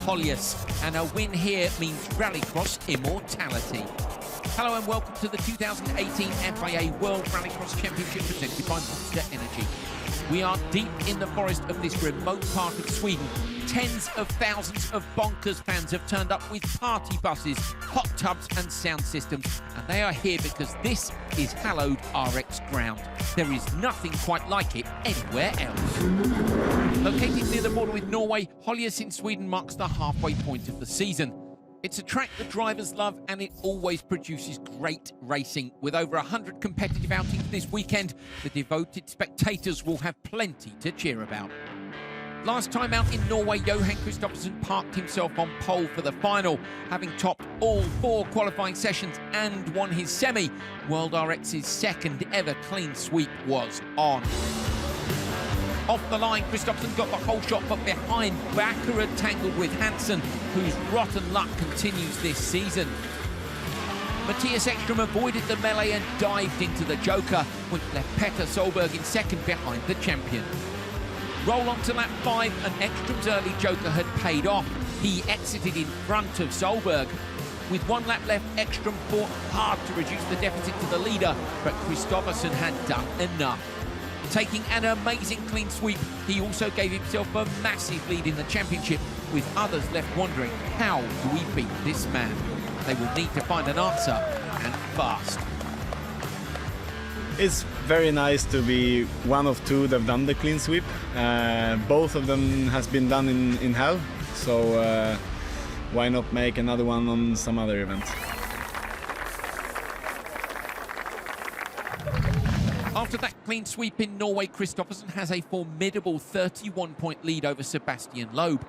Holjes, and a win here means Rallycross immortality. Hello and welcome to the 2018 FIA World Rallycross Championship presented by Monster Energy. We are deep in the forest of this remote part of Sweden. Tens of thousands of bonkers fans have turned up with party buses, hot tubs and sound systems, and they are here because this is hallowed RX ground. There is nothing quite like it anywhere else. Located near the border with Norway, Holjes in Sweden marks the halfway point of the season. It's a track that drivers love and it always produces great racing. With over 100 competitive outings this weekend, the devoted spectators will have plenty to cheer about. Last time out in Norway, Johan Kristoffersen parked himself on pole for the final. Having topped all 4 qualifying sessions and won his semi, World RX's second ever clean sweep was on. Off the line, Kristoffersen got the whole shot, but behind, Bakker had tangled with Hansen, whose rotten luck continues this season. Mattias Ekström avoided the melee and dived into the Joker, which left Petter Solberg in second behind the champion. Roll on to lap 5, and Ekström's early Joker had paid off. He exited in front of Solberg. With 1 lap left, Ekström fought hard to reduce the deficit to the leader, but Kristoffersen had done enough. Taking an amazing clean sweep, he also gave himself a massive lead in the championship, with others left wondering, how do we beat this man? They will need to find an answer, and fast. It's very nice to be one of 2 that have done the clean sweep. Both of them has been done in hell, so why not make another one on some other event? After that clean sweep in Norway, Kristoffersen has a formidable 31-point lead over Sebastian Loeb.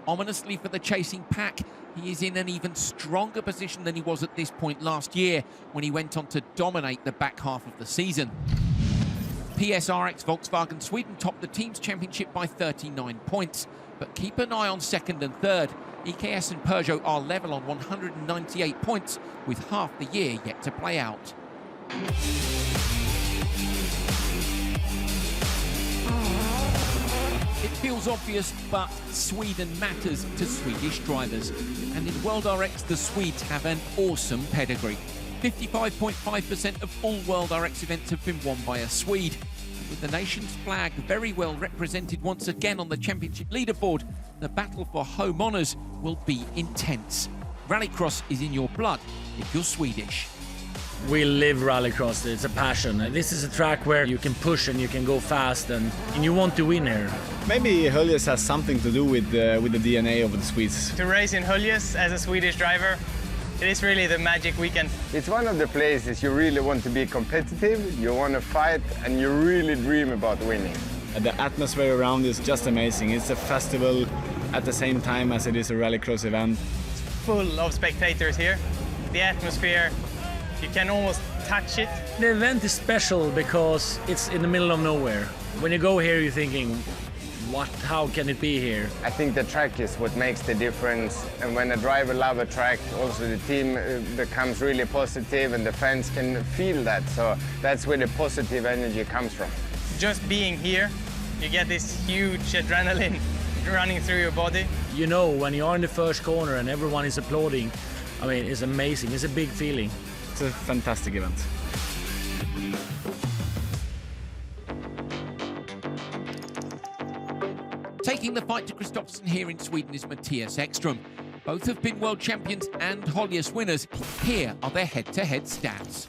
Ominously for the chasing pack, he is in an even stronger position than he was at this point last year, when he went on to dominate the back half of the season. PSRX Volkswagen Sweden topped the team's championship by 39 points, but keep an eye on second and third. EKS and Peugeot are level on 198 points, with half the year yet to play out. It feels obvious, but Sweden matters to Swedish drivers. And in World RX, the Swedes have an awesome pedigree. 55.5% of all World RX events have been won by a Swede. And with the nation's flag very well represented once again on the championship leaderboard, the battle for home honours will be intense. Rallycross is in your blood if you're Swedish. We live Rallycross, it's a passion. This is a track where you can push and you can go fast and you want to win here. Maybe Höljes has something to do with the DNA of the Swedes. To race in Höljes as a Swedish driver, it is really the magic weekend. It's one of the places you really want to be competitive, you want to fight, and you really dream about winning. The atmosphere around is just amazing. It's a festival at the same time as it is a Rallycross event. It's full of spectators here. The atmosphere, you can almost touch it. The event is special because it's in the middle of nowhere. When you go here, you're thinking, how can it be here? I think the track is what makes the difference, and when a driver loves a track, also the team becomes really positive and the fans can feel that, so that's where the positive energy comes from. Just being here, you get this huge adrenaline running through your body. You know, when you are in the first corner and everyone is applauding, I mean, it's amazing, it's a big feeling. It's a fantastic event. Taking the fight to Kristoffersen here in Sweden is Mattias Ekström. Both have been world champions and Holjes winners. Here are their head-to-head stats.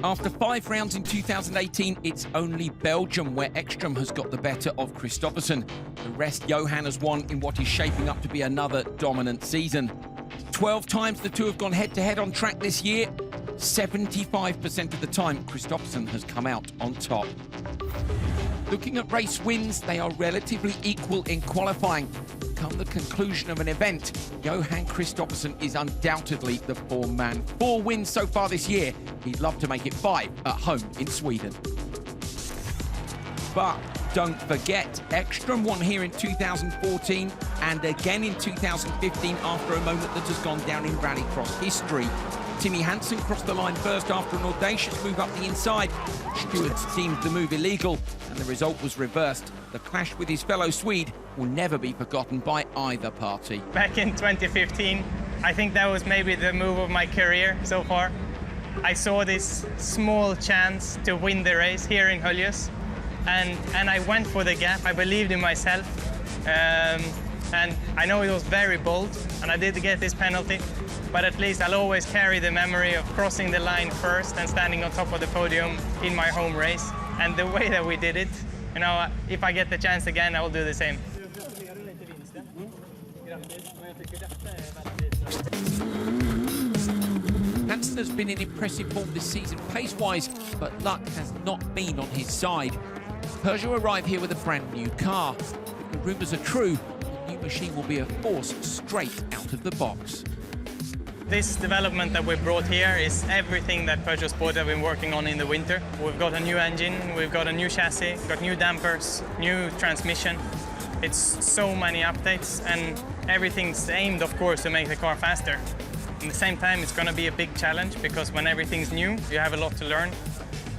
After 5 rounds in 2018, it's only Belgium where Ekström has got the better of Kristoffersen. The rest Johan has won in what is shaping up to be another dominant season. 12 times the 2 have gone head-to-head on track this year. 75% of the time, Kristoffersen has come out on top. Looking at race wins, they are relatively equal in qualifying. Come the conclusion of an event, Johan Kristoffersen is undoubtedly the form man. 4 wins so far this year. He'd love to make it 5 at home in Sweden. But don't forget, Ekström won here in 2014 and again in 2015 after a moment that has gone down in Rallycross history. Timmy Hansen crossed the line first after an audacious move up the inside. Stewards deemed the move illegal and the result was reversed. The clash with his fellow Swede will never be forgotten by either party. Back in 2015, I think that was maybe the move of my career so far. I saw this small chance to win the race here in Höljes, and I went for the gap. I believed in myself, and I know it was very bold, and I did get this penalty, but at least I'll always carry the memory of crossing the line first and standing on top of the podium in my home race. And the way that we did it, you know, if I get the chance again, I will do the same. Hansen has been in impressive form this season pace-wise, but luck has not been on his side. Peugeot arrive here with a brand new car. If the rumours are true, the new machine will be a force straight out of the box. This development that we brought here is everything that Peugeot Sport have been working on in the winter. We've got a new engine, we've got a new chassis, got new dampers, new transmission. It's so many updates, and everything's aimed, of course, to make the car faster. At the same time, it's going to be a big challenge, because when everything's new, you have a lot to learn.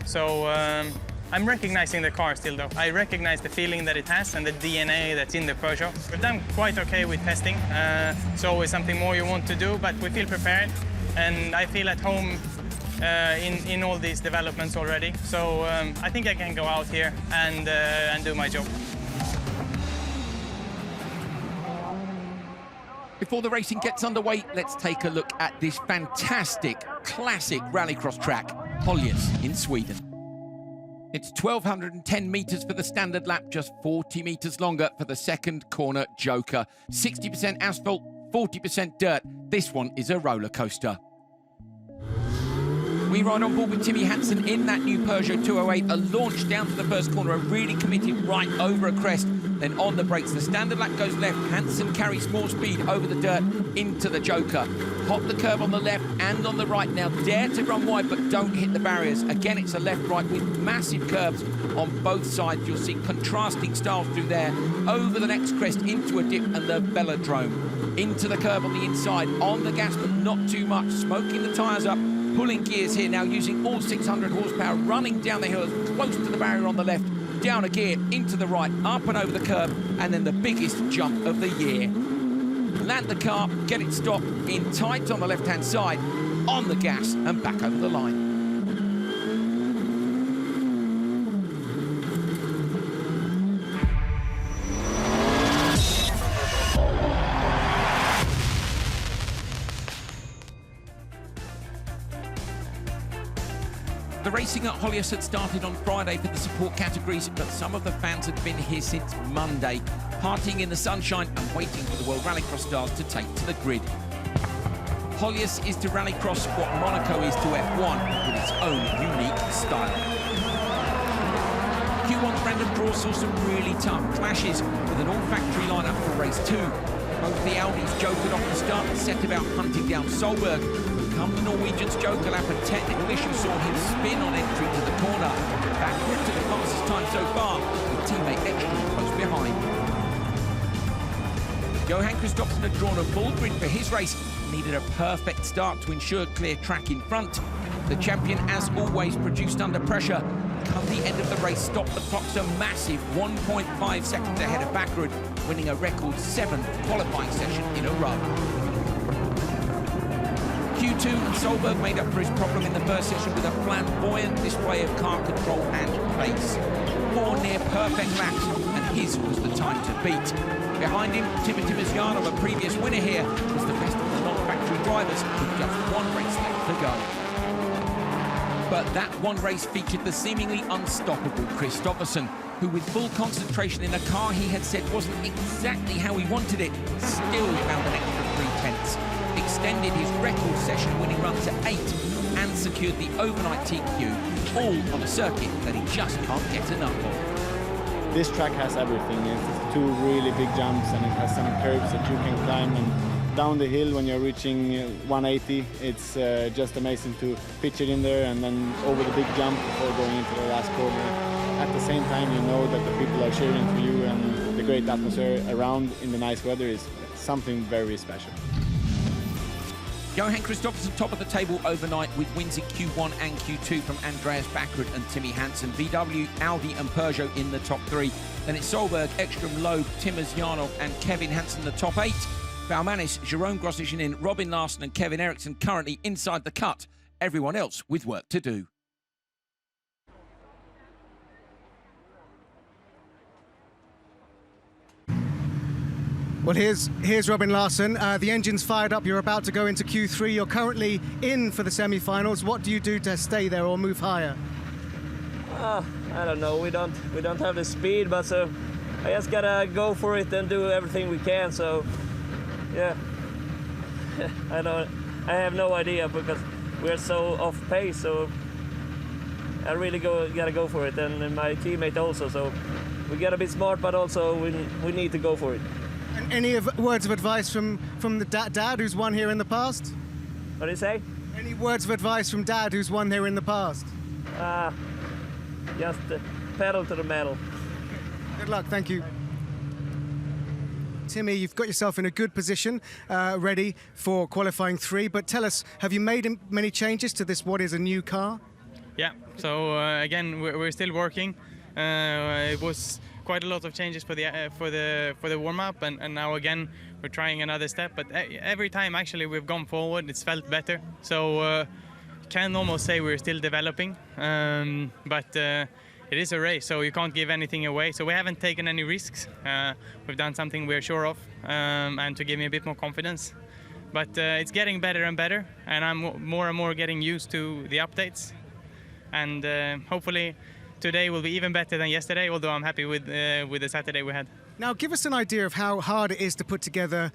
So I'm recognizing the car still, though. I recognize the feeling that it has and the DNA that's in the Peugeot. We've done quite okay with testing. It's always something more you want to do, but we feel prepared, and I feel at home in all these developments already. So I think I can go out here and do my job. Before the racing gets underway, let's take a look at this fantastic, classic rallycross track, Holjes in Sweden. It's 1,210 metres for the standard lap, just 40 metres longer for the second corner joker. 60% asphalt, 40% dirt. This one is a roller coaster. We ride on board with Timmy Hansen in that new Peugeot 208, a launch down to the first corner, a really committed right over a crest, then on the brakes. The standard lap goes left, Hansen carries more speed over the dirt into the joker. Hop the curve on the left and on the right. Now dare to run wide, but don't hit the barriers. Again, it's a left-right with massive curves on both sides. You'll see contrasting styles through there. Over the next crest into a dip and the velodrome. Into the curve on the inside, on the gas, but not too much. Smoking the tyres up. Pulling gears here now, using all 600 horsepower, running down the hill, close to the barrier on the left, down a gear, into the right, up and over the curb, and then the biggest jump of the year. Land the car, get it stopped, in tight on the left-hand side, on the gas, and back over the line. The racing at Holjes had started on Friday for the support categories, but some of the fans had been here since Monday, partying in the sunshine and waiting for the World Rallycross stars to take to the grid. Holjes is to Rallycross what Monaco is to F1, with its own unique style. Q1's Brandon Draw saw some really tough clashes with an all-factory lineup for race 2. Both the Audis jokered off the start and set about hunting down Solberg. Come the Norwegian's joker lap, a technical issue saw him spin on entry to the corner. Backward to the fastest time so far, with teammate extra close behind. Johan Kristoffersen had drawn a full grid for his race, needed a perfect start to ensure clear track in front. The champion, as always, produced under pressure. Come the end of the race, stopped the clocks a massive 1.5 seconds ahead of Backward, winning a record 7th qualifying session in a row. Q2 and Solberg made up for his problem in the first session with a flamboyant display of car control and pace. 4 near-perfect laps, and his was the time to beat. Behind him, Timothy Mazjanov, a previous winner here, was the best of the non-factory drivers with just 1 race left to go. But that one race featured the seemingly unstoppable Kristoffersen, who with full concentration in a car he had said wasn't exactly how he wanted it, still found an extra 3 tenths. Extended his record session-winning run to 8 and secured the overnight TQ, all on a circuit that he just can't get enough of. This track has everything. It's 2 really big jumps, and it has some curbs that you can climb, and down the hill when you're reaching 180, it's just amazing to pitch it in there and then over the big jump before going into the last corner. At the same time, you know that the people are cheering for you, and the great atmosphere around in the nice weather is something very special. Johan Kristoffersen top of the table overnight with wins in Q1 and Q2 from Andreas Backrud and Timmy Hansen. VW, Audi and Peugeot in the top 3. Then it's Solberg, Ekström, Loeb, Timmers, Jarnov and Kevin Hansen the top 8. Baumanis, Jerome Grosjean, Robin Larsen and Kevin Eriksson currently inside the cut. Everyone else with work to do. Well, here's Robin Larsen. The engine's fired up. You're about to go into Q3. You're currently in for the semi-finals. What do you do to stay there or move higher? I don't know. We don't have the speed, but so I just gotta go for it and do everything we can. So yeah, I have no idea because we're so off pace. So I really gotta go for it, and my teammate also. So we gotta be smart, but also we need to go for it. And any words of advice from the dad who's won here in the past? What do you say? Any words of advice from Dad who's won here in the past? Just pedal to the metal. Good luck, thank you. Timmy, you've got yourself in a good position, ready for qualifying 3, but tell us, have you made many changes to this, what is a new car? Yeah, so again, we're still working. It was quite a lot of changes for the warm-up, and now again we're trying another step. But every time actually we've gone forward, it's felt better. So can almost say we're still developing, but it is a race, so you can't give anything away. So we haven't taken any risks. We've done something we're sure of, and to give me a bit more confidence. But it's getting better and better, and I'm more and more getting used to the updates. And hopefully today will be even better than yesterday, although I'm happy with the Saturday we had. Now give us an idea of how hard it is to put together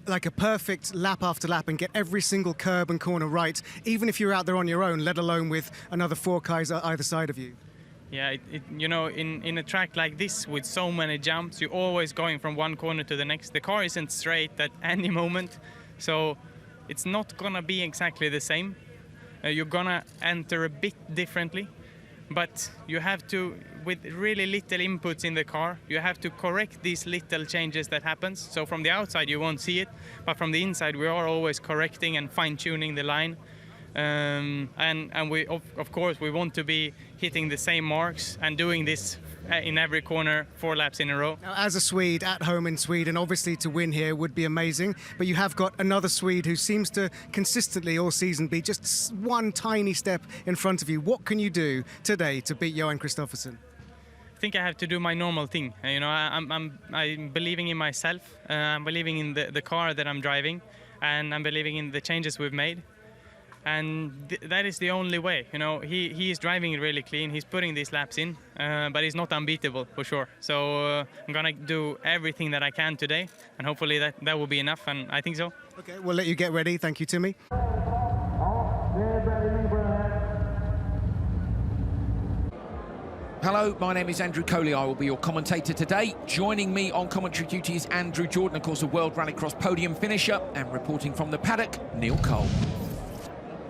like a perfect lap after lap and get every single curb and corner right, even if you're out there on your own, let alone with another 4 cars either side of you. Yeah, you know, in a track like this with so many jumps, you're always going from one corner to the next. The car isn't straight at any moment, so it's not gonna be exactly the same. You're gonna enter a bit differently, but you have to, with really little inputs in the car, you have to correct these little changes that happens. So from the outside you won't see it, but from the inside we are always correcting and fine-tuning the line. And we, of course, we want to be hitting the same marks and doing this in every corner 4 laps in a row. Now, as a Swede at home in Sweden, obviously to win here would be amazing, but you have got another Swede who seems to consistently all season be just one tiny step in front of you. What can you do today to beat Johan Kristoffersen? I think I have to do my normal thing. You know, I'm believing in myself. I'm believing in the car that I'm driving, and I'm believing in the changes we've made. And that is the only way. You know, he is driving it really clean. He's putting these laps in, but he's not unbeatable for sure. So I'm gonna do everything that I can today, and hopefully that will be enough. And I think so. Okay, we'll let you get ready. Thank you, Timmy. Hello, my name is Andrew Coley. I will be your commentator today. Joining me on commentary duty is Andrew Jordan, of course, a World Rallycross podium finisher, and reporting from the paddock, Neil Cole.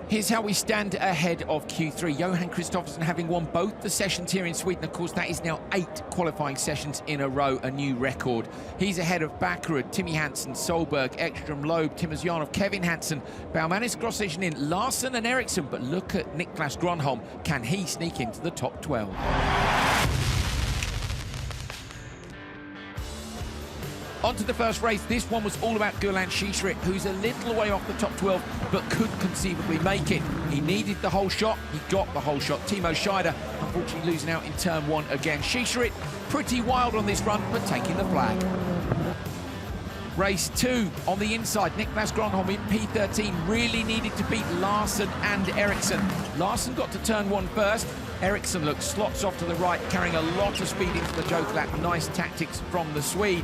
Here's how we stand ahead of Q3. Johan Kristoffersen having won both the sessions here in Sweden. Of course, that is now 8 qualifying sessions in a row, a new record. He's ahead of Backrud, Timmy Hansen, Solberg, Ekström, Loeb, Timmers, Jarnov, Kevin Hansen, Baumanis, Grosjean, Larsen and Eriksson. But look at Niklas Gronholm. Can he sneak into the top 12? On to the first race. This one was all about Gulan Schiesrit, who's a little way off the top 12, but could conceivably make it. He needed the whole shot. He got the whole shot. Timo Scheider, unfortunately, losing out in turn 1 again. Schiesrit, pretty wild on this run, but taking the flag. Race 2 on the inside. Niklas Gronholm in P13 really needed to beat Larsen and Eriksson. Larsen got to turn 1 first. Eriksson looks slots off to the right, carrying a lot of speed into the joke lap. Nice tactics from the Swede.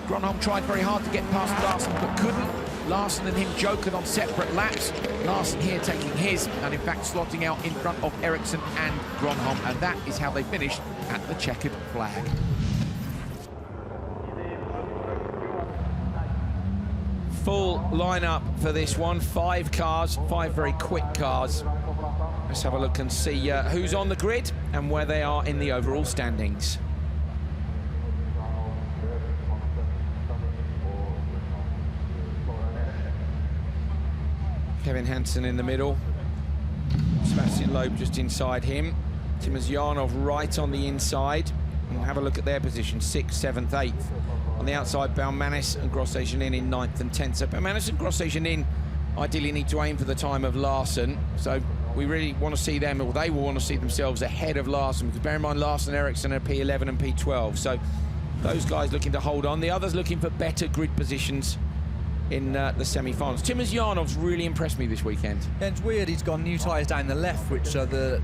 Gronholm tried very hard to get past Larsen, but couldn't. Larsen and him joked on separate laps. Larsen here taking his, and in fact slotting out in front of Eriksson and Gronholm, and that is how they finished at the checkered flag. Full lineup for this one. 5 cars, 5 very quick cars. Let's have a look and see who's on the grid and where they are in the overall standings. Kevin Hansen in the middle. Sebastian Loeb just inside him. Timozyanov right on the inside. And have a look at their position, 6th, 7th, 8th. On the outside, Baumanis and Grosjean in 9th and 10th. So Baumanis and Grosjean ideally need to aim for the time of Larson. So we really want to see them, or they will want to see themselves ahead of Larson, because bear in mind Larson and Ericsson are P11 and P12. So those guys looking to hold on. The others looking for better grid positions in the semi-finals. Timozyanov's really impressed me this weekend. Yeah, it's weird, he's got new tyres down the left, which are the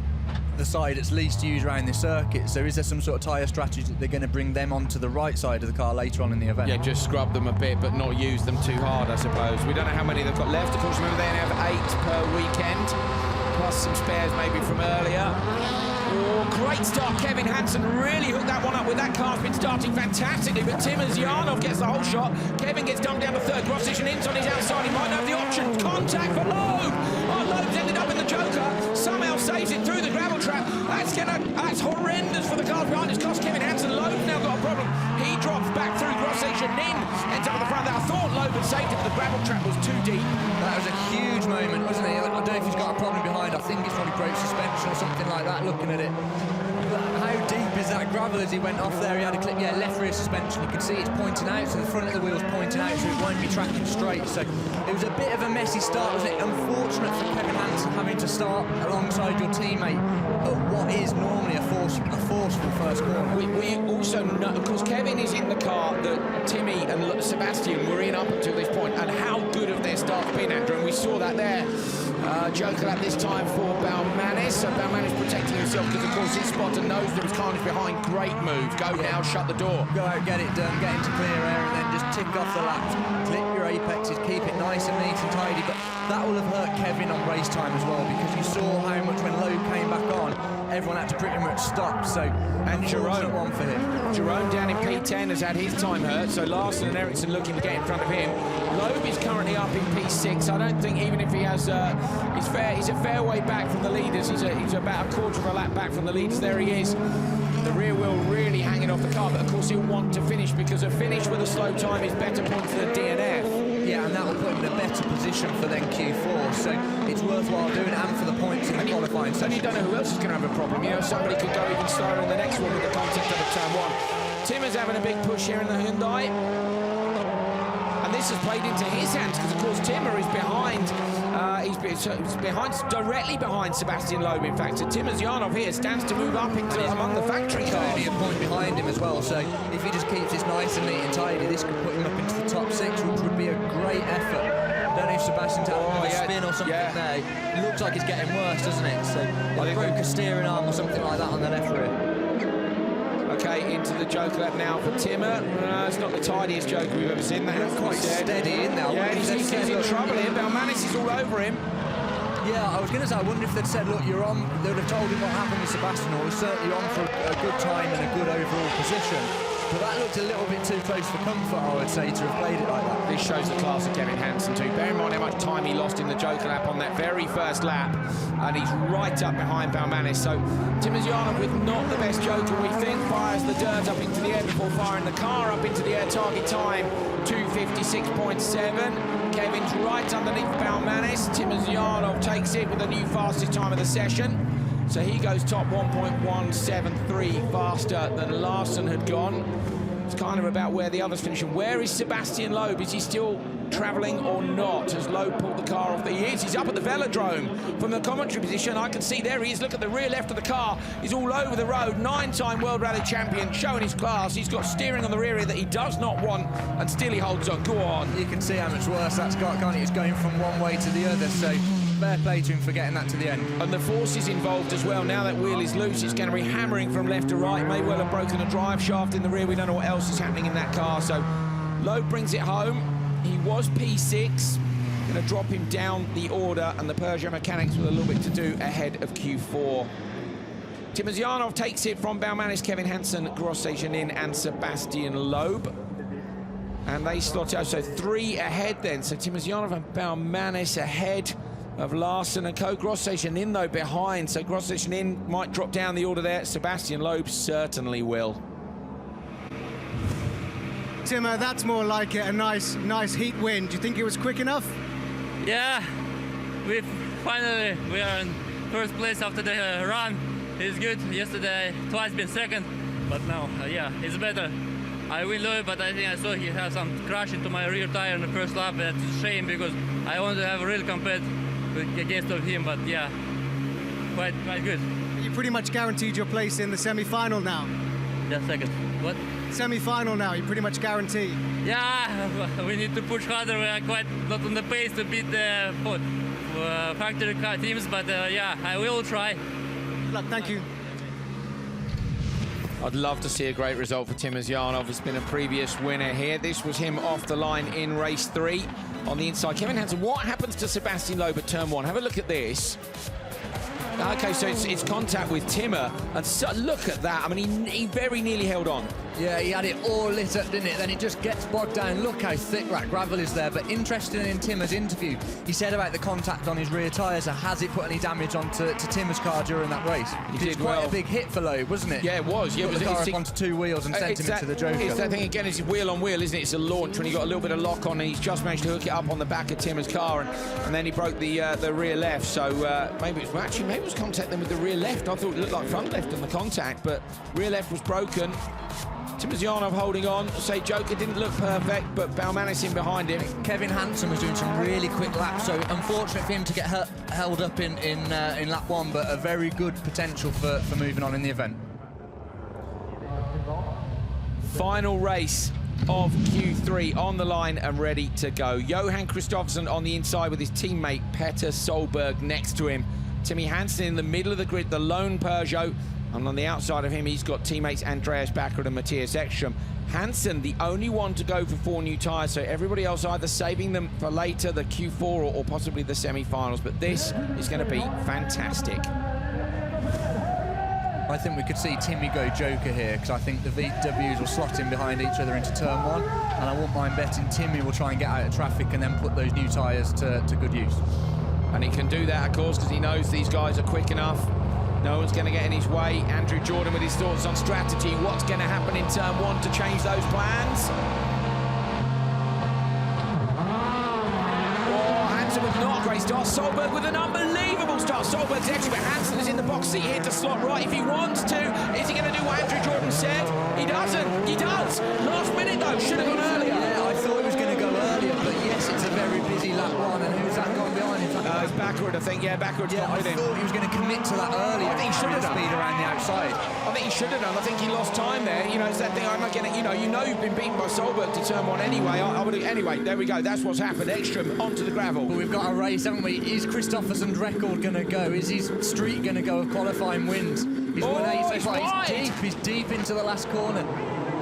side that's least used around the circuit. So is there some sort of tyre strategy that they're going to bring them onto the right side of the car later on in the event? Yeah, just scrub them a bit, but not use them too hard, I suppose. We don't know how many they've got left. Of course, remember they only have 8 per weekend, plus some spares maybe from earlier. Oh, great start. Kevin Hansen really hooked that one up with that car's been starting fantastically, but Timozyanov gets the whole shot. Kevin gets dumped down to 3rd. Grosjean in's on his outside. He might have the option. Contact for Loeb. Oh, Loeb's ended up in the Joker. Somehow saves it through the gravel trap. That's horrendous for the cars behind. It's cost Kevin Hansen. Loeb's now got a problem. He drops back through Grosjean ends up at the front there. I thought Loeb had saved it, but the gravel trap was too deep. That was a huge moment, wasn't it? I don't know if he's got a problem behind. I think it's probably brake suspension or something like that, looking at it. But how deep is that gravel as he went off there? He had a clip, yeah, left rear suspension. You can see it's pointing out, so the front of the wheel's pointing out, so it won't be tracking straight. So it was a bit of a messy start, wasn't it? Unfortunate for Kevin Hansen having to start alongside your teammate at what is normally a forceful first corner. We also know, of course, Kevin is in the car that Timmy and Sebastian were in up until this point, and how good have their starts been, Andrew, and we saw that there. Joker at this time for Baumanis. So Baumanis protecting himself because, of course, his spotter knows there was carnage behind. Great move. Go now, shut the door. Go out, get it done, get into clear air, and then just tick off the laps. Clip your apexes, keep it nice and neat and tidy. But that will have hurt Kevin on race time as well, because you saw how much when Loeb came back on, everyone had to pretty much stop. So, and Jerome, one for him. Jerome down in P10 has had his time hurt, so Larson and Ericsson looking to get in front of him. Loeb is currently up in P6. I don't think, even if he has, he's a fair way back from the leaders. He's about a quarter of a lap back from the leaders. There he is. The rear wheel really hanging off the car, but of course he'll want to finish, because a finish with a slow time is better points for the DNF. Yeah, and that will put him in a better position for then Q4, so it's worthwhile doing it, and for the points in the qualifying session. And you don't know who else is going to have a problem. You know, somebody could go even slower in the next one with the concept of a turn 1. Tim is having a big push here in the Hyundai, and this has played into his hands, because of course Timmer is behind. He's directly behind Sebastian Loeb, in fact. So Timozyanov here stands to move up into among the factory cars. Only a point behind him as well, so if he just keeps this nice and neat and tidy, this could put him up into the top 6, which would be a great effort. I don't know if Sebastian's having a spin or something there. It looks like it's getting worse, doesn't it? So he broke a steering arm or something like that on the left rear. Okay, into the Joker lap now for Timmer. It's not the tidiest Joker we've ever seen. That's quite steady in there. Yeah, he's in trouble here. Baumanis is all over him. Yeah, I was going to say, I wonder if they'd said, look, you're on, they would have told him what happened with Sebastian, or he's certainly on for a good time and a good overall position. But that looked a little bit too close for comfort, I would say, to have played it like that. This shows the class of Kevin Hansen too. Bear in mind how much time he lost in the Joker lap on that very first lap, and he's right up behind Baumanis. So Timozyanov, with not the best Joker, we think, fires the dirt up into the air before firing the car up into the air. Target time 2:56.7. Kevin's right underneath Baumanis. Timozyanov takes it with the new fastest time of the session. So he goes top 1.173 faster than Larson had gone. It's kind of about where the others finish. And where is Sebastian Loeb? Is he still travelling or not? Has Loeb pulled the car off? He is. He's up at the velodrome. From the commentary position, I can see there he is. Look at the rear left of the car. He's all over the road. 9-time World Rally Champion, showing his class. He's got steering on the rear that he does not want, and still he holds on. Go on. You can see how much worse that's got, can't it? It's going from one way to the other, so fair play to him for getting that to the end. And the force is involved as well. Now that wheel is loose, it's going to be hammering from left to right. May well have broken a drive shaft in the rear. We don't know what else is happening in that car. So Loeb brings it home. He was P6. Going to drop him down the order, and the Peugeot mechanics with a little bit to do ahead of Q4. Timozyanov takes it from Baumanis, Kevin Hansen, Grosjean and Sebastian Loeb. And they slot out, so 3 ahead then. So Timozyanov and Baumanis ahead of Larson and co. Grosjean though behind, so Grosjean might drop down the order there. Sebastian Loeb certainly will. Timmer, that's more like it, a nice heat win. Do you think it was quick enough? Yeah, we are in first place after the run. It's good. Yesterday twice been second, but now yeah, it's better. I will do it, but I think I saw he had some crash into my rear tire in the first lap. That's a shame because I want to have a real compete against him, but yeah, quite good. You pretty much guaranteed your place in the semi-final now. Yeah, second. What? Semi-final now, you pretty much guaranteed. Yeah, we need to push harder. We are quite not on the pace to beat the factory car teams, but yeah, I will try. Good luck, thank you. I'd love to see a great result for Tim Jan. He's been a previous winner here. This was him off the line in race 3 on the inside. Kevin Hansen, what happens to Sebastian Loeb at turn 1? Have a look at this. Okay, so it's contact with Timmer, and so, look at that. I mean, he very nearly held on. Yeah, he had it all lit up, didn't it? Then it just gets bogged down. Look how thick that gravel is there. But interesting in Timmer's interview, he said about the contact on his rear tyres. So has it put any damage onto Timmer's car during that race? He did well. Quite a big hit for Loeb, wasn't it? Yeah, it was. Yeah, Put the car up onto 2 wheels and sent him into the Joker. It's that thing again. It's wheel on wheel, isn't it? It's a launch when he got a little bit of lock on, and he's just managed to hook it up on the back of Timmer's car, and then he broke the rear left. So maybe it was contact then with the rear left. I thought it looked like front left on the contact, but rear left was broken. Timosyanov holding on. Say Joker didn't look perfect, but Balmanis in behind him. Kevin Hansen was doing some really quick laps, so unfortunate for him to get held up in lap 1, but a very good potential for moving on in the event. Final race of Q3 on the line and ready to go. Johan Kristoffersson on the inside with his teammate Petter Solberg next to him. Timmy Hansen in the middle of the grid, the lone Peugeot. And on the outside of him, he's got teammates Andreas Backrud and Matthias Ekström. Hansen, the only one to go for 4 new tyres, so everybody else either saving them for later, the Q4 or possibly the semi-finals. But this is going to be fantastic. I think we could see Timmy go Joker here, because I think the VWs will slot in behind each other into turn 1, and I won't mind betting Timmy will try and get out of traffic and then put those new tyres to good use. And he can do that, of course, because he knows these guys are quick enough. No one's going to get in his way. Andrew Jordan with his thoughts on strategy. What's going to happen in turn 1 to change those plans? Oh, Hansen with not a great start. Solberg with an unbelievable start. Solberg's extra, but Hansen is in the box seat here to slot right if he wants to. Is he going to do what Andrew Jordan said? He doesn't. He does. Last minute, though. Should have gone earlier. Yeah, I thought he was going to go earlier, but yes, it's a very busy lap 1, and who's that gone behind him? It's Backward, I think. Yeah, Backward's yeah, gone with him. I thought he was going to commit to that earlier. I think he should have done. Speed around the outside. I think he should have done. I think he lost time there. You know, it's that thing. I'm not getting. You know, you've been beaten by Solberg to turn 1 anyway. Anyway, there we go. That's what's happened. Ekström onto the gravel. But we've got a race, haven't we? Is Kristoffersson's record going to go? Is his streak going to go of qualifying wins? He's won 8 so far. He's deep into the last corner.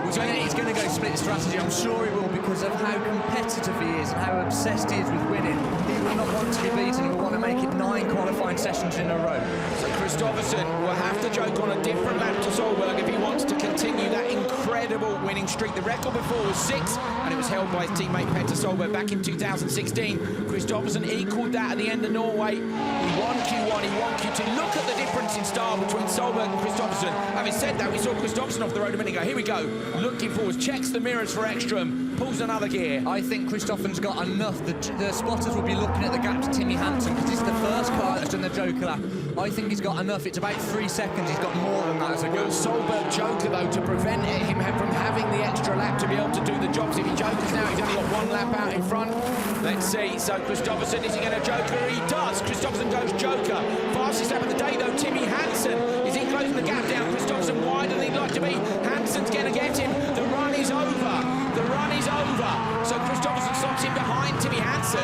He's going to go split strategy. I'm sure he will, because of how competitive he is and how obsessed he is with winning. He will not want to be beaten. He will want to make it 9 qualifying sessions in a row. So Kristoffersson will have to joke on a different lap to Solberg if he wants to continue that incredible winning streak. The record before was 6, and it was held by his teammate Petter Solberg back in 2016. Kristoffersson equalled that at the end of Norway. He won Q1, he won Q2. Look at the difference in style between Solberg and Kristoffersson. Having said that, we saw Kristoffersson off the road a minute ago. Here we go. Looking forward, checks the mirrors for Ekström, pulls another gear. I think Kristoffersson's got enough. The spotters will be looking at the gap to Timmy Hansen, because it's the first car that's done the Joker lap. I think he's got enough. It's about 3 seconds. He's got more than that as a Will Solberg Joker, though, to prevent him from having the extra lap to be able to do the jobs? If he jokers now, he's only got 1 lap out in front. Let's see. So Kristoffersson, is he going to Joker? He does. Kristoffersson goes Joker. Fastest lap of the day, though, Timmy Hansen. Is he closing the gap down? Kristoffersson wider than he'd like to be. Hansen's going to get him. The run is over. The run is over. So Kristoffersson slots in behind Timmy Hansen.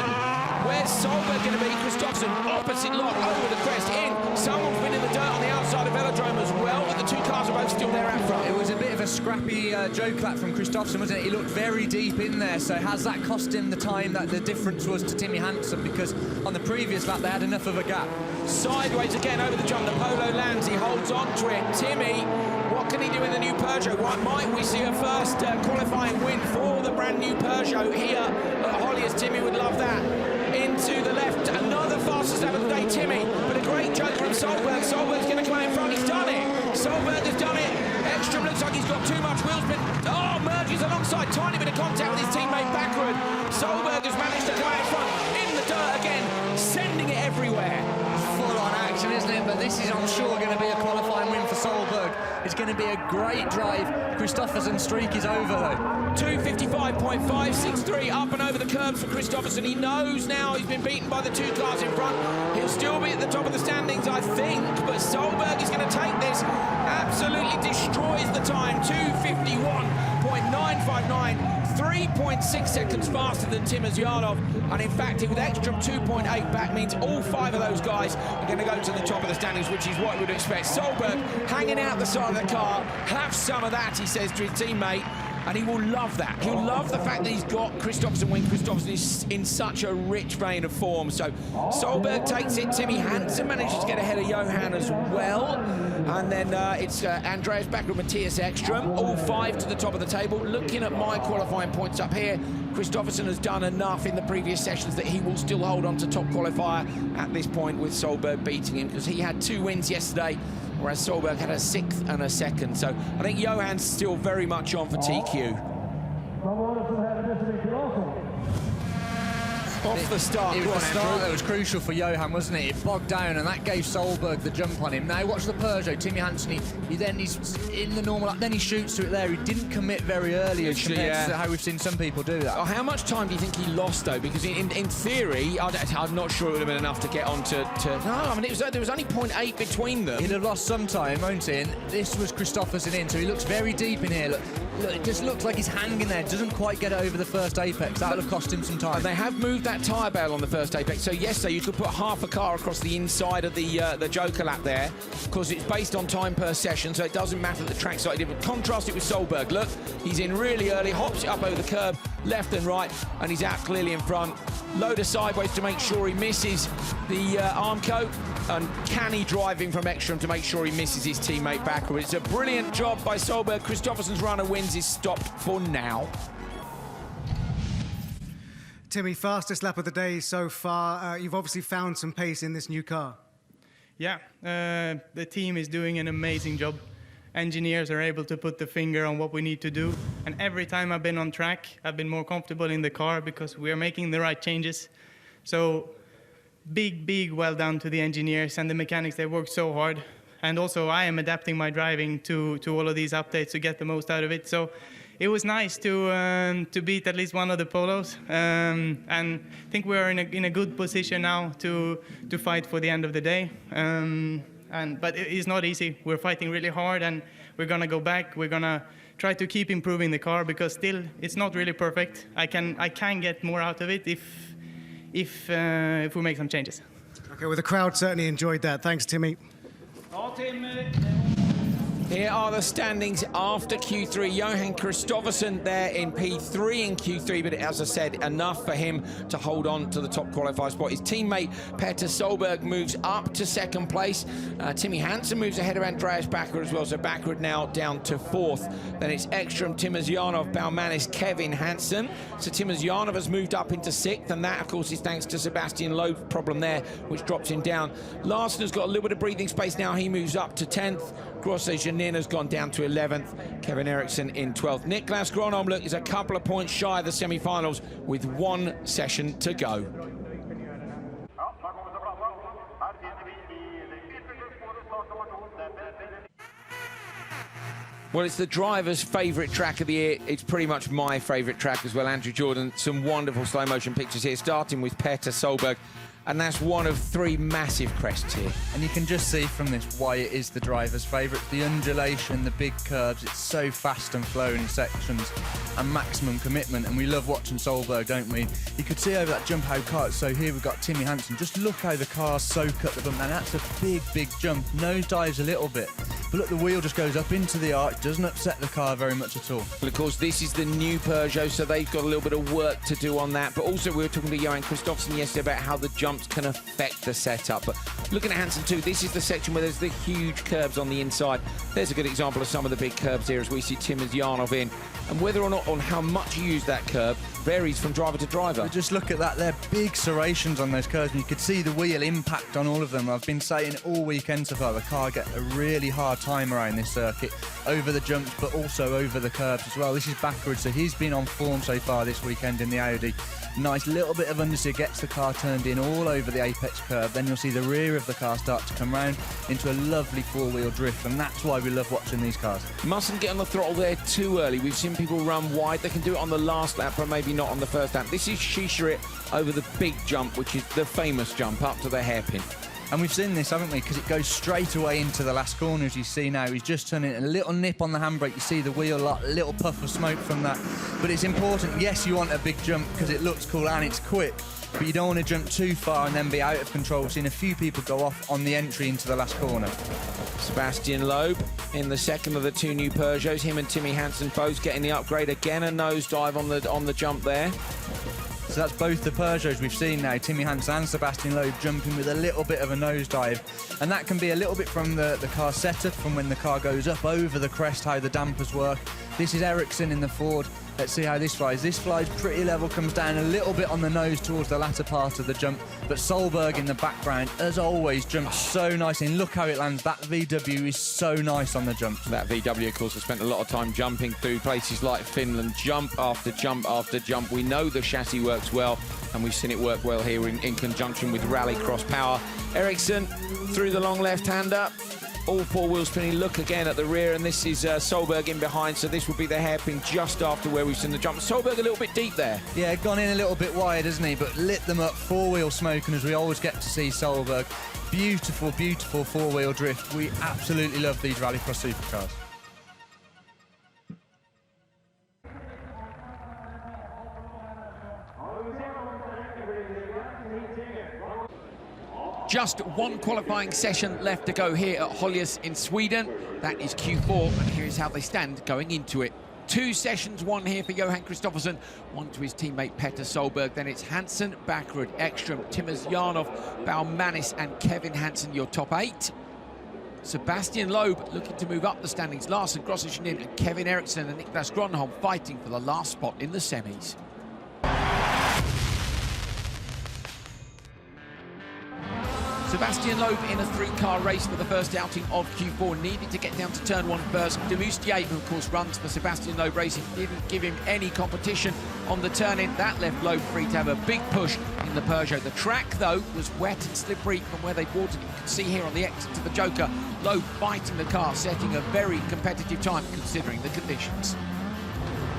Where's Solberg going to be? Kristoffersson opposite lock over the crest in. Someone's been in the dirt on the outside of Velodrome as well, but the 2 cars are both still there out front. It was a bit of a scrappy joke lap from Kristoffersson, wasn't it? He looked very deep in there, so has that cost him the time that the difference was to Timmy Hansen? Because on the previous lap they had enough of a gap. Sideways again over the jump, the Polo lands, he holds on to it. Timmy, what can he do in the new Peugeot? What might we see a first qualifying win for the brand new Peugeot here at Holjes? Timmy would love that. Into the left, another fastest lap of the day, Timmy, but a great joke from Solberg. Solberg's going to come in front, he's done it. Solberg has done it. Ekström looks like he's got too much wheel spin. Oh, merges alongside, tiny bit of contact with his teammate Backward. Solberg has managed to come out in front, in the dirt again, sending it isn't it? But this is, I'm sure, going to be a qualifying win for Solberg. It's going to be a great drive. Christopherson's streak is over, though. 2:55.563 up and over the curbs for Christopherson. He knows now he's been beaten by the two cars in front. He'll still be at the top of the standings, I think, but Solberg is going to take this. Absolutely destroys the time. 2:51.959. 3.6 seconds faster than Timosyanov, and in fact with Ekstrom 2.8 back means all 5 of those guys are going to go to the top of the standings, which is what we would expect. Solberg hanging out the side of the car, have some of that, he says to his teammate, and he will love that. He'll love the fact that he's got Christopherson when Christopherson is in such a rich vein of form. So Solberg takes it. Timmy Hansen manages to get ahead of Johan as well. And then it's Andreas Backer and Matthias Ekstrom, all 5 to the top of the table. Looking at my qualifying points up here, Christopherson has done enough in the previous sessions that he will still hold on to top qualifier at this point, with Solberg beating him, because he had 2 wins yesterday, whereas Solberg had a 6th and a 2nd. So I think Johan's still very much on for TQ. Off the start. It was the start that was crucial for Johan, wasn't it? It bogged down, and that gave Solberg the jump on him. Now watch the Peugeot. Timmy Hansen, he's in the normal, then he shoots to it there. He didn't commit very early as compared to how we've seen some people do that. Oh, how much time do you think he lost, though? Because in theory, I'm not sure it would have been enough to get on to... No, I mean, there was only 0.8 between them. He'd have lost some time, won't he? And this was Christopherson in, so he looks very deep in here. Look, it just looks like he's hanging there. Doesn't quite get it over the first apex. That would have cost him some time. And they have moved that tyre bale on the first apex. So yesterday you could put half a car across the inside of the Joker lap there, because it's based on time per session, so it doesn't matter the track side. Contrast it with Solberg. Look, he's in really early, hops it up over the curb, left and right, and he's out clearly in front. Loader sideways to make sure he misses the Armco, and canny driving from Ekstrom to make sure he misses his teammate Backer. It's a brilliant job by Solberg. Christopherson's runner wins is stopped for now. Timmy, fastest lap of the day so far. You've obviously found some pace in this new car. Yeah, the team is doing an amazing job. Engineers are able to put the finger on what we need to do. And every time I've been on track, I've been more comfortable in the car because we are making the right changes. So big well done to the engineers and the mechanics. They worked so hard. And also I am adapting my driving to all of these updates to get the most out of it. So it was nice to beat at least one of the polos, and I think we are in a good position now to fight for the end of the day. But it is not easy. We're fighting really hard, and we're gonna go back. We're gonna try to keep improving the car because still it's not really perfect. I can get more out of it if we make some changes. Okay, well the crowd certainly enjoyed that. Thanks, Timmy. Here are the standings after Q3. Johan Christopherson there in P3 in Q3, but as I said, enough for him to hold on to the top qualifier spot. His teammate Petter Solberg moves up to 2nd place. Timmy Hansen moves ahead of Andreas Backer as well, so Backer now down to 4th. Then it's Ekstrom, Timosyanov, Baumanis, Kevin Hansen. So Timosyanov has moved up into 6th, and that, of course, is thanks to Sebastian Loeb's problem there, which drops him down. Larsen has got a little bit of breathing space now. He moves up to 10th. Grosse Janin has gone down to 11th. Kevin Eriksson in 12th. Niklas Gronholm, look, is a couple of points shy of the semi-finals with 1 session to go. Well, it's the driver's favourite track of the year. It's pretty much my favourite track as well. Andrew Jordan, some wonderful slow motion pictures here, starting with Petter Solberg. And that's one of 3 massive crests here. And you can just see from this why it is the driver's favourite. The undulation, the big curves, it's so fast and flowing in sections and maximum commitment. And we love watching Solberg, don't we? You could see over that jump how car, so here we've got Timmy Hansen. Just look how the cars soak up the bump. And that's a big jump. Nose dives a little bit. But look, the wheel just goes up into the arc, doesn't upset the car very much at all. Well, of course, this is the new Peugeot, so they've got a little bit of work to do on that. But also, we were talking to Johan Christopherson yesterday about how the jumps can affect the setup. But looking at Hansen too, this is the section where there's the huge curves on the inside. There's a good example of some of the big curves here as we see Timosyanov in. And whether or not on how much you use that curve varies from driver to driver. But just look at that, they're big serrations on those curves, and you could see the wheel impact on all of them. I've been saying all weekend so far, the car get a really hard time around this circuit, over the jumps, but also over the curves as well. This is backwards, so he's been on form so far this weekend in the Audi. Nice little bit of understeer, gets the car turned in all over the apex curve. Then you'll see the rear of the car start to come round into a lovely four-wheel drift, and that's why we love watching these cars. Mustn't get on the throttle there too early. We've seen people run wide. They can do it on the last lap, but maybe not on the first lap. This is shisha it over the big jump, which is the famous jump up to the hairpin. And we've seen this, haven't we? Because it goes straight away into the last corner, as you see now. He's just turning a little nip on the handbrake. You see the wheel, a little puff of smoke from that. But it's important. Yes, you want a big jump because it looks cool and it's quick. But you don't want to jump too far and then be out of control. We've seen a few people go off on the entry into the last corner. Sebastian Loeb in the second of the two new Peugeots. Him and Timmy Hansen both getting the upgrade. Again, a nosedive on the jump there. So that's both the Peugeots we've seen now, Timmy Hansen and Sebastian Loeb jumping with a little bit of a nosedive. And that can be a little bit from the car setup, from when the car goes up over the crest, how the dampers work. This is Ericsson in the Ford. Let's see how this flies. This flies pretty level, comes down a little bit on the nose towards the latter part of the jump. But Solberg in the background, as always, jumps so nicely. And look how it lands. That VW is so nice on the jump. That VW, of course, has spent a lot of time jumping through places like Finland, jump after jump after jump. We know the chassis works well, and we've seen it work well here in conjunction with Rallycross power. Ericsson through the long left-hander. All four wheels spinning. Look again at the rear, and this is Solberg in behind, so this will be the hairpin just after where we've seen the jump. Solberg a little bit deep there. Yeah, gone in a little bit wide, hasn't he? But lit them up, four-wheel smoking, as we always get to see Solberg. Beautiful, beautiful four-wheel drift. We absolutely love these Rallycross supercars. Just one qualifying session left to go here at Holjes in Sweden. That is Q4, and here is how they stand going into it. 2 sessions, one here for Johan Kristoffersson, one to his teammate Petter Solberg. Then it's Hansen, Backrud, Ekström, Timosjanov, Baumanis and Kevin Hansen, your top 8. Sebastian Loeb looking to move up the standings. Larsen, Grosjean and Kevin Eriksson and Niklas Gronholm fighting for the last spot in the semis. Sebastian Loeb in a 3-car race for the first outing of Q4, needed to get down to turn 1 first. De Mustier, who of course runs for Sebastian Loeb Racing, didn't give him any competition on the turn-in. That left Loeb free to have a big push in the Peugeot. The track, though, was wet and slippery from where they watered. You can see here on the exit to the Joker, Loeb fighting the car, setting a very competitive time considering the conditions.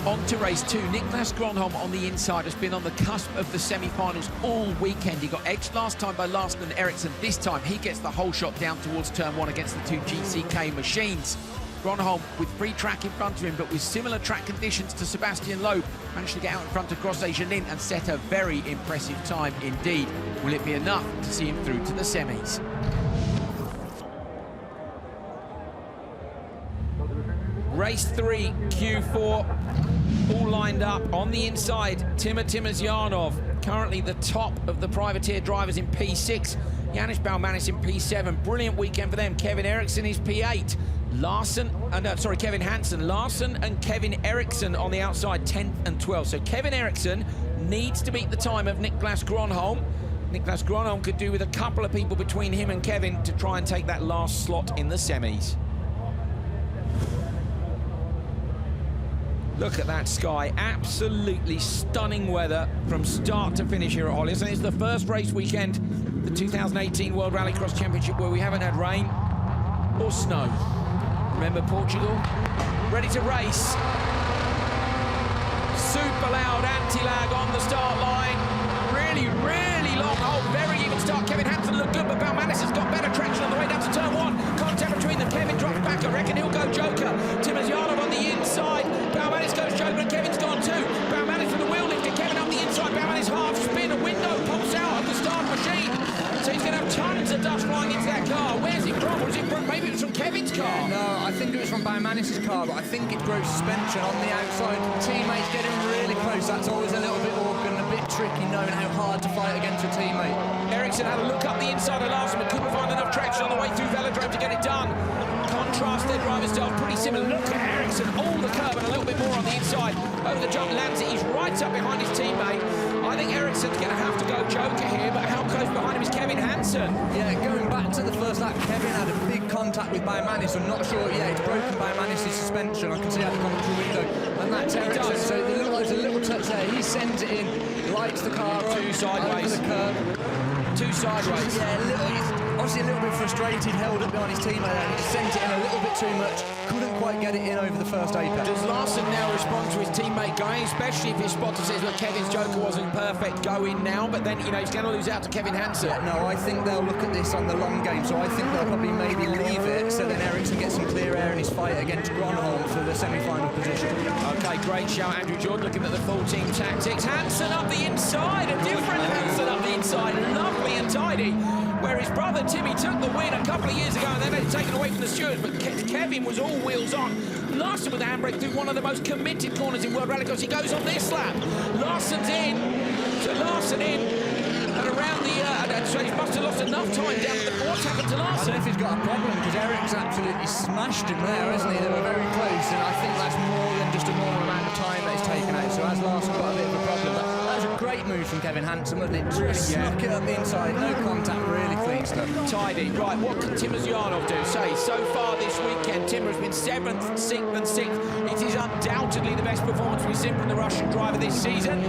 On to race 2, Niklas Gronholm on the inside has been on the cusp of the semi-finals all weekend. He got edged last time by Larsen and Eriksson. This time he gets the whole shot down towards turn 1 against the 2 GCK machines. Gronholm with free track in front of him, but with similar track conditions to Sebastian Loeb, managed to get out in front of Grosjean and set a very impressive time indeed. Will it be enough to see him through to the semis? Race 3, Q4, all lined up on the inside. Timosjanov, currently the top of the privateer drivers in P6. Janis Baumanis in P7. Brilliant weekend for them. Kevin Eriksson is P8. Kevin Hansen. Larsen and Kevin Eriksson on the outside, 10th and 12th. So Kevin Eriksson needs to beat the time of Niklas Gronholm. Niklas Gronholm could do with a couple of people between him and Kevin to try and take that last slot in the semis. Look at that sky, absolutely stunning weather from start to finish here at Holjes. And it's the first race weekend, the 2018 World Rallycross Championship, where we haven't had rain or snow. Remember Portugal? Ready to race. Super loud anti-lag on the start line. Really, really long hold, very even start. Kevin Hansen looked good, but Baumanis has got better traction on the way down to turn 1. Contact between them, Kevin drops back, I reckon he'll go Joker. Timosjanov on the inside. Baumanis goes Joker and Kevin's gone too. Baumanis from the wheel lifter, Kevin up the inside. Baumanis half spin, a window pops out of the start machine. So he's going to have tons of dust flying into that car. Where's it from? Was it from, maybe it was from Kevin's car? Yeah, no, I think it was from Baumanis' car, but I think it's gross suspension on the outside. Teammates getting really close. That's always a little bit awkward and a bit tricky, knowing how hard to fight against your teammate. Eriksson had a look up the inside of Larsen, but couldn't find enough traction on the way through Velodrome to get it done. Contrast their driver's style, pretty similar. Look at Eriksson, all the curve and a little bit more on the inside. Over the jump, lands it. He's right up behind his teammate. I think Eriksson's going to have to go Joker here, but how close behind him is Kevin Hansen? Yeah, going back to the first lap, Kevin had a big contact with Baumanis. I'm not sure, it's broken Baumanis' suspension. I can see out the commentary window. And that's Eriksson, so there's a little touch there. He sends it in. lights the car up. Two sideways. Over the curb. Two sideways. Yeah, he's obviously a little bit frustrated, held up behind his teammate there, and he just sent it in a little bit too much. Couldn't quite get it in over the first apex. Does Larson now respond to his teammate going, especially if his spotter says, look, Kevin's Joker wasn't perfect, go in now, but then, you know, he's going to lose out to Kevin Hansen. Yeah, no, I think they'll look at this on the long game, so I think they'll probably maybe leave it so then Ericsson gets some clear air in his fight against Gronholm for the semi-final position. Okay, great shout, Andrew Jordan, looking at the full team tactics. Hansen up the inside, a different Hansen up the inside, lovely and tidy. Where his brother Timmy took the win a couple of years ago and then had taken away from the stewards, but Kevin was all wheels on. Larson with the handbrake through one of the most committed corners in World Rallycross. He goes on this lap. Larson's in, so Larson in, and around the, so he must have lost enough time down at the what's happened to I Larson? don't know if he's got a problem, because Eric's absolutely smashed him there, hasn't he? They were very close, and I think that's more than just a normal amount of time that he's taken out, so has Larson got a bit of a problem? That was a great move from Kevin Hansen, wasn't it? Just snuck it up the inside, no contact, really clean stuff. Tidy. Right, what can Tim Azyanov do? Say, so far this weekend, Tim has been 7th, 6th and 6th. It is undoubtedly the best performance we've seen from the Russian driver this season.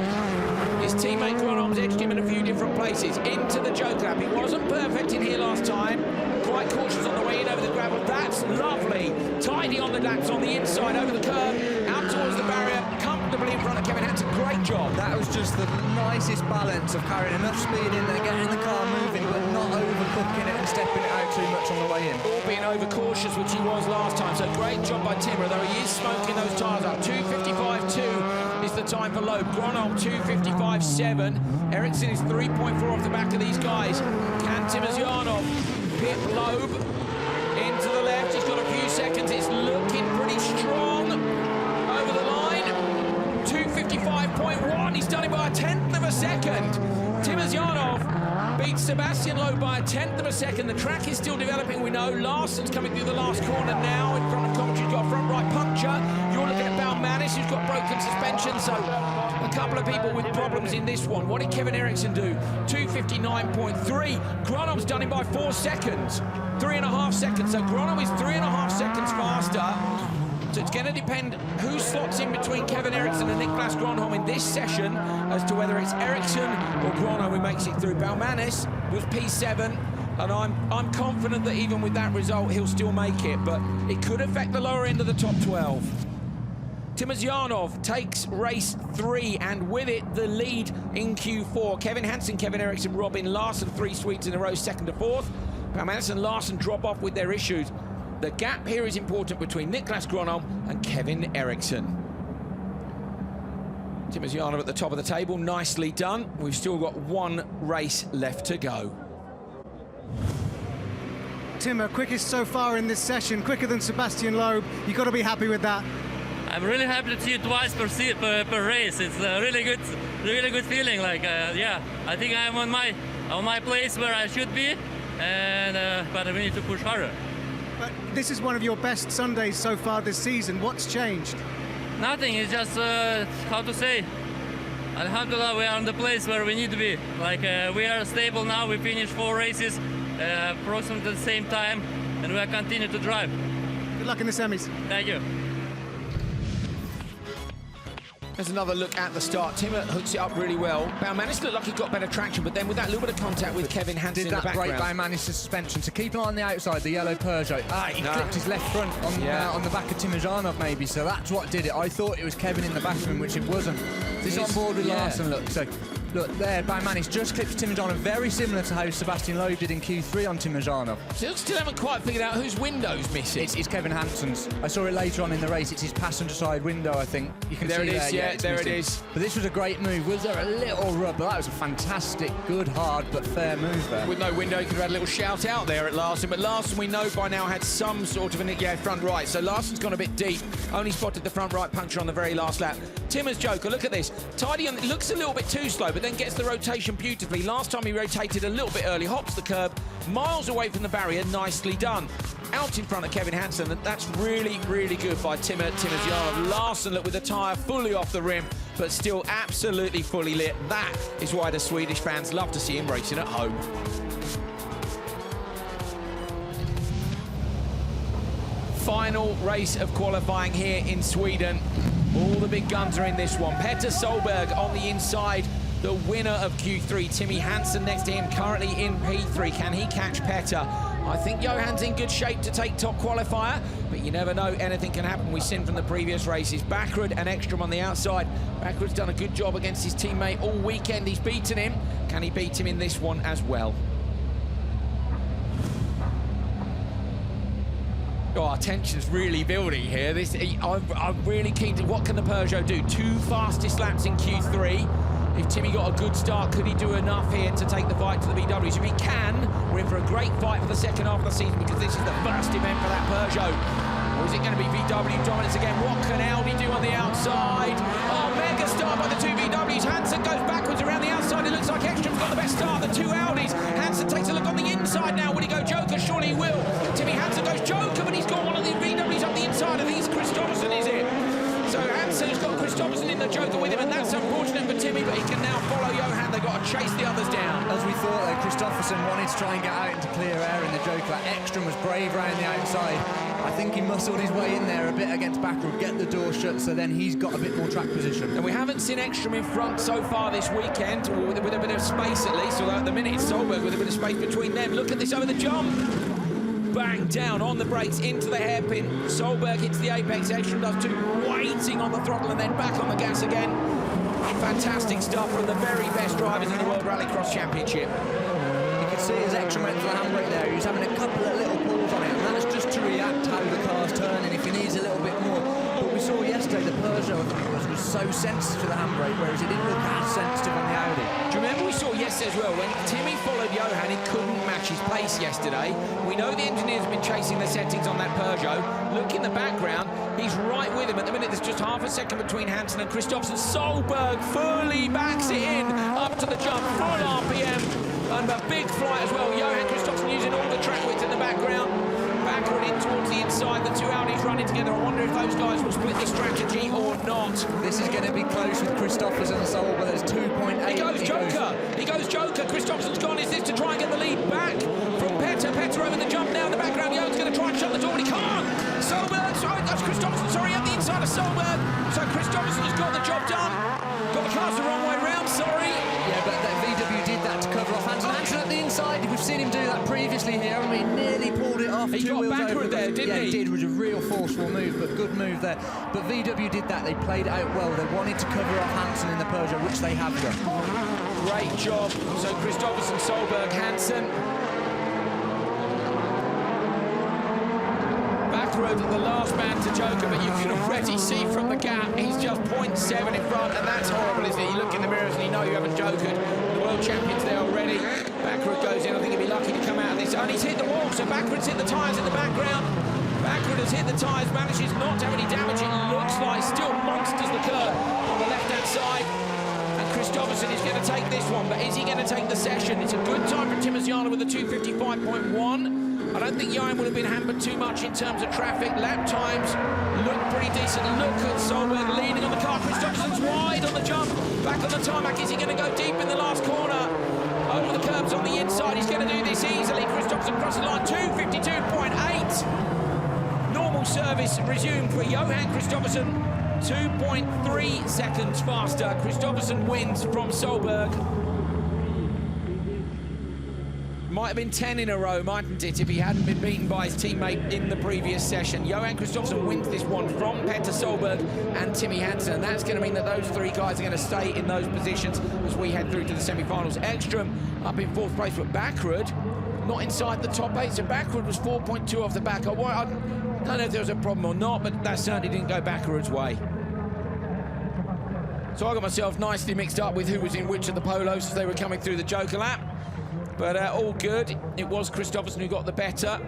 His teammate Gronholm's edged him in a few different places. Into the joke lap. He wasn't perfect in here last time. Quite cautious on the way in over the gravel. That's lovely. Tidy on the laps on the inside, over the curb, out towards the barrier, comfortably in front of Kevin Hansen. Great job. That was just the nicest balance of carrying enough speed in there, getting the car moving, but not overcooking it and stepping it out too much on the way in. All being overcautious, which he was last time. So great job by Timmer, though he is smoking those tyres up. 2:55.2 is the time for Loeb. Gronholm 2:55.7. Ericsson is 3.4 off the back of these guys. Can Tim Azyanov pit Loeb into the left? He's got a few seconds. It's looking pretty strong over the line. 2:55.1. He's done it by a 1/10 of a second. Tim Azyanov beats Sebastian Loeb by a 1/10 of a second. The track is still developing, we know. Larson's coming through the last corner now in front of Coventry. He's got a front right puncture. You're looking at Balmanis, who's got broken suspension, so a couple of people with problems in this one. What did Kevin Ericsson do? 2:59.3. Gronholm's done it by 4 seconds. 3.5 seconds. So Gronholm is 3.5 seconds faster. So it's going to depend who slots in between Kevin Ericsson and Niklas Gronholm in this session as to whether it's Ericsson or Gronholm who makes it through. Balmanis was P7, and I'm confident that even with that result he'll still make it, but it could affect the lower end of the top 12. Tim Azyanov takes race 3, and with it the lead in Q4. Kevin Hansen, Kevin Ericsson, Robin Larson, 3 sweeps in a row, 2nd to 4th. Balmanis and Larson drop off with their issues. The gap here is important between Niklas Gronholm and Kevin Ericsson. Tim Azyanov at the top of the table, nicely done. We've still got 1 race left to go. Timmer, quickest so far in this session, quicker than Sebastian Loeb. You've got to be happy with that. I'm really happy to see it twice per race. It's a really good feeling. Like, yeah, I think I'm on my place where I should be, and but we need to push harder. But this is one of your best Sundays so far this season. What's changed? Nothing. It's just how to say. Alhamdulillah, we are in the place where we need to be. Like we are stable now. We finished 4 races, approximately at the same time, and we'll continue to drive. Good luck in the semis. Thank you. There's another look at the start. Timmer hooks it up really well. Balmanis looked like he got better traction, but then with that little bit of contact with Kevin Hansen in the background. Did that break Balmanis' suspension. So keep an eye on the outside, the yellow Peugeot. He clipped his left front on the back of Tim Azyanov maybe, so that's what did it. I thought it was Kevin in the back of him, which it wasn't. This on board with Larson, look. So look there, Balmanis just clips Tim Azyanov, very similar to how Sebastian Loeb did in Q3 on Tim Azyanov. Still haven't quite figured out whose window's missing. It's Kevin Hansen's. I saw it later on in the race. It's his passenger side window, I think. You can there see it is, there, yeah, there it is. But this was a great move. Was there a little rub? But that was a fantastic, good, hard, but fair move there. With no window, you could have had a little shout out there at Larson, but Larson, we know by now, had some sort of front right. So Larson's gone a bit deep. Only spotted the front right puncture on the very last lap. Timmer's Joker, look at this. Tidy on, it looks a little bit too slow, but then gets the rotation beautifully. Last time he rotated a little bit early, hops the curb, miles away from the barrier, nicely done. Out in front of Kevin Hansen, and that's really, really good by Tim Azyanov. Larson, look, with the tyre fully off the rim, but still absolutely fully lit. That is why the Swedish fans love to see him racing at home. Final race of qualifying here in Sweden. All the big guns are in this one. Petter Solberg on the inside the winner of Q3. Timmy Hansen next to him, currently in P3. Can he catch Petter? I think Johann's in good shape to take top qualifier, but you never know, anything can happen. We've seen from the previous races. Backrud and Ekstrom on the outside. Backrud's done a good job against his teammate all weekend. He's beaten him. Can he beat him in this one as well? Oh, tension's really building here. I'm really keen to, what can the Peugeot do? 2 fastest laps in Q3. If Timmy got a good start, could he do enough here to take the fight to the VWs? If he can, we're in for a great fight for the second half of the season, because this is the first event for that Peugeot. Or is it going to be VW dominance again? What can Audi do on the outside? Oh, mega start by the 2 VWs. Hansen goes backwards around the outside. It looks like Ekstrom's got the best start. The 2 Audis. Hansen takes a look on the inside now. Will he go Joker? Surely he will. Timmy Hansen goes Joker, but he's got one of the VWs up the inside. I think it's Kristoffersen, is it? So Hansen's got Kristoffersen in the Joker with him, and that's unfortunate for Timmy, but he can now follow Johann. They've got to chase the others down. As we thought, though, Kristoffersen wanted to try and get out into clear air in the Joker. Ekstrom was brave round the outside. I think he muscled his way in there a bit against Backrud, get the door shut, so then he's got a bit more track position. And we haven't seen Ekstrom in front so far this weekend, with a bit of space at least, although at the minute it's Solberg with a bit of space between them. Look at this over the jump. Bang, down on the brakes, into the hairpin. Solberg hits the apex, Ekstrom does too, waiting on the throttle and then back on the gas again. Fantastic stuff from the very best drivers in the World Rallycross Championship. You can see as Ekstrom went for the handbrake there, he was having a couple of little pulls on it, and that's just to react how the car's turning, if he needs a little bit more. But we saw yesterday the Peugeot, I think it was so sensitive to the handbrake, whereas it didn't look as sensitive on the Audi. Do you remember we saw yesterday as well, when Timmy followed Johann, he couldn't match his pace yesterday. We know the engineers have been chasing the settings on that Peugeot. Look in the background, he's right with him. At the minute, there's just half a second between Hansen and Kristoffersen. Solberg fully backs it in, up to the jump, full RPM, and a big flight as well. Johann Kristoffersen using all the track width in the background. Backward in towards the inside, the 2 Audis running together. I wonder if those guys will split this strategy or not. This is going to be close with Kristoffersen and Solberg. There's 2.8. He goes Joker. He goes Joker. Kristoffersen's gone. Is this to try and get the lead back from Petter? Petter over the jump now in the background. Johan's going to try and shut the door, but he can't. Solberg, sorry, that's Kristoffersen, sorry, at the inside of Solberg. So Kristoffersen has got the job done. Got the cars the wrong way round, sorry. Yeah, but that VW did that to cover off Hansen. Hansen at the inside. We've seen him do that previously here. I mean, nearly pulled it off. He got backward there, didn't he? Yeah, he did. It was a real forceful move, but good move there. But VW did that. They played it out well. They wanted to cover off Hansen in the Peugeot, which they have done. Great job. So Kristoffersen, Solberg, Hansen. Backrud, the last man to Joker, but you can already see from the gap, he's just 0.7 in front, and that's horrible, isn't it? You look in the mirrors and you know you haven't jokered. The world champion's there already. Backrud goes in. I think he'd be lucky to come out of this. And he's hit the wall, so Backrud's hit the tyres in the background. Backrud has hit the tyres, manages not to have any damage. It looks like still monsters the curve on the left-hand side. And Kristoffersen is going to take this one, but is he going to take the session? It's a good time for Timmerziana with a 2:55.1. I don't think Johann would have been hampered too much in terms of traffic. Lap times look pretty decent. Look at Solberg leaning on the car. Kristoffersen's wide on the jump. Back on the tarmac. Is he going to go deep in the last corner? Over the curbs on the inside. He's going to do this easily. Kristoffersen crossing the line. 2:52.8. Normal service resumed for Johann Kristoffersen. 2.3 seconds faster. Kristoffersen wins from Solberg. Might have been 10 in a row, mightn't it, if he hadn't been beaten by his teammate in the previous session. Johann Kristoffersen wins this one from Petter Solberg and Timmy Hansen, and that's going to mean that those 3 guys are going to stay in those positions as we head through to the semi-finals. Ekstrom up in 4th place, but Backrud not inside the top 8, so Backrud was 4.2 off the back. I don't know if there was a problem or not, but that certainly didn't go Backrud's way. So I got myself nicely mixed up with who was in which of the polos as they were coming through the Joker lap. But all good. It was Kristoffersen who got the better.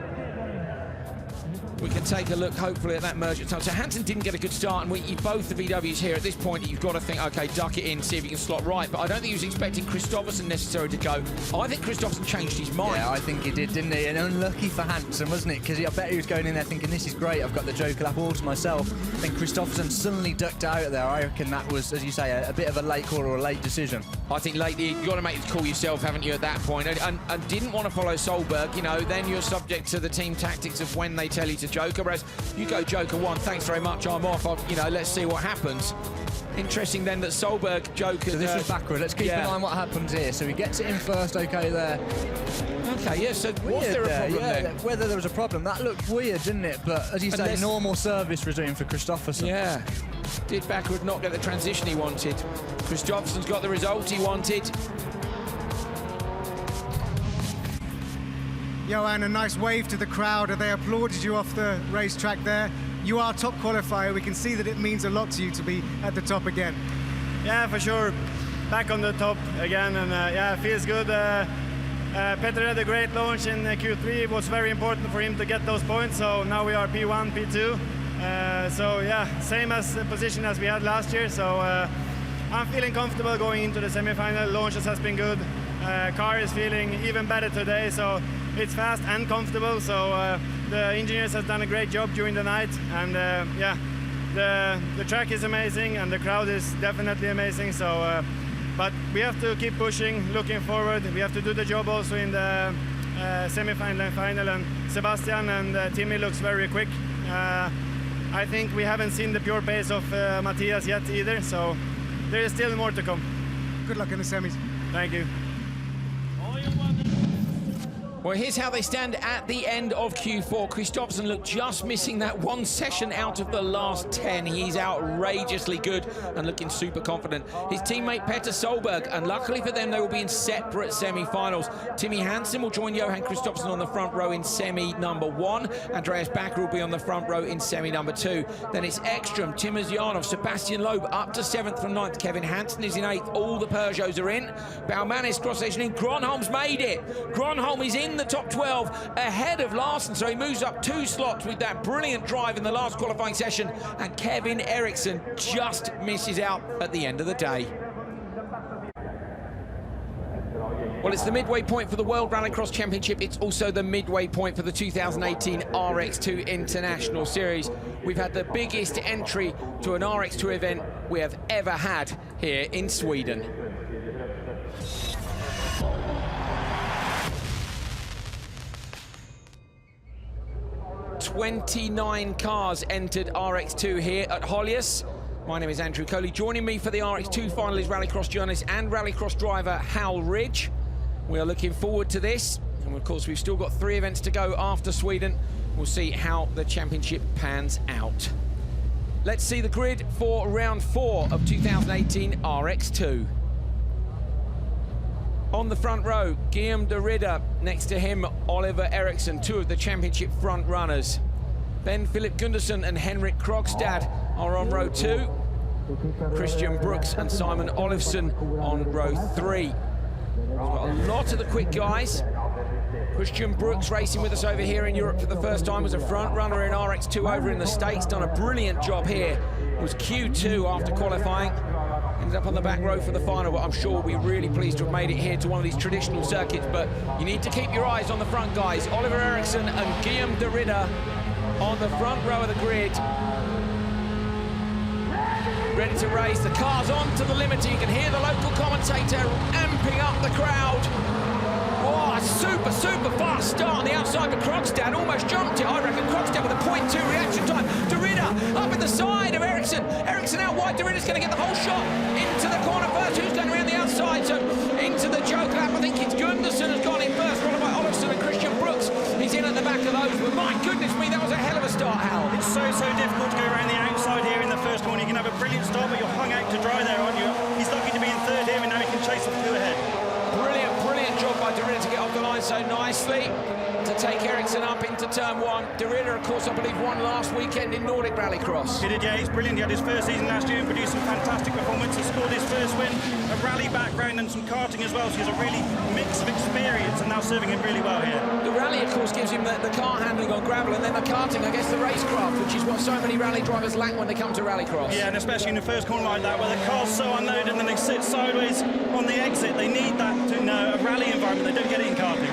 We can take a look, hopefully, at that merge at time. So Hansen didn't get a good start, and both the VWs here at this point, you've got to think, OK, duck it in, see if you can slot right. But I don't think he was expecting Kristoffersen necessarily to go. I think Kristoffersen changed his mind. Yeah, I think he did, didn't he? And unlucky for Hansen, wasn't it? Because I bet he was going in there thinking, this is great, I've got the Joker lap all to myself. I think Kristoffersen suddenly ducked out there. I reckon that was, as you say, a bit of a late call or a late decision. I think lately you've got to make the call yourself, haven't you, at that point? And didn't want to follow Solberg, you know, then you're subject to the team tactics of when they tell you to Joker. Whereas you go Joker 1, thanks very much, I'm off. You know, let's see what happens. Interesting then that Solberg, Joker... So this is backward. Let's keep in mind what happens here. So he gets it in first, okay, there. Okay, yeah, so was there a problem then? Whether there was a problem, that looked weird, didn't it? But as you say, normal service resume for Kristoffersson. Yeah. Did backward not get the transition he wanted? Kristoffersson's got the result he wanted. Johan, a nice wave to the crowd. They applauded you off the racetrack there. You are top qualifier. We can see that it means a lot to you to be at the top again. Yeah, for sure. Back on the top again, and yeah, it feels good. Petter had a great launch in Q3. It was very important for him to get those points, so now we are P1, P2. So yeah, same as the position as we had last year. So I'm feeling comfortable going into the semi-final. Launches has been good. Car is feeling even better today, so it's fast and comfortable. So the engineers have done a great job during the night, and yeah, the track is amazing and the crowd is definitely amazing. So, but we have to keep pushing, looking forward. We have to do the job also in the semi-final and final. And Sebastian and Timmy looks very quick. I think we haven't seen the pure pace of Matthias yet either. So there is still more to come. Good luck in the semis. Thank you. Well, here's how they stand at the end of Q4. Kristoffersson looked just missing that one session out of the last 10. He's outrageously good and looking super confident. His teammate Petter Solberg, and luckily for them, they will be in separate semi-finals. Timmy Hansen will join Johan Kristoffersson on the front row in semi number 1. Andreas Backer will be on the front row in semi number 2. Then it's Ekström, Timosjanov, Sebastian Loeb up to 7th from 9th. Kevin Hansen is in 8th. All the Peugeots are in. Baumanis cross-station in. Gronholm's made it. Gronholm is in the top 12 ahead of Larsen, so he moves up 2 slots with that brilliant drive in the last qualifying session, and Kevin Eriksson just misses out at the end of the day. Well, it's the midway point for the World Rallycross Championship. It's also the midway point for the 2018 RX2 International Series. We've had the biggest entry to an RX2 event we have ever had here in Sweden. 29 cars entered RX2 here at Holjes. My name is Andrew Coley. Joining me for the RX2 final is Rallycross journalist and Rallycross driver Hal Ridge. We are looking forward to this. And of course, we've still got 3 events to go after Sweden. We'll see how the championship pans out. Let's see the grid for round 4 of 2018 RX2. On the front row, Guillaume de Ridder. Next to him, Oliver Eriksson, 2 of the championship front runners. Ben Philip Gundersen and Henrik Krogstad are on row 2. Christian Brooks and Simon Olofsson on row 3. We've got a lot of the quick guys. Christian Brooks racing with us over here in Europe for the first time, was a front runner in RX2 over in the States, done a brilliant job here. Was Q2 after qualifying. Ended up on the back row for the final, but I'm sure we'll be really pleased to have made it here to one of these traditional circuits. But you need to keep your eyes on the front guys. Oliver Eriksson and Guillaume de Ridder on the front row of the grid. Ready to race. The car's on to the limiter. You can hear the local commentator amping up the crowd. Oh, a super fast start on the outside, but Krogstad almost jumped it. I reckon Krogstad with a 0.2 reaction time. De Ridder up in the side of Eriksson. Eriksson out wide. De Ridder's going to get the whole shot into the corner first. Who's going around the outside? So into the choke lap. I think it's Gundersen has gone in first, followed by Olofsson and Christian Brooks. He's in at the back of those. But my goodness me, that was a hell of a start, Hal. It's so difficult to go around the outside here in the first corner. You can have a brilliant start, but you're hung out to dry there, aren't you? He's lucky to be in 3rd here, and now he can chase the 2 ahead. Brilliant job by De Ridder to get off the line so nicely to take Eriksson up into turn 1. De Ridder, of course, I believe won last weekend in Nordic Rallycross. He did, yeah, he's brilliant. He had his first season last year and produced some fantastic performance. He scored his first win, a rally background and some karting as well, so he's a really mix of experience and now serving him really well here. The rally, of course, gives him the car handling on gravel, and then the karting, I guess the racecraft, which is what so many rally drivers lack when they come to Rallycross. Yeah, and especially in the first corner like that, where the car's so unloaded and then they sit sideways on the exit. They need that in a rally environment. They don't get it in karting.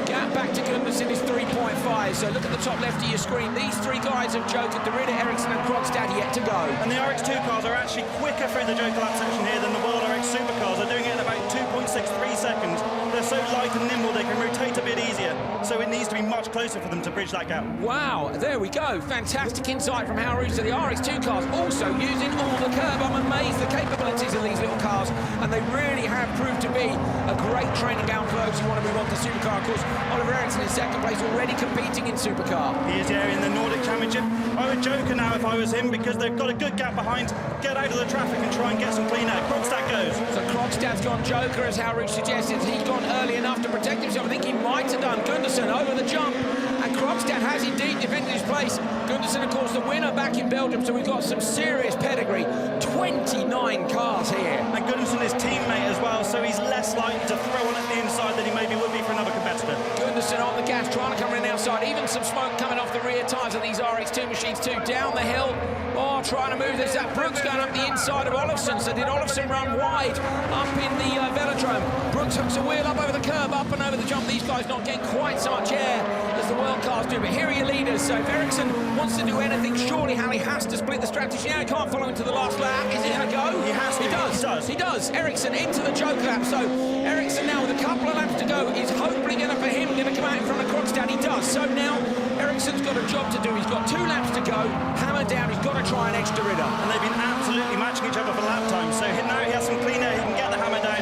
Gap back to Gundersen is 3.5, so look at the top left of your screen. These 3 guys have Joker, De Ridder, Eriksson and Krogstad yet to go. And the RX2 cars are actually quicker through the Joker lap section here than the World RX Supercars. They're doing it in about 2.63 seconds. They're so light and nimble, they can rotate a bit easier. so it needs to be much closer for them to bridge that gap. Wow, there we go. Fantastic insight from Hal Roos to the RX2 cars, also using all the curb. I'm amazed the capabilities of these little cars, and they really have proved to be a great training ground for those who want to move on to Supercar. Of course, Oliver Ericsson in second place, already competing in Supercar. He is in the Nordic Championship. I would joker now if I was him, because they've got a good gap behind. Get out of the traffic and try and get some clean air. Krogstad goes. So Krogstad's gone joker, as Hal Roos suggested. He's gone early enough to protect himself. I think he might have done. Gunderson over the jump, and Krogstad has indeed defended his place. Gunderson, of course, the winner back in Belgium, so we've got some serious pedigree. 29 cars here. And Gunderson is teammate as well, so he's less likely to throw on at the inside than he maybe would be for another competitor. Gunderson on the gas, trying to come in outside. Even some smoke coming off the rear tyres of these RX2 machines too. Down the hill, trying to move this. That Brooks going up the inside of Olofsson. So did Olofsson run wide up in the velodrome? Brooks hooks a wheel up over the curb, up and over the jump. These guys not getting quite so much air as the world cars do, but here are your leaders. So if Ericsson wants to do anything, surely Halley has to split the strategy. Now he can't follow him to the last lap. Is it a go? He has to. He does. Ericsson into the choke lap. So Ericsson now with a couple of laps to go is hopefully going to, for him, going to come out in front of Krogstad. He does. So now Ericsson's got a job to do. He's got 2 laps to go. Hammer down. He's got to try and edge Derrida. And they've been absolutely matching each other for lap time. So now he has some clean air. He can get the hammer down.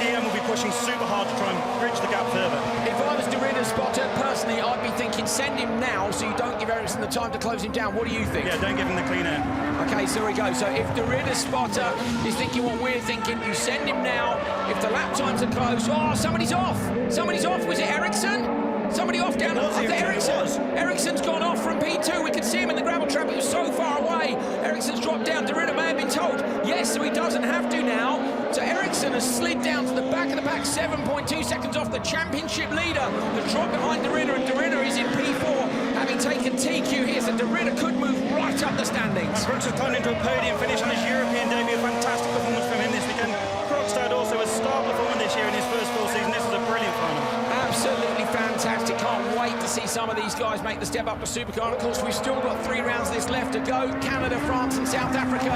Guillaume will be pushing super hard to try and bridge the gap further. If I was Derrida's spotter, personally, I'd be thinking send him now so you don't give Ericsson the time to close him down. What do you think? Yeah, don't give him the clean air. Okay, so here we go. So if Derrida's spotter is thinking what we're thinking, you send him now. If the lap times are close, somebody's off. Somebody's off. Was it Ericsson? Somebody off down at Ericsson. Ericsson's gone off from P2. We could see him in the gravel trap. He was so far away. Ericsson's dropped down. Derrida may have been told. Yes, so he doesn't have to now. So Ericsson has slid down to the back of the pack, 7.2 seconds off the championship leader. The drop behind Derrida, and Derrida is in P4, having taken TQ here. So Derrida could move right up the standings. Brooks has climbed into a podium finish on his European debut. A fantastic performance from him this weekend. Krogstad also a star performer this year in his first full season. This is a brilliant final. Absolutely fantastic. Can't wait to see some of these guys make the step up to Supercar. And of course, we've still got 3 rounds of this left to go. Canada, France and South Africa.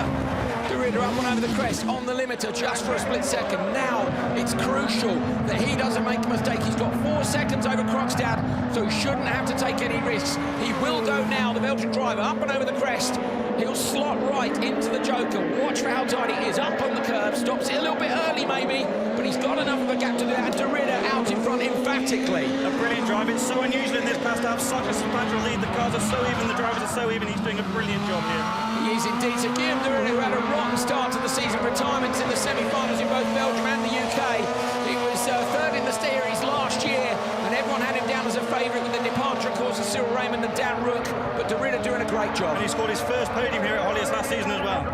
Derrida up and over the crest on the limiter just for a split second. Now it's crucial that he doesn't make a mistake. He's got 4 seconds over Krogstad, so he shouldn't have to take any risks. He will go now, the Belgian driver, up and over the crest. He'll slot right into the joker. Watch for how tight he is. Up on the curb, stops it a little bit early maybe, but he's got enough of a gap to do that. And Derrida out in front emphatically. A brilliant drive. It's so unusual in this class to have such a substantial lead. The cars are so even, the drivers are so even. He's doing a brilliant job here. He is indeed. So Guillaume Derrida, who had a rotten start to the season, retirements in the semi-finals in both Belgium and the UK. He was third in the series last year, and everyone had him down as a favourite with the departure, of course, of Cyril Raymond and Dan Rook. But Derrida doing a great job. And he scored his first podium here at Holjes last season as well.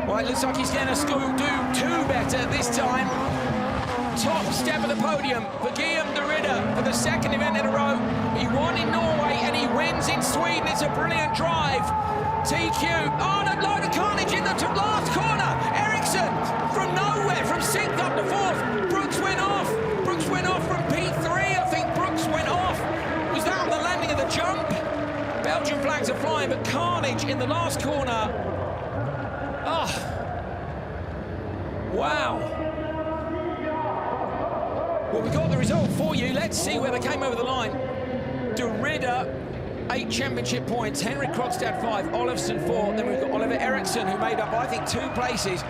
Well, it looks like he's going to do 2 better this time. Top step of the podium for Guillaume Derrida for the 2nd event in a row. He won in Norway and he wins in Sweden. It's a brilliant drive. TQ, a load of carnage in the last corner. Ericsson from nowhere, from 6th up to 4th. Brooks went off. Brooks went off from P3. I think Brooks went off. Was that on the landing of the jump? Belgian flags are flying, but carnage in the last corner. Wow. Well, we got the result for you. Let's see where they came over the line. Derrida, 8 championship points. Henrik Krogstad 5, Olofsson 4. Then we've got Oliver Ericsson, who made up, I think, 2 places.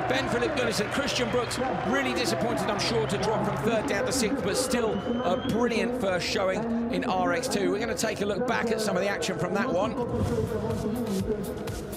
Ben Philip Gunnarsson, Christian Brooks, really disappointed, I'm sure, to drop from 3rd down to 6th, but still a brilliant first showing in RX2. We're going to take a look back at some of the action from that one.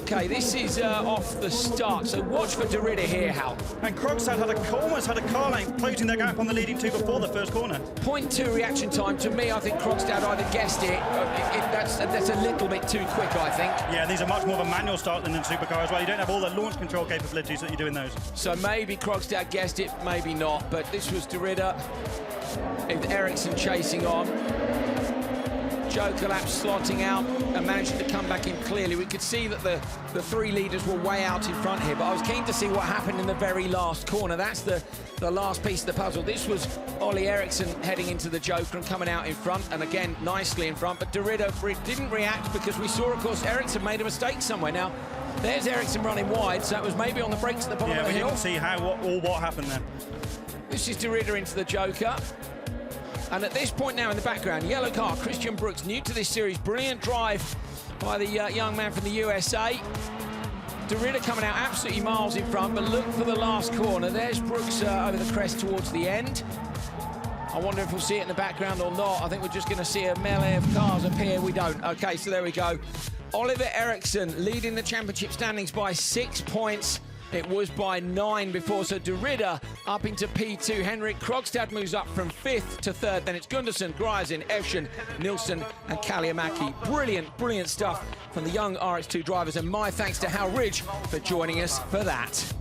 Okay, this is off the start, so watch for Derrida here, Hal. And Krogstad almost had a car length closing their gap on the leading 2 before the first corner. 0.2 reaction time. To me, I think Krogstad either guessed it. That's a little bit too quick, I think. Yeah, these are much more of a manual start than in Supercar as well. You don't have all the launch control capabilities that you do in those. So maybe Krogstad guessed it, maybe not. But this was Derrida, with Ericsson chasing on. Joker lap slotting out and managing to come back in clearly. We could see that the 3 leaders were way out in front here, but I was keen to see what happened in the very last corner. That's the last piece of the puzzle. This was Ollie Ericsson heading into the Joker and coming out in front, and again, nicely in front, but Derrida didn't react because we saw, of course, Ericsson made a mistake somewhere. Now, there's Ericsson running wide, so that was maybe on the brakes at the bottom of the hill. Yeah, we didn't see what happened there. This is Derrida into the Joker. And at this point now in the background, yellow car, Christian Brooks, new to this series. Brilliant drive by the young man from the USA. De Ridder coming out absolutely miles in front, but look for the last corner. There's Brooks over the crest towards the end. I wonder if we'll see it in the background or not. I think we're just going to see a melee of cars appear. We don't. Okay, so there we go. Oliver Eriksson leading the championship standings by 6 points. It was by 9 before, so De Ridder up into P2. Henrik Krogstad moves up from 5th to 3rd. Then it's Gundersen, Gryzin, Evshen, Nilsson and Kaliamaki. Brilliant, brilliant stuff from the young RX2 drivers. And my thanks to Hal Ridge for joining us for that.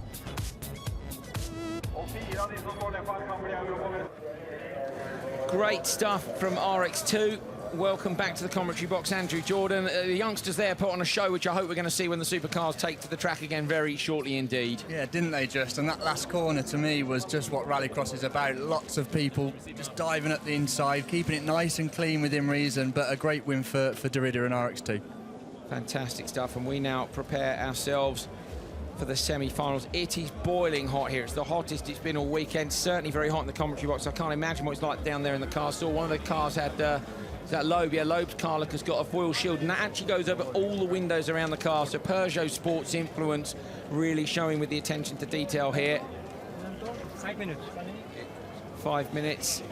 Great stuff from RX2. Welcome back to the commentary box, Andrew Jordan. The youngsters there put on a show, which I hope we're going to see when the supercars take to the track again very shortly indeed. Yeah, didn't they just? And that last corner to me was just what Rallycross is about. Lots of people just diving at the inside, keeping it nice and clean within reason, but a great win for De Ridder and RX2. Fantastic stuff, and we now prepare ourselves for the semi-finals. It is boiling hot here. It's the hottest it's been all weekend. Certainly very hot in the commentary box. I can't imagine what it's like down there in the car store. One of the cars had is that Loeb? Yeah, Loeb's car has got a foil shield, and that actually goes over all the windows around the car. So Peugeot Sports influence really showing with the attention to detail here. 5 minutes. 5 minutes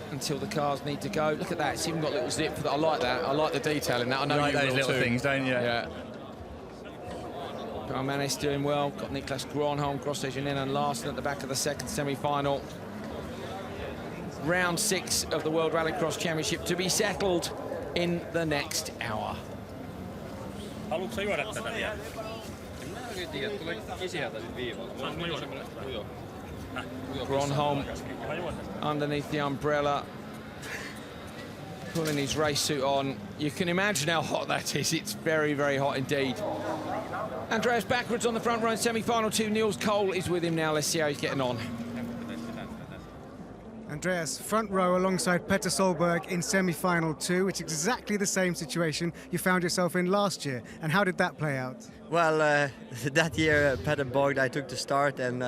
until the cars need to go. Look at that. It's even got a little zip for that. I like that. I like the detail in that. I know you like you those little too. things, don't you? Yeah. Manes doing well. Got Niklas Gronholm, Grosjean and Larsen at the back of the second semi-final. Round 6 of the World Rallycross Championship to be settled in the next hour. Gronholm underneath the umbrella, pulling his race suit on. You can imagine how hot that is. It's very, very hot indeed. Andreas backwards on the front row in semi-final 2. Niels Cole is with him now. Let's see how he's getting on. Andreas, front row alongside Petter Solberg in semi-final 2. It's exactly the same situation you found yourself in last year. And how did that play out? Well, that year Petter bogged, I took the start, and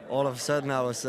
all of a sudden I was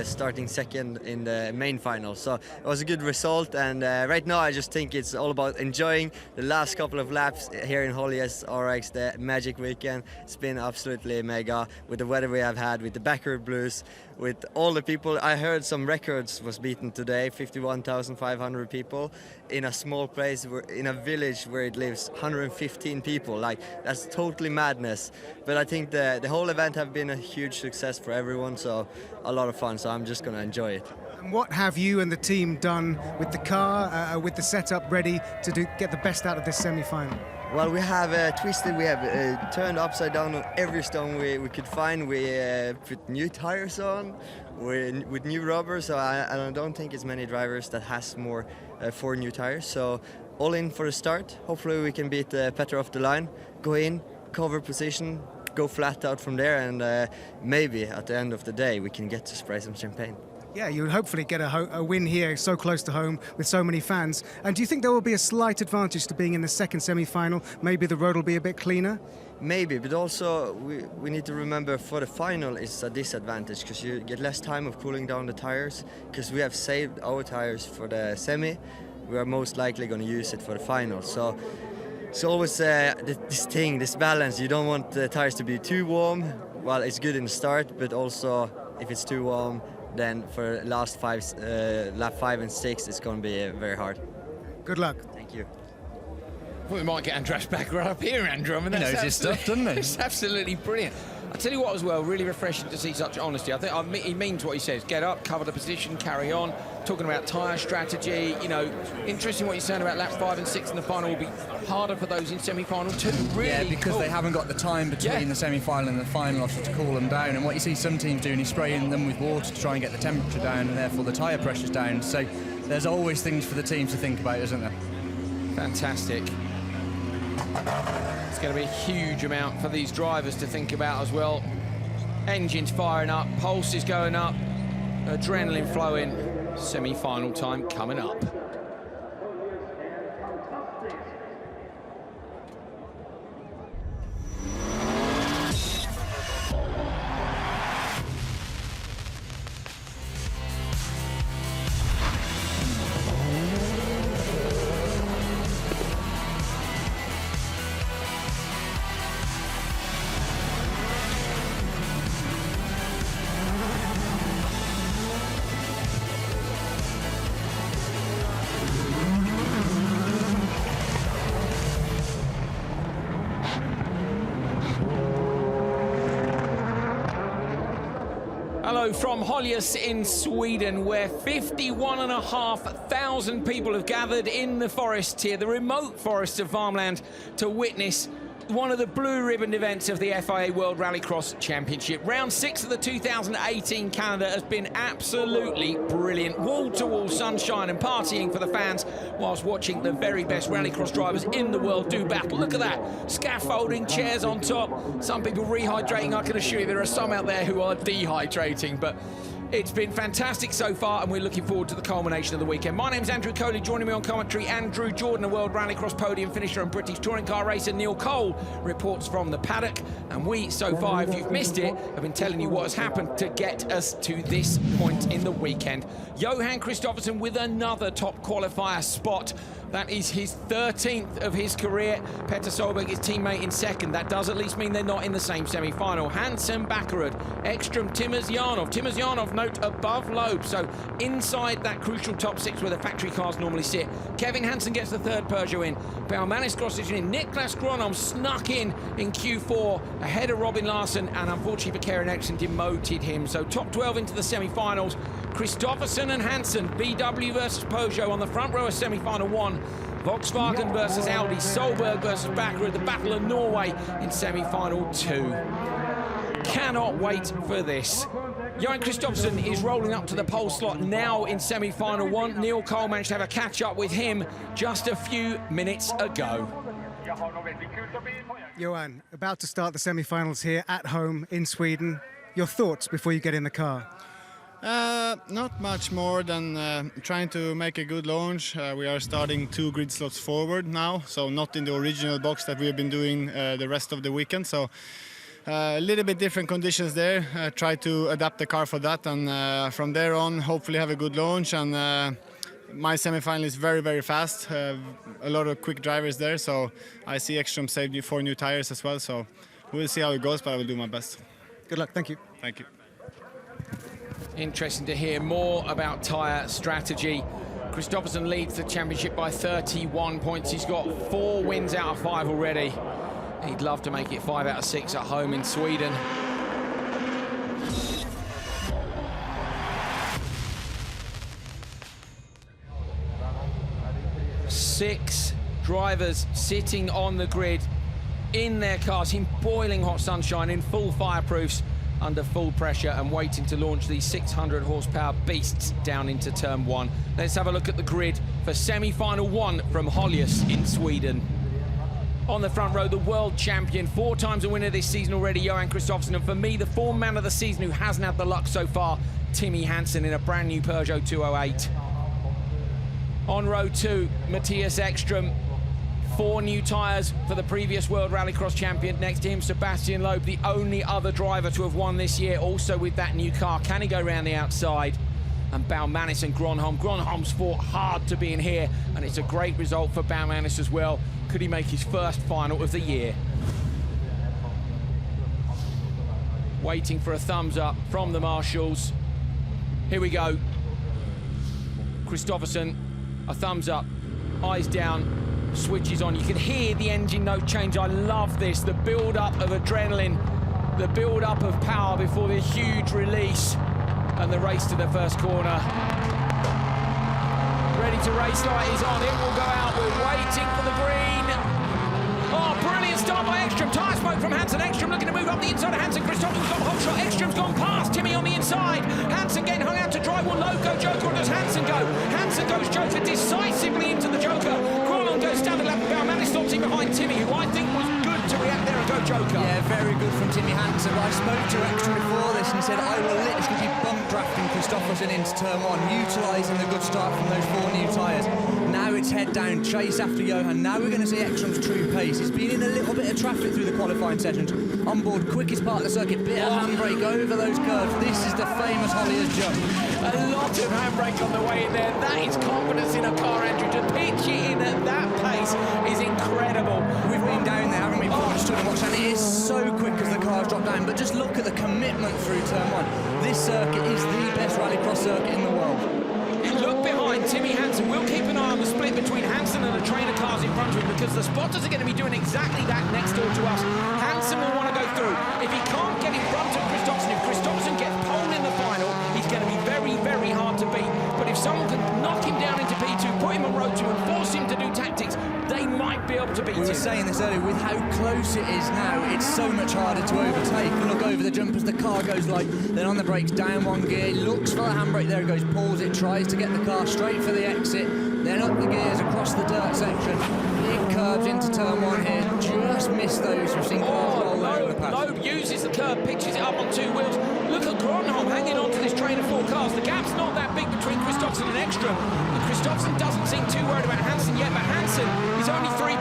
starting second in the main final. So it was a good result, and right now I just think it's all about enjoying the last couple of laps here in Holjes RX, the magic weekend. It's been absolutely mega with the weather we have had, with the backward blues, with all the people. I heard some records was beaten today, 51,500 people in a small place, in a village where it lives 115 people. Like, that's totally madness. But I think the whole event have been a huge success for everyone, so a lot of fun, so I'm just going to enjoy it. And what have you and the team done with the car, with the setup ready to get the best out of this semi-final? Well, we have twisted, we have turned upside down on every stone we could find. We put new tires on with new rubber, so I don't think it's many drivers that has more 4 new tires. So all in for the start. Hopefully we can beat Petter off the line, go in, cover position, go flat out from there, and maybe at the end of the day we can get to spray some champagne. Yeah, you'll hopefully get a win here, so close to home with so many fans. And do you think there will be a slight advantage to being in the second semi-final? Maybe the road will be a bit cleaner? Maybe, but also we need to remember for the final it's a disadvantage because you get less time of cooling down the tires, because we have saved our tires for the semi. We are most likely going to use it for the final. So it's always this balance. You don't want the tires to be too warm. Well, it's good in the start, but also if it's too warm, then for last lap 5 and 6, it's going to be very hard. Good luck. Thank you. Well, we might get Andreas back right up here, Andrew. I mean, that's knows his stuff, doesn't he? It's absolutely brilliant. I tell you what, as well, really refreshing to see such honesty. I think he means what he says. Get up, cover the position, carry on. Talking about tyre strategy, you know, interesting what you're saying about lap 5 and 6 in the final will be harder for those in semi-final too. Really, yeah, because cool. they haven't got the time between the semi-final and the final to cool them down. And what you see some teams doing is spraying them with water to try and get the temperature down, and therefore the tyre pressure's down. So there's always things for the teams to think about, isn't there? Fantastic. It's going to be a huge amount for these drivers to think about as well. Engines firing up, pulse is going up, adrenaline flowing. Semi-final time coming up. So from Holjes in Sweden, where 51,500 people have gathered in the forests here, the remote forests of Värmland, to witness one of the blue ribbon events of the FIA World Rallycross Championship. Round 6 of the 2018 calendar has been absolutely brilliant. Wall-to-wall sunshine and partying for the fans whilst watching the very best rallycross drivers in the world do battle. Look at that, scaffolding, chairs on top, some people rehydrating. I can assure you there are some out there who are dehydrating, but it's been fantastic so far, and we're looking forward to the culmination of the weekend. My name's Andrew Coley. Joining me on commentary, Andrew Jordan, a World Rallycross podium finisher and British touring car racer. Neil Cole reports from the paddock. And we, so far, if you've missed it, have been telling you what has happened to get us to this point in the weekend. Johan Kristoffersson with another top qualifier spot. That is his 13th of his career. Petter Solberg, his teammate, in second. That does at least mean they're not in the same semi-final. Hansen, Bakkerud, Ekström, Timosjanov. Timosjanov, note above Loeb, so inside that crucial top 6 where the factory cars normally sit. Kevin Hansen gets the third Peugeot in. Baumanis Grosjean in. Niklas Gronholm snuck in Q4 ahead of Robin Larsson, and unfortunately for Karen Eriksson, demoted him. So top 12 into the semi-finals. Kristoffersson and Hansen, VW versus Peugeot on the front row of semi-final 1. Volkswagen versus Audi, Solberg versus Bakkerud, the Battle of Norway in semi-final 2. Cannot wait for this. Johan Kristoffersson is rolling up to the pole slot now in semi-final 1. Neil Cole managed to have a catch-up with him just a few minutes ago. Johan, about to start the semi-finals here at home in Sweden. Your thoughts before you get in the car? Not much more than trying to make a good launch. We are starting 2 grid slots forward now, so not in the original box that we have been doing the rest of the weekend. So a little bit different conditions there. Try to adapt the car for that, and from there on, hopefully have a good launch. And my semi-final is very, very fast. A lot of quick drivers there, so I see Ekström saved 4 new tires as well. So we'll see how it goes, but I will do my best. Good luck. Thank you. Thank you. Interesting to hear more about tyre strategy. Kristoffersson leads the championship by 31 points. He's got 4 wins out of 5 already. He'd love to make it 5 out of 6 at home in Sweden. Six drivers sitting on the grid in their cars in boiling hot sunshine, in full fireproofs, under full pressure, and waiting to launch these 600 horsepower beasts down into turn 1. Let's have a look at the grid for semi-final 1 from Holjes in Sweden. On the front row, the world champion, 4 times a winner this season already, Johan Kristoffersson, and for me, the form man of the season who hasn't had the luck so far, Timmy Hansen in a brand new Peugeot 208. On row 2, Mattias Ekström, 4 new tyres for the previous World Rallycross champion. Next to him, Sebastian Loeb, the only other driver to have won this year, also with that new car. Can he go around the outside? And Baumanis and Gronholm. Gronholm's fought hard to be in here, and it's a great result for Baumanis as well. Could he make his first final of the year? Waiting for a thumbs up from the marshals. Here we go. Kristoffersson, a thumbs up, eyes down, switches on. You can hear the engine note change. I love this, the build-up of adrenaline, the build-up of power before the huge release, and the race to the first corner. Ready to race, light is on, it will go out. We're waiting for the green. Oh, brilliant start by Ekström. Tyre smoke from Hansen. Ekström looking to move up the inside of Hansen. Kristoffersson's got a hot shot. Ekström's gone past Timmy on the inside. Hansen getting hung out to dry. Will Loeb go Joker, or does Hansen go? Hansen goes Joker decisively into the Joker. Gronholm goes standing left. Baumanis stops in behind Timmy, who I think was good to react there and go Joker. Yeah, very good from Timmy Hansen. I spoke to Ekström before this and he said, I will literally be bump drafting Kristoffersson into turn 1, utilising the good start from those 4 new tyres. Now it's head down, chase after Johan. Now we're going to see Ekström's true pace. He's been in a little bit of traffic through the qualifying sessions. On board, quickest part of the circuit, bit of handbrake over those curves. This is the famous Holjes jump. A lot of handbrake on the way in there. That is confidence in a car, Andrew. To pitch it in at that pace is incredible. We've been down there, haven't we? Stood and watched, and it is so quick as the cars drop down. But just look at the commitment through turn 1. This circuit is the best rallycross circuit in the world. Look behind Timmy Hansen. We'll keep an eye on the split between Hansen and the trainer cars in front of him, because the spotters are going to be doing exactly that next door to us. Hansen will want to go through. If he can't get in front of Kristoffersson, if Kristoffersson gets pole in the final, able to beat him. We were saying this earlier, with how close it is now, it's so much harder to overtake. And look over the jump as the car goes light, then on the brakes, down one gear, looks for the handbrake, there it goes, pulls it, tries to get the car straight for the exit, then up the gears across the dirt section, big curves into turn one here, just missed those. We've seen cars roll there in the past. Loeb uses the curve, pitches it up on two wheels. Look at Gronholm hanging on to this train of four cars. The gap's not that big between Kristoffersen and Ekstrom. And Kristoffersen doesn't seem too worried about Hansen yet, but Hansen is only 3.4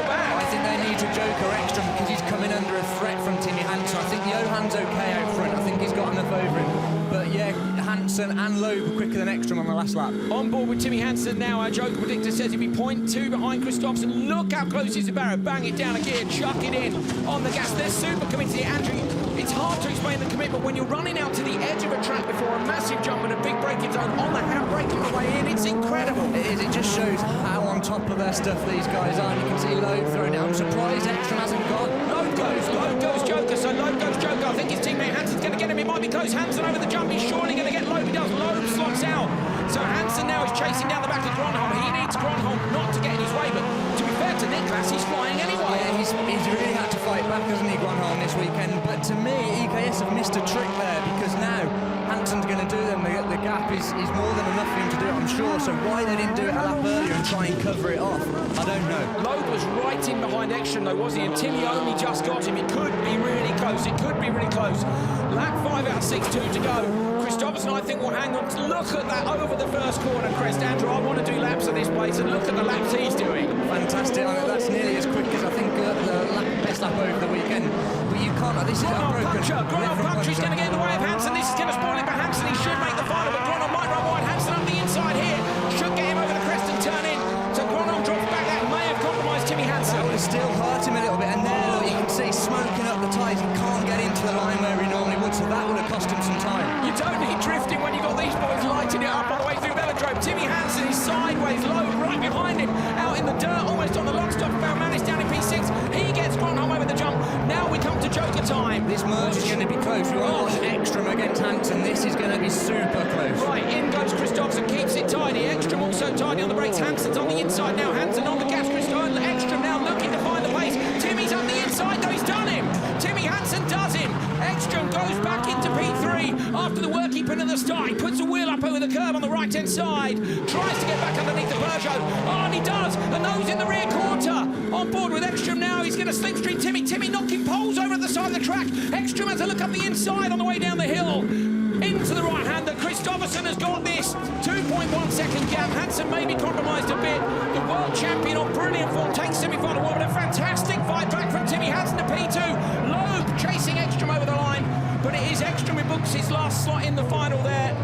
back. I think they need to joker Ekstrom because he's coming under a threat from Timmy Hansen. I think Johan's okay out front. I think he's got enough over him. But yeah, Hansen and Loeb were quicker than Ekstrom on the last lap. On board with Timmy Hansen now. Our joker predictor says he'll be 0.2 behind Kristoffersen. Look how close he is to Barrow. Bang it down a gear, chuck it in on the gas. They're super committed here, Andrew. It's hard to explain the commitment when you're running out to the edge of a track before a massive jump and a big braking zone on the handbrake on the way in. It's incredible. It is. It just shows how on top of their stuff these guys are. And you can see Loeb throwing it. I'm surprised Ekstrom hasn't gone. Loeb goes joker. So Loeb goes joker. I think his teammate Hansen's going to get him. It might be close. Hansen over the jump. He's surely going to get Loeb. He does. Loeb slots out. So Hansen now is chasing down the back of Gronholm. He needs Gronholm not to get in his way, but to be fair to Niklas, he's flying anyway. Yeah, he's really had to fight back, hasn't he, Gronholm, this weekend? But to me, EKS have missed a trick there, because now Hansen's going to do them. The gap is more than enough for him to do it, I'm sure. So why they didn't do it a lap earlier and try and cover it off, I don't know. Loeb was right in behind Ekstrom, though, was he? Until he only just got him. It could be really close. It could be really close. Lap 5 out of 6, 2 to go. Kristoffersen, I think, will hang on. Look at that over the first corner, Chris. Andrew, I want to do laps at this place, and look at the laps he's doing. Fantastic. I mean, that's nearly as quick as I think the best lap over the weekend. But you can't. This is unbroken. Gronholm puncture. He's going to get in the way of Hansen. This is going to spoil it for Hansen. He should make the final, but Gronholm might run wide. Hansen on the inside here. Should get him over the crest and turn in. So Gronholm drops back. That may have compromised Timmy Hansen. That would have still hurt him a little bit. And there, look, you can see smoking up the tyres. He can't get into the line where he normally would. So that would have cost him some time. You don't need drifting when you've got these boys lighting it up all the way through Velodrome. Timmy Hansen is sideways, low, right behind him, out in the dirt, almost on the lock stop. Baumanis down in P6. He gets Gronholm over the jump. Now we come to joker time. This merge is going to be close. We want Ekstrom against Hansen. This is going to be super close. Right, in goes Kristoffersen, keeps it tidy. Ekstrom also tidy on the brakes. Hansen's on the inside now. Hansen on the gas. Ekstrom now looking to find the pace. Timmy's on the inside, though. He's done him. Timmy Hansen does him. Ekstrom goes back into P3 after the work he put at the start. He puts a wheel up over the curb on the right-hand side. Tries to get back underneath the Peugeot. Oh, and he does. And those in the rear quarter. On board with Ekstrom now. He's going to slipstream Timmy. Timmy knocking poles over at the side of the track. Ekstrom has a look up the inside on the way down the hill. Into the right-hander. Kristoffersen has got this. 2.1 second gap. Hansen may be compromised a bit. The world champion on brilliant form takes semi-final one, but a fantastic fight back from Timmy Hansen to P2. Loeb chasing Ekstrom over the line, but it is Ekstrom who books his last slot in the final there.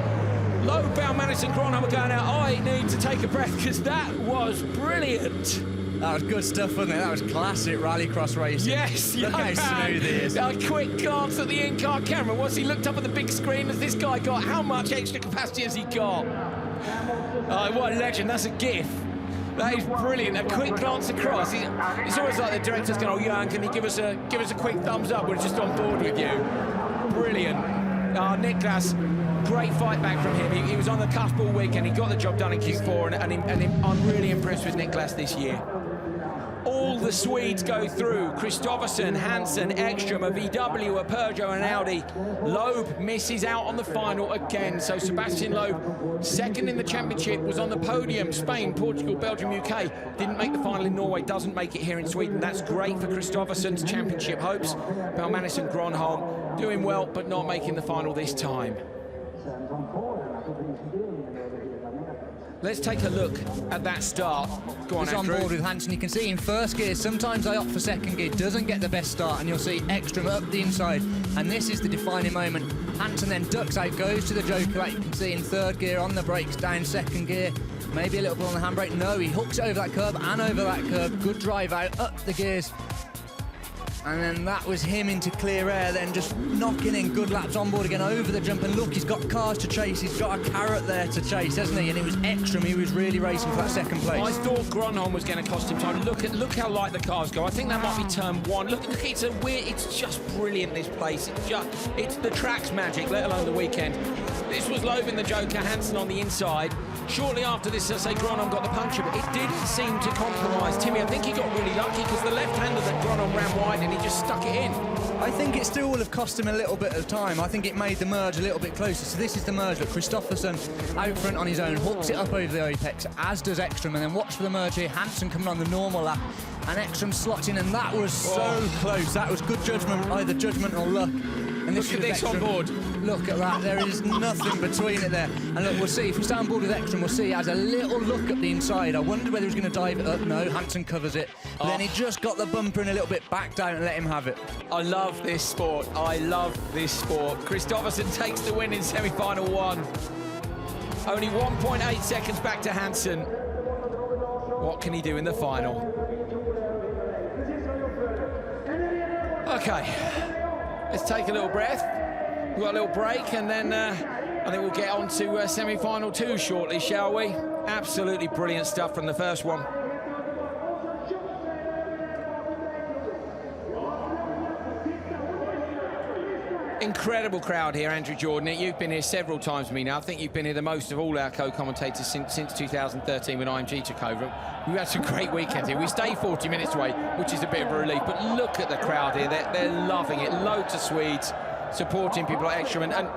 Loeb, Baumanis and Gronholm are going out. I need to take a breath because that was brilliant. That was good stuff, wasn't it? That was classic rallycross racing. Yes, look how smooth it is. A quick glance at the in-car camera. Once he looked up at the big screen, has this guy got? How much extra capacity has he got? Oh, what a legend! That's a GIF. That is brilliant. A quick glance across. It's always like the director's going, "Oh, Johan, can you give us a quick thumbs up? We're just on board with you." Brilliant. Niklas. Great fight back from him. He was on the cusp all week and he got the job done in Q4, and I'm really impressed with Niklas this year. All the Swedes go through. Kristoffersen, Hansen, Ekstrom, a VW, a Peugeot and an Audi. Loeb misses out on the final again. So Sebastian Loeb, second in the championship, was on the podium. Spain, Portugal, Belgium, UK. Didn't make the final in Norway, doesn't make it here in Sweden. That's great for Kristoffersen's championship hopes. Baumanis and Gronholm doing well, but not making the final this time. Let's take a look at that start. Go on, He's Andrew. on board with Hansen. You can see in first gear, sometimes I opt for second gear, doesn't get the best start, and you'll see Ekstrom up the inside. And this is the defining moment. Hansen then ducks out, goes to the joker, like you can see in third gear, on the brakes, down second gear. Maybe a little bit on the handbrake. No, he hooks over that curb and over that curb. Good drive out, up the gears. And then that was him into clear air, then just knocking in good laps on board again over the jump. And look, he's got cars to chase. He's got a carrot there to chase, hasn't he? And it was Ekstrom. He was really racing for that second place. I thought Gronholm was going to cost him time. Look how light the cars go. I think that might be turn one. Look, it's just brilliant, this place. It's the track's magic, let alone the weekend. This was Loeb in the joker, Hansen on the inside. Shortly after this, I say Gronom got the puncture, but it didn't seem to compromise Timmy. I think he got really lucky because the left-hander that Gronom ran wide and he just stuck it in. I think it still will have cost him a little bit of time. I think it made the merge a little bit closer. So this is the merge. Look, Kristoffersson out front on his own, hooks it up over the apex, as does Ekstrom, and then watch for the merge here. Hansen coming on the normal lap, and Ekstrom slots in, and that was so close. That was good judgment, either judgment or luck. And Look at this on board. Look at that, there is nothing between it there. And look, we'll see, if we stay on board with Ekstrom, we'll see he has a little look at the inside. I wondered whether he was going to dive it up. No, Hansen covers it. But then he just got the bumper in a little bit, backed out and let him have it. I love this sport. I love this sport. Kristoffersson takes the win in semi-final 1. Only 1.8 seconds back to Hansen. What can he do in the final? Okay, let's take a little breath. We've got a little break, and then I think we'll get on to semi-final 2 shortly, shall we? Absolutely brilliant stuff from the first one. Incredible crowd here, Andrew Jordan. You've been here several times with me now. I think you've been here the most of all our co-commentators since 2013 when IMG took over. We've had some great weekends here. We stay 40 minutes away, which is a bit of a relief, but look at the crowd here. They're loving it. Loads of Swedes supporting people like Ekstrom, and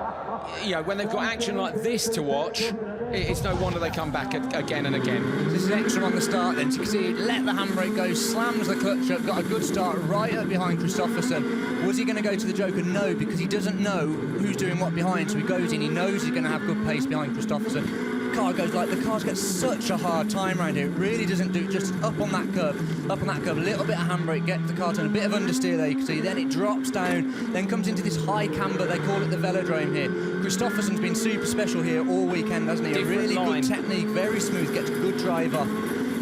you know, when they've got action like this to watch, it's no wonder they come back again and again. This is Ekstrom on the start then, so you can see he let the handbrake go, slams the clutch up, got a good start right up behind Kristoffersson. Was he going to go to the Joker? No, because he doesn't know who's doing what behind, so he goes in, he knows he's going to have good pace behind Kristoffersson. Car goes like, the cars get such a hard time around here. It really doesn't do, just up on that curve, a little bit of handbrake, get the car turn, a bit of understeer there, you can see, then it drops down, then comes into this high camber, they call it the velodrome here. Kristoffersson's been super special here all weekend, hasn't he? Different a really line. Good technique, very smooth, gets a good drive off.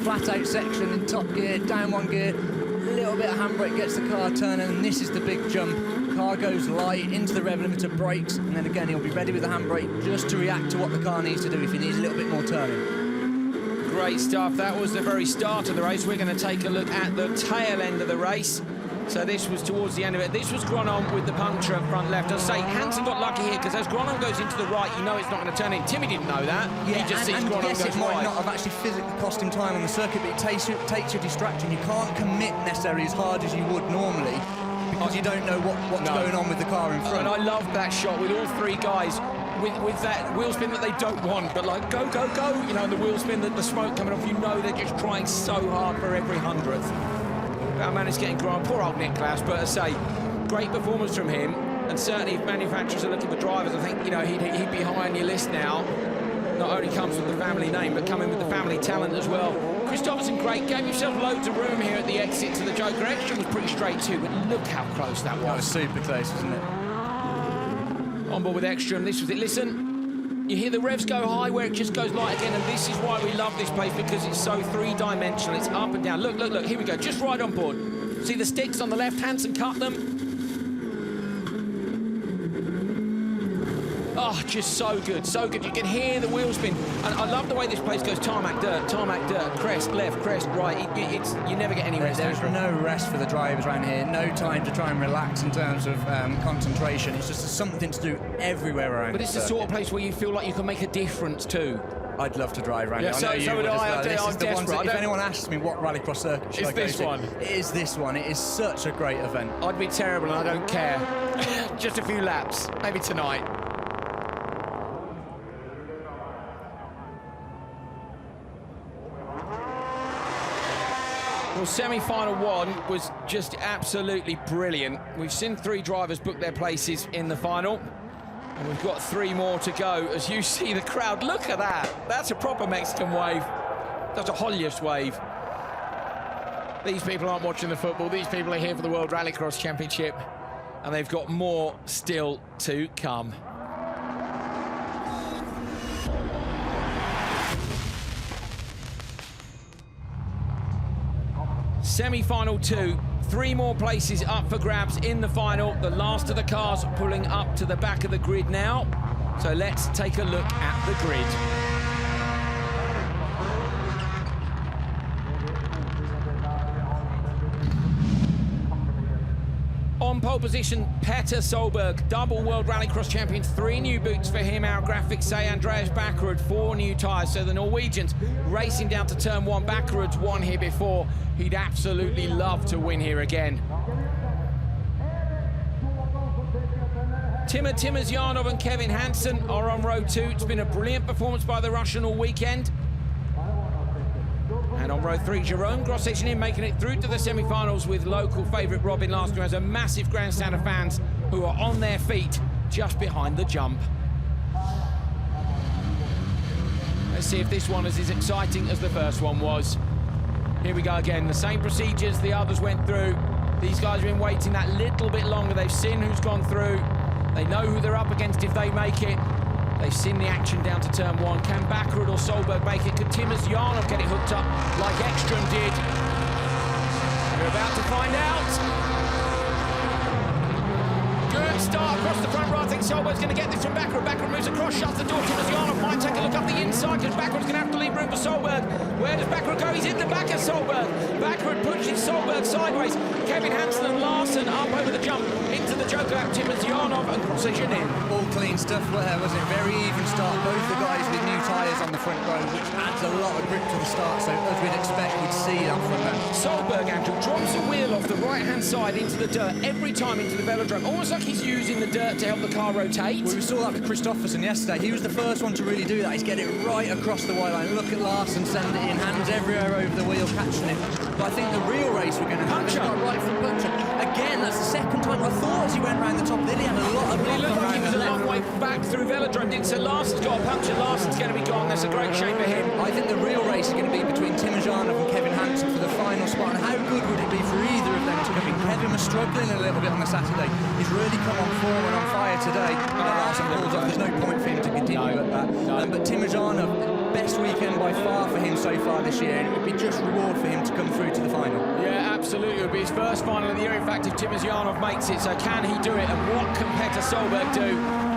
Flat out section in top gear, down one gear, little bit of handbrake, gets the car turning, and this is the big jump. Car goes light into the rev limiter, brakes, and then again he'll be ready with the handbrake just to react to what the car needs to do if he needs a little bit more turning. Great stuff. That was the very start of the race. We're going to take a look at the tail end of the race. So this was towards the end of it. This was Gronom with the puncture at front left. I'll say Hansen got lucky here because as Gronom goes into the right, you know it's not going to turn in. Timmy didn't know that. Yeah, he just sees Gronom yes, goes it might wide. not have actually physically cost him time on the circuit, but it takes your distraction. You can't commit necessarily as hard as you would normally because you don't know what's going on with the car in front. And I loved that shot with all three guys with that wheel spin that they don't want, but like go, go, go, you know, and the wheel spin, the smoke coming off, you know they're just trying so hard for every 100th. Our man is getting grind. Poor old Nick Klaus, but I say, great performance from him, and certainly if manufacturers are looking for drivers, I think, you know, he'd be high on your list now. Not only comes with the family name, but coming with the family talent as well. Kristoffersson, great, gave himself loads of room here at the exit to the Joker. Extra was pretty straight too, but look how close that was. That was super close, wasn't it? On board with Extra, and this was it. Listen, you hear the revs go high where it just goes light again, and this is why we love this place, because it's so three-dimensional. It's up and down. Look, look, look, here we go, just right on board. See the sticks on the left, Hansen cut them. Oh, just so good, so good. You can hear the wheel spin. And I love the way this place goes tarmac, dirt, crest, left, crest, right. You never get any rest. There's no rest for the drivers around here. No time to try and relax in terms of concentration. It's just something to do everywhere around. But it's the sort of place where you feel like you can make a difference too. I'd love to drive around it. I know you would as well. I'm desperate. If anyone asks me what Rallycross circuit should I go to, it is this one. It is such a great event. I'd be terrible and I don't care. Just a few laps, maybe tonight. Well, semi-final one was just absolutely brilliant. We've seen 3 drivers book their places in the final, and we've got 3 more to go. As you see the crowd, look at that. That's a proper Mexican wave. That's a Holjes wave. These people aren't watching the football. These people are here for the World Rallycross Championship, and they've got more still to come. Semi-final 2, 3 more places up for grabs in the final. The last of the cars pulling up to the back of the grid now. So let's take a look at the grid. On pole position, Petter Solberg, double World Rallycross champion, 3 new boots for him. Our graphics say Andreas Bakkerud, 4 new tyres. So the Norwegians racing down to turn 1. Bakkerud's won here before. He'd absolutely love to win here again. Timosyanov and Kevin Hansen are on row 2. It's been a brilliant performance by the Russian all weekend. And on row 3, Jerome Grosjean making it through to the semi-finals with local favourite Robin Larson, who has a massive grandstand of fans who are on their feet just behind the jump. Let's see if this one is as exciting as the first one was. Here we go again, the same procedures the others went through. These guys have been waiting that little bit longer. They've seen who's gone through. They know who they're up against if they make it. They've seen the action down to turn 1. Can Bakkerud or Solberg make it? Could Timosyanov get it hooked up like Ekström did? We're about to find out. Good start across the front row. I think Solberg's going to get this from Bakkerud. Bakkerud moves across, shuts the door. Timosyanov might take a look up the inside because Bakkerud's going to have to leave room for Solberg. Where does Bakkerud go? He's in the back of Solberg. Bakkerud pushes Solberg sideways. Kevin Hansen and Larson up over the jump into the joker lap. Timosyanov and Grosjean in. All clean stuff there, wasn't it? Very even start. Both the guys with new tyres on the front row, which adds a lot of grip to the start. So as we'd expect, we'd see that from them. Solberg, Andrew, drops a wheel off the right-hand side into the dirt every time into the velodrome. Almost like he's using the dirt to help the car rotate. Well, we saw that with Kristoffersen yesterday. He was the first one to really do that. He's getting it right across the white line. Look at Larson send it in, hands everywhere over the wheel, catching it. But I think the real race we're going to have is got right from puncher. Again, that's the second time. I thought as he went round the top, then he had a lot of He looked like he was a long way back through velodrome, didn't so Larson's got a puncture. Larson's going to be gone. That's a great shame for him. I think the real race is going to be between Timosyanov and Kevin Hansen for the final spot. And how good would it be for either of them to come in? Kevin was struggling a little bit on the Saturday. He's really come on form and on fire today. Larson pulls off. There's no point for him to continue at that. But Timosyanov, best weekend by far for him so far this year, and it would be just reward for him to come through to the final. Yeah, absolutely. It would be his first final of the year. In fact, if Timosyanov makes it, so can he do it? And what can Petter Solberg do?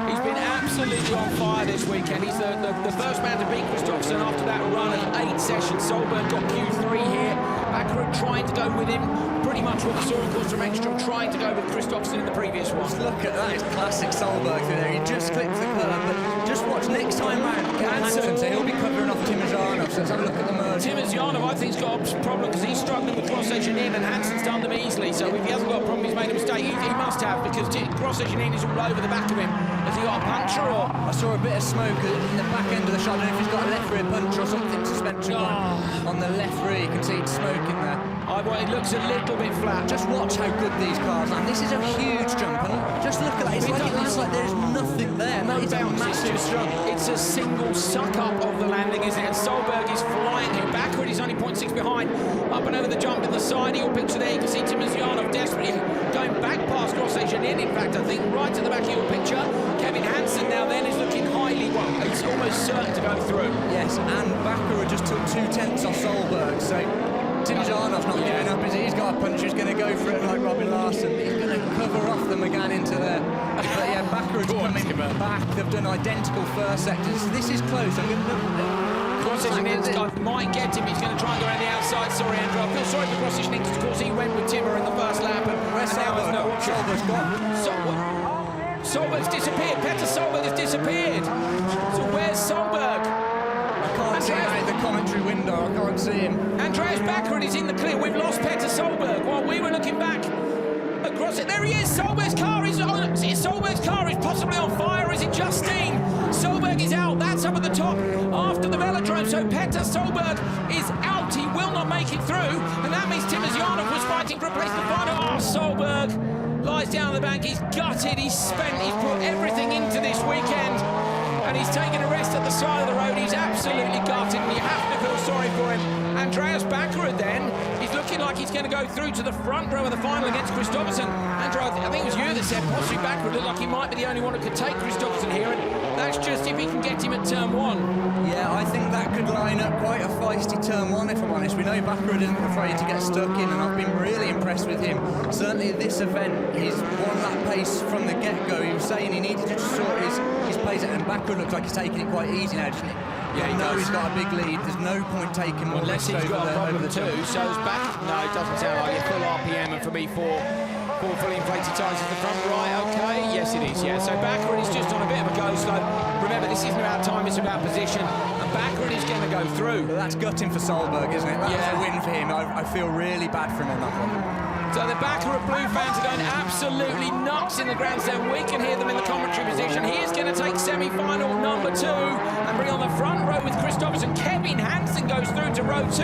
He's been absolutely on fire this weekend. He's the first man to beat Kristoffersen after that run of 8 sessions. Solberg got Q3 here. Bakkerud trying to go with him. Pretty much what we saw, of course, from Ekström trying to go with Kristoffersen in the previous one. Just look at that. It's classic Solberg through there. He just clips the curve, but just watch next time round. Hansen, so he'll be covering off Timosyanov. So let's have a look at the merge. Timosyanov, I think, has got a problem because he's struggling with Grosjean in, and Hansen's done them easily. So if he hasn't got a problem, he's made a mistake. He must have, because Grosjean in is all over the back of him. Has he got a puncture or? I saw a bit of smoke in the back end of the shot. I don't know if he's got a left rear puncture or something, suspension on the left rear. You can see it's smoke in there. Well, it looks a little bit flat. Just watch how good these cars are. And this is a huge jump. And just look at that. It looks like there's nothing there. No bounce. Massive jump. It's a single suck-up of the landing, isn't it? And Solberg is flying here. Bakkerud is only 0.6 behind. Up and over the jump in the side. Your picture there, you can see Timosyanov desperately going back past Grosjean in fact, I think, right at the back of your picture. Kevin Hansen now then is looking highly, well, he's almost certain to go through. Yes, and Bakkerud just took 2/10 off Solberg, so Timosyanov's not giving up, is he? He's got a punch, he's going to go for it like Robin Larson. He's going to cover off the McGann into there. But yeah, Bakkerud's coming back. They've done identical first sectors. This is close. I'm going to look. Grosjean might get him. He's going to try and go around the outside. Sorry, Andrew. I feel sorry for Grosjean because, of course, he went with Timmer in the first lap. And now there's no option. Solberg's disappeared. Petter Solberg has disappeared. So where's Solberg? I can't see him out the commentary window. I can't see him. Andreas Bakkerud is in the clear. We've lost Petter Solberg while we were looking back at Grosjean. There he is. Solberg's car is on. Solberg's car is possibly on fire. Is it Justine? Solberg is out. That's up at the top after the velodrome. So Petter Solberg is out. He will not make it through. And that means Timosyanov was fighting for a place in the final. Oh, Solberg lies down the bank. He's gutted. He's spent. He's put everything into this weekend. And he's taken a rest at the side of the road. He's absolutely gutted. And you have to feel sorry for him. Andreas Bakkerud then, he's looking like he's going to go through to the front row of the final against Kristoffersen. Andrew, I think it was you that said possibly Bakkerud looked like he might be the only one who could take Kristoffersen here. And that's just if he can get him at turn 1. Yeah, I think that could line up quite a feisty turn 1, if I'm honest. We know Bakkerud isn't afraid to get stuck in, and I've been really impressed with him. Certainly at this event, he's won that pace from the get-go. He was saying he needed to sort his pace, and Bakkerud looks like he's taking it quite easy now, doesn't he? Yeah, he knows he's got a big lead. There's no point taking more unless he's got a problem too. So it's back. No, it doesn't sound like it. Full RPM and for me 4. 4 fully inflated tyres at the front, right, okay, yes it is, yeah. So Baccarat is just on a bit of a go slow. Remember, this isn't about time, it's about position, and Baccarat is going to go through. Well, that's gutting for Solberg, isn't it? That's a win for him. I feel really bad for him on that one. So the Baccarat Blue fans are going absolutely nuts in the grandstand. We can hear them in the commentary position. He is going to take semi-final number 2 and bring on the front row with Christopherson. Kevin Hansen goes through to row 2.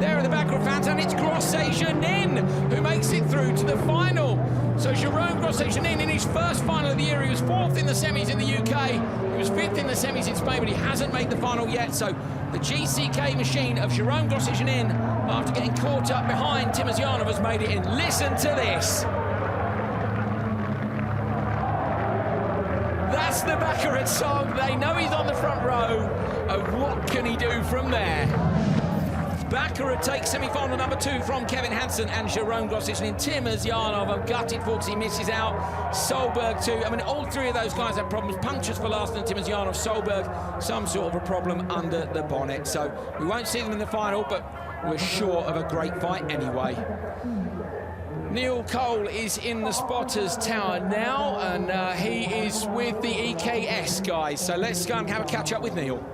There are the Baccarat fans, and it's Grosset-Janin who makes it through to the final. So Jerome Grosset-Janin in his first final of the year, he was 4th in the semis in the UK. He was 5th in the semis in Spain, but he hasn't made the final yet. So the GCK machine of Jerome Grosset-Janin, after getting caught up behind Timosyanov, has made it in. Listen to this. That's the Baccarat song. They know he's on the front row. And what can he do from there? Baccarat takes semi-final number 2 from Kevin Hansen and Jerome Grosset-Janin. Timosyanov, I'm gutted for because he misses out. Solberg too. I mean, all 3 of those guys have problems. Punctures for Larson and Timosyanov. Solberg, some sort of a problem under the bonnet. So we won't see them in the final, but we're sure of a great fight anyway. Neil Cole is in the spotters tower now, and he is with the EKS guys. So let's go and have a catch up with Neil.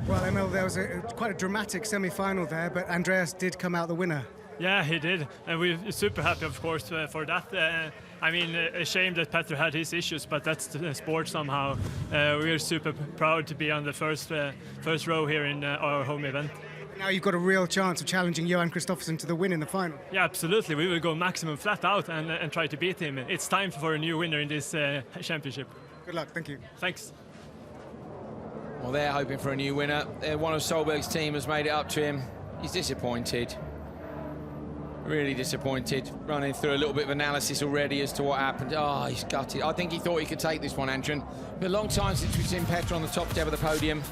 Well, Emil, there was quite a dramatic semi-final there, but Andreas did come out the winner. Yeah, he did, and we're super happy, of course, for that. I mean, a shame that Petter had his issues, but that's the sport somehow. We're super proud to be on the first row here in our home event. Now you've got a real chance of challenging Johan Kristoffersson to the win in the final. Yeah, absolutely. We will go maximum flat out and try to beat him. It's time for a new winner in this championship. Good luck, thank you. Thanks. Well, they're hoping for a new winner. One of Solberg's team has made it up to him. He's disappointed. Really disappointed. Running through a little bit of analysis already as to what happened. Oh, he's gutted. I think he thought he could take this one, Andrew. It's been a long time since we've seen Petter on the top step of the podium.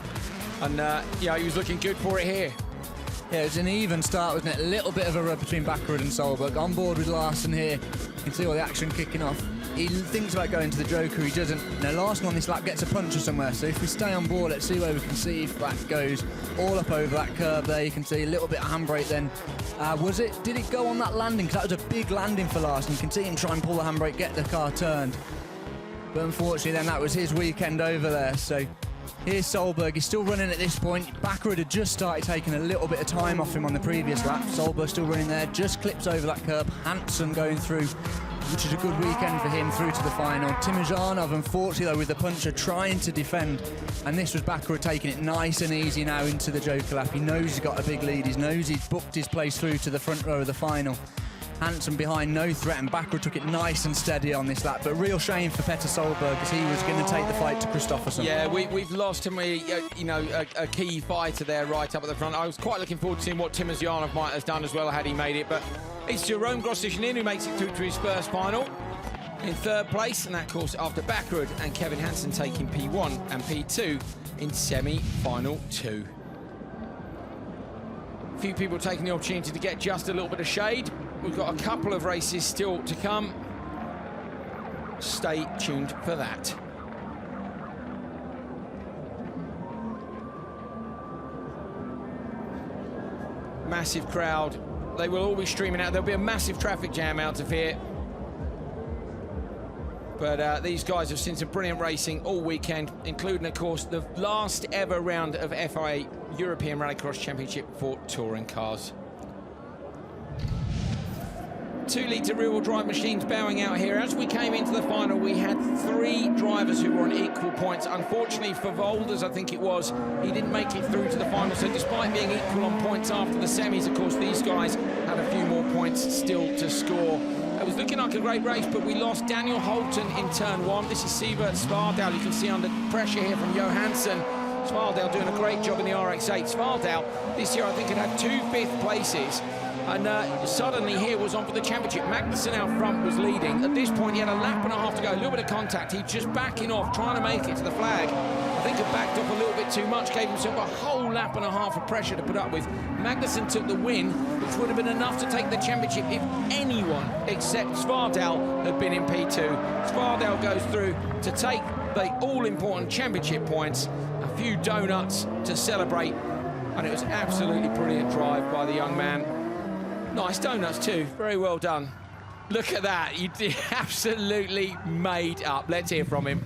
And, yeah, he was looking good for it here. Yeah, it was an even start, wasn't it? A little bit of a rub between Baccarat and Solberg. On board with Larson here. You can see all the action kicking off. He thinks about going to the Joker, he doesn't. Now Larson on this lap gets a puncher somewhere, so if we stay on board, let's see where we can see if that goes all up over that curve there. You can see a little bit of handbrake then. Did it go on that landing? Because that was a big landing for Larson. You can see him try and pull the handbrake, get the car turned. But unfortunately then that was his weekend over there, so here's Solberg. He's still running at this point. Baccarat had just started taking a little bit of time off him on the previous lap. Solberg still running there, just clips over that curb. Hansen going through, which is a good weekend for him, through to the final. Timosyanov, unfortunately though, with the puncher trying to defend, and this was Baccarat taking it nice and easy now into the Joker lap. He knows he's got a big lead, he knows he's booked his place through to the front row of the final. Hansen behind, no threat, and Baccarat took it nice and steady on this lap. But real shame for Petter Solberg, because he was going to take the fight to Kristoffersson. Yeah, we've lost him, a key fighter there right up at the front. I was quite looking forward to seeing what Timosyanov might have done as well had he made it. But it's Jerome Grosset-Janin who makes it through to his first final in 3rd place, and that, of course, after Baccarat and Kevin Hansen taking P1 and P2 in semi-final 2. A few people taking the opportunity to get just a little bit of shade. We've got a couple of races still to come. Stay tuned for that. Massive crowd. They will all be streaming out. There'll be a massive traffic jam out of here. But these guys have seen some brilliant racing all weekend, including, of course, the last ever round of FIA European Rallycross Championship for touring cars. 2-litre rear-wheel drive machines bowing out here. As we came into the final, we had 3 drivers who were on equal points. Unfortunately for Holjes, I think it was, he didn't make it through to the final. So despite being equal on points after the semis, of course, these guys had a few more points still to score. It was looking like a great race, but we lost Daniel Holton in turn 1. This is Sivert Svardal. You can see under pressure here from Johansson. Svardal doing a great job in the RX-8. Svardal this year, I think, had 2 5th places. And suddenly here was on for the championship. Magnussen out front was leading. At this point, he had a lap and a half to go. A little bit of contact. He's just backing off, trying to make it to the flag. I think he backed off a little bit too much, gave himself a whole lap and a half of pressure to put up with. Magnussen took the win, which would have been enough to take the championship if anyone except Svardal had been in P2. Svardal goes through to take the all-important championship points. A few donuts to celebrate. And it was absolutely brilliant drive by the young man. Nice donuts too, very well done. Look at that. You did absolutely made up. Let's hear from him.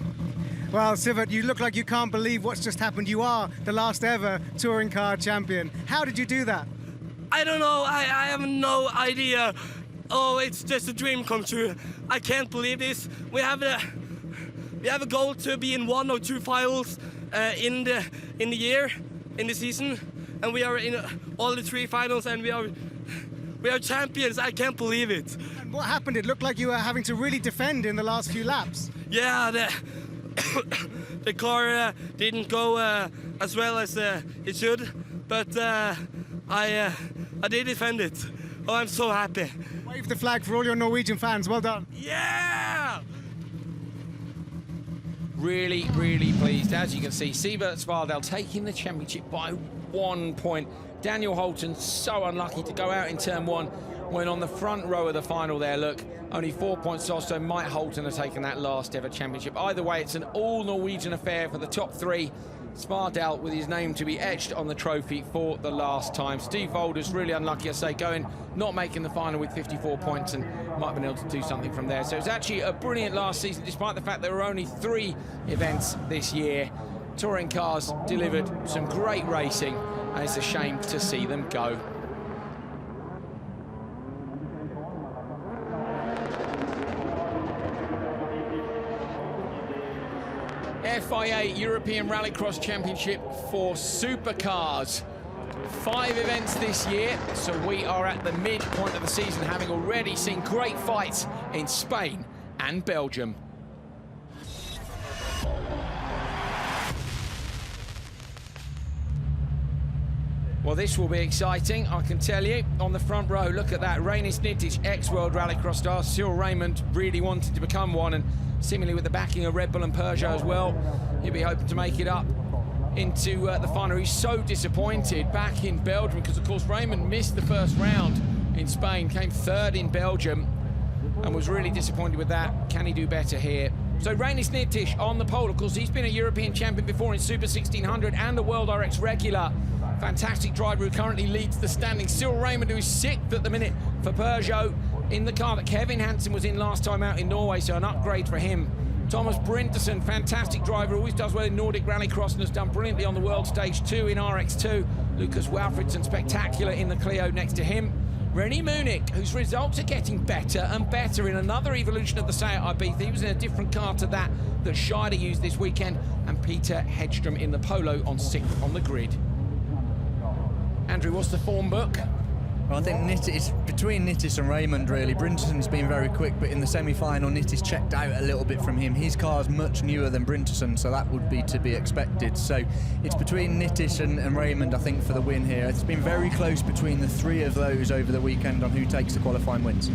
Well, Sivert, you look like you can't believe what's just happened. You are the last ever touring car champion. How did you do that? I don't know. I have no idea. Oh, it's just a dream come true. I can't believe this. We have a goal to be in 1 or 2 finals in the year, in the season, and we are in all the 3 finals, and we are champions. I can't believe it. And what happened? It looked like you were having to really defend in the last few laps. Yeah, the car didn't go as well as it should, but I did defend it. Oh, I'm so happy. Wave the flag for all your Norwegian fans. Well done. Yeah! Really, really pleased. As you can see, Sivert Svardal taking the championship by 1 point. Daniel Holton so unlucky to go out in turn 1 when on the front row of the final there, look, only 4 points off, so might Holton have taken that last ever championship. Either way, it's an all-Norwegian affair for the top 3. Svardal with his name to be etched on the trophy for the last time. Steve Volders really unlucky, I say, not making the final with 54 points and might have been able to do something from there. So it's actually a brilliant last season, despite the fact there were only 3 events this year. Touring cars delivered some great racing, and it's a shame to see them go. FIA European Rallycross Championship for Supercars. 5 events this year, so we are at the midpoint of the season, having already seen great fights in Spain and Belgium. Well, this will be exciting, I can tell you. On the front row, look at that. Rainis Nitic, ex-World Rallycross star. Cyril Raymond really wanted to become one, and seemingly with the backing of Red Bull and Peugeot as well, he'll be hoping to make it up into the final. He's so disappointed back in Belgium because, of course, Raymond missed the first round in Spain, came 3rd in Belgium, and was really disappointed with that. Can he do better here? So Rainis Nitic on the pole. Of course, he's been a European champion before in Super 1600 and a World RX regular. Fantastic driver who currently leads the standings. Cyril Raymond, who is 6th at the minute for Peugeot in the car that Kevin Hansen was in last time out in Norway, so an upgrade for him. Thomas Brinterson, fantastic driver, always does well in Nordic Rallycross and has done brilliantly on the world stage too in RX2. Lucas Walfridsson, spectacular in the Clio next to him. Rennie Munich, whose results are getting better and better in another evolution of the Seat Ibiza. He was in a different car to that Scheider used this weekend. And Peter Hedstrom in the Polo on 6th on the grid. Andrew, what's the form book? Well, I think it's between Nitis and Raymond, really. Brinterson's been very quick, but in the semi-final, Nitis checked out a little bit from him. His car's much newer than Brinterson, so that would be to be expected. So it's between Nitis and Raymond, I think, for the win here. It's been very close between the 3 of those over the weekend on who takes the qualifying wins.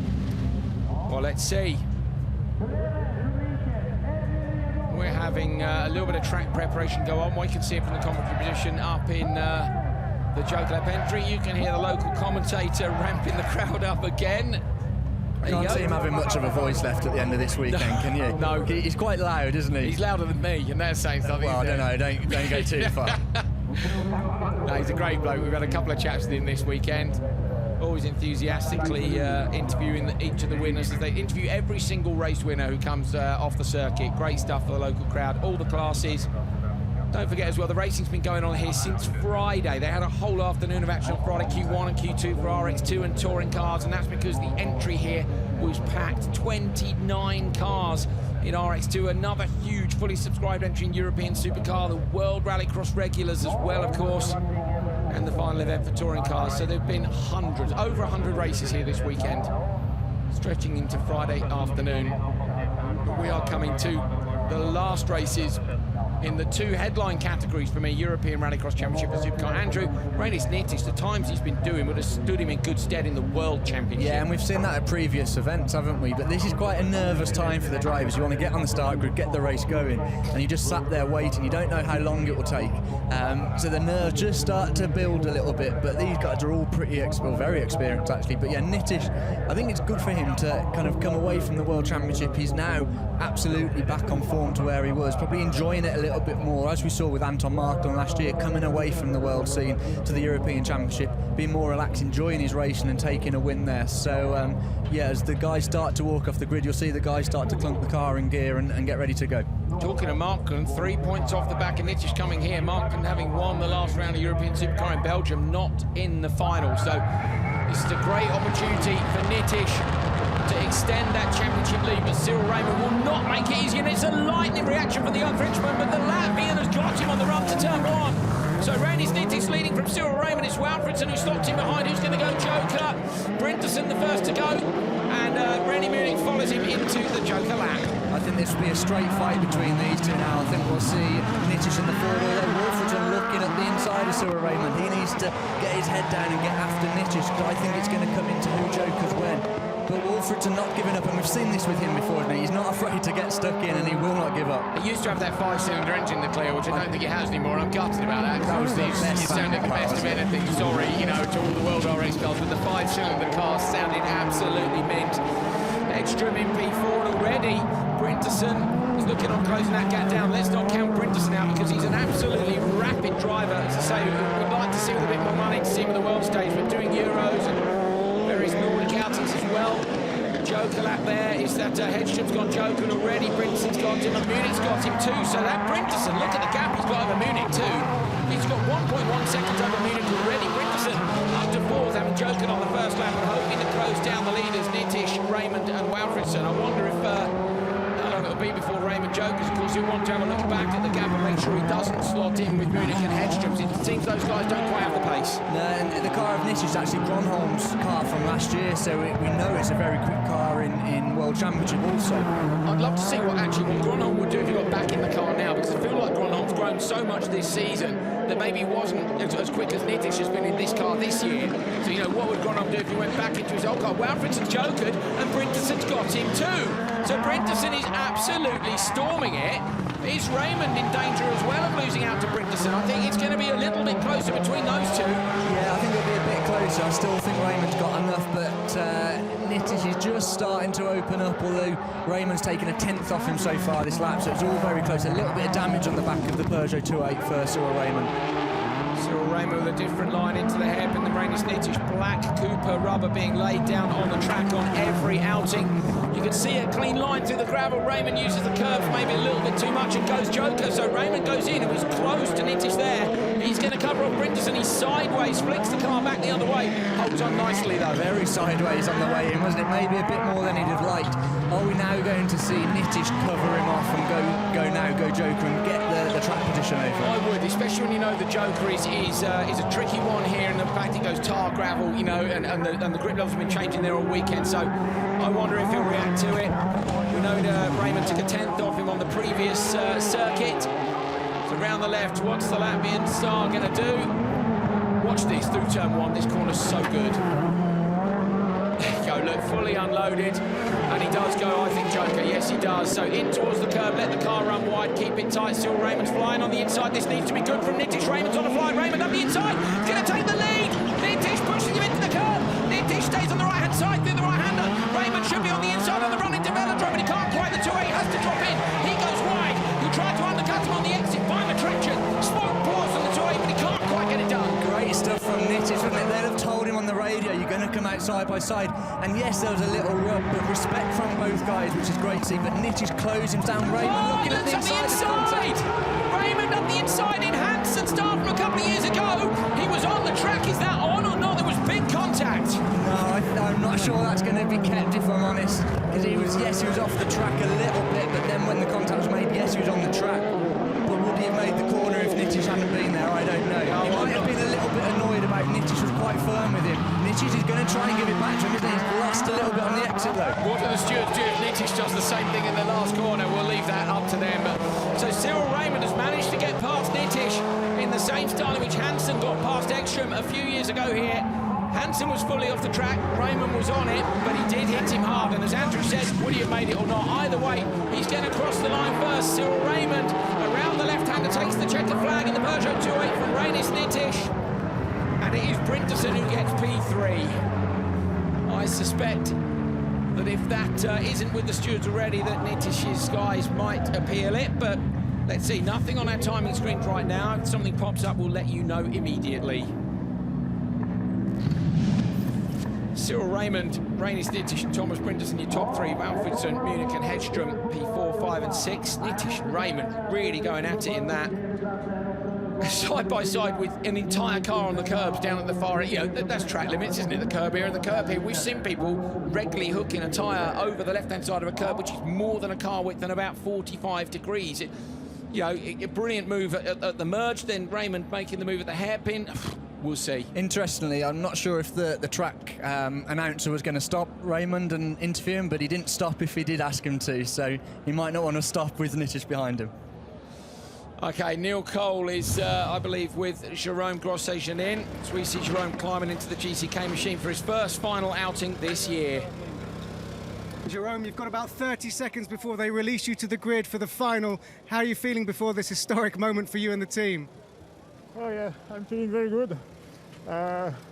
Well, let's see. We're having a little bit of track preparation go on. We can see it from the commentary position up in the Joglep entry. You can hear the local commentator ramping the crowd up again. I can't see him having much of a voice left at the end of this weekend, can you? No. He's quite loud, isn't he? He's louder than me, and they're saying something. Well, I don't know, don't go too far. No, he's a great bloke. We've had a couple of chats with him this weekend. Always enthusiastically interviewing each of the winners, as they interview every single race winner who comes off the circuit. Great stuff for the local crowd, all the classes. Don't forget as well, the racing's been going on here since Friday. They had a whole afternoon of action on Friday, Q1 and Q2 for RX2 and touring cars, and that's because the entry here was packed. 29 cars in RX2, another huge fully subscribed entry in European Supercar, the World Rallycross regulars as well, of course, and the final event for touring cars. So there have been hundreds, over 100 races here this weekend, stretching into Friday afternoon. But we are coming to the last races in the 2 headline categories for me, European Rallycross Championship and Supercar. Andrew, Rainis Nitis, the times he's been doing would have stood him in good stead in the World Championship. Yeah, and we've seen that at previous events, haven't we? But this is quite a nervous time for the drivers. You want to get on the start grid, get the race going, and you just sat there waiting. You don't know how long it will take. So the nerves just start to build a little bit, but these guys are all very experienced, actually. But yeah, Nitis, I think it's good for him to kind of come away from the World Championship. He's now absolutely back on form to where he was, probably enjoying it a little little bit more, as we saw with Anton Martin last year, coming away from the world scene to the European Championship, being more relaxed, enjoying his racing and taking a win there. So yeah, as the guys start to walk off the grid, you'll see the guys start to clunk the car in gear and get ready to go. Talking to Marken, 3 points off the back of Nittisch coming here. Marken having won the last round of European Supercar in Belgium, not in the final. So this is a great opportunity for Nittisch to extend that championship lead, but Cyril Raymond will not make it easy, and it's a lightning reaction from the young Frenchman, but the Latvian has got him on the run to turn one. So Rainis Nittisch leading from Cyril Raymond. It's Walfredson who stopped him behind. Who's going to go? Joker. Brinderson the first to go, and Rennie Munich follows him into the Joker lap. I think this will be a straight fight between these two now. I think we'll see Nittisch in the forward, although Walfredson looking at the inside of Cyril Raymond. He needs to get his head down and get after Nittisch, because I think it's going to come into who Joker's when. But Walfredson not giving up, and we've seen this with him before, isn't he? He's not afraid to get stuck in, and he will not give up. He used to have that 5-cylinder engine, the Clear, which I don't think he has anymore. I'm gutted about that. That was the best. You sounded the best of anything. Sorry, you know, to all the World RX cars, but the 5-cylinder car sounded absolutely mint. Ekstrom in P4 already. Brinderson is looking on closing that gap down. Let's not count Brinderson out, because he's an absolutely rapid driver. As I say, we'd like to see with a bit more money to see him on the world stage, but doing Euros and various Nordic outings as well. Joker lap there is that Hedstrom's got Joker already. Brinderson's got him, and Munich's got him too. So that Brinderson, look at the gap he's got over Munich too. He's got 1.1 seconds over Munich already. Brinderson up to fourth, having Joker on the first lap and hoping to close down the leaders, Nittisch, Raymond and Walfredson. I wonder if how long it'll be before Raymond jokers. Of course, he'll want to have a look back at the gap and make sure he doesn't slot in with Munich and Hedstrom's. It seems those guys don't quite have the pace. No, and the car of Nittisch is actually Gronholm's car from last year, so we know it's a very quick car in World Championship also. I'd love to see what Gronholm would do if he got back in the car now, because I feel like Gronholm's grown so much this season that maybe he wasn't as quick as Nittisch has been in this car this year. So, you know, what would Gronholm do if he went back into his old car? Walfredson's jokered, and Brinderson's got him too. So Brinderson is absolutely storming it. Is Raymond in danger as well of losing out to Brinderson? I think it's going to be a little bit closer between those two. Yeah, I think it'll be a bit closer. I still think Raymond's got enough, but Nittisch is just starting to open up, although Raymond's taken a 10th off him so far this lap, so it's all very close. A little bit of damage on the back of the Peugeot 208 for Cyril Raymond. Cyril Raymond with a different line into the hairpin than Rainis Nittisch. Black Cooper rubber being laid down on the track on every outing. You can see a clean line through the gravel. Raymond uses the curves maybe a little bit too much and goes Joker. So Raymond goes in and was close to Nittisch there. He's going to cover off Brinderson. He's sideways, flicks the car back the other way. Holds on nicely though. Very sideways on the way in, wasn't it? Maybe a bit more than he'd have liked. Are we now going to see Nittisch cover him off and go Joker and get the track position over? I would, especially when you know the Joker is a tricky one here, and the fact he goes tar gravel, you know, and the grip levels have been changing there all weekend. So I wonder if he'll react to it. We know that Raymond took a 10th off him on the previous circuit. So round the left, what's the Latvian star going to do? Watch this through turn one. This corner's so good. There you go, look, fully unloaded. And he does go, I think, Joker. Yes, he does. So in towards the curb, let the car run wide, keep it tight. Still Raymond's flying on the inside. This needs to be good from Nittisch. Raymond's on the fly. Raymond up the inside. He's going to take the lead. Nittisch pushing him into the curb. Nittisch stays on the right-hand side through the right-hander. Raymond should be on the inside on the run into Velodrome, but he can't quite. The 2A has to drop in. He goes wide. He tried to undercut him on the exit. Find the traction. Smoke pause on the 2A, but he can't quite get it done. Great stuff from Nittisch, wasn't it? They'd have told him on the radio, you're going to come out side by side. And yes, there was a little rub, but respect from both guys, which is great to see. But Nittisch closing down Raymond, looking at the inside. Raymond up the inside in Hansen, start from a couple of years ago. He was on the track. Is that on or not? There was big contact. No, I'm not sure that's going to be kept, if I'm honest. Because he was off the track a little bit, but then when the contact was made, yes, he was on the track. But would he have made the corner if Nittisch hadn't been there? I don't know. He might have been a little bit annoyed about Nittisch was quite firm with him. Nittisch is going to try and give it back to him, isn't he? He's lost a little bit on the exit though. What do the stewards do if Nittisch does the same thing in the last corner? We'll leave that up to them. So Cyril Raymond has managed to get past Nittisch in the same style in which Hansen got past Ekstrom a few years ago here. Hansen was fully off the track, Raymond was on it, but he did hit him hard. And as Andrew said, would he have made it or not? Either way, he's going to cross the line first. Cyril Raymond around the left-hander takes the checker flag in the Peugeot 208 from Rainis Nittisch. And it is Brinderson who gets P3. I suspect that if that isn't with the stewards already, that Nittisch's guys might appeal it, but Let's see, nothing on our timing screens right now. If something pops up, we'll let you know immediately. Cyril Raymond, Rainis Nitish and Thomas Brindis in your top three. Valfridsson, Munich and Hedström, P4, 5 and 6. Nitish and Raymond really going at it in that. Side by side with an entire car on the curbs down at the far end. You know, that's track limits, isn't it? The curb here and the curb here. We've seen people regularly hooking a tyre over the left-hand side of a curb, which is more than a car width and about 45 degrees. A brilliant move at the merge, then Raymond making the move at the hairpin. We'll see. Interestingly, I'm not sure if the track announcer was going to stop Raymond and interview him, but he didn't stop if he did ask him to, so he might not want to stop with Nitish behind him. Okay, Neil Cole is, I believe, with Jerome Grosjean. So we see Jerome climbing into the GCK machine for his first final outing this year. Jerome, you've got about 30 seconds before they release you to the grid for the final. How are you feeling before this historic moment for you and the team? Oh yeah, I'm feeling very good.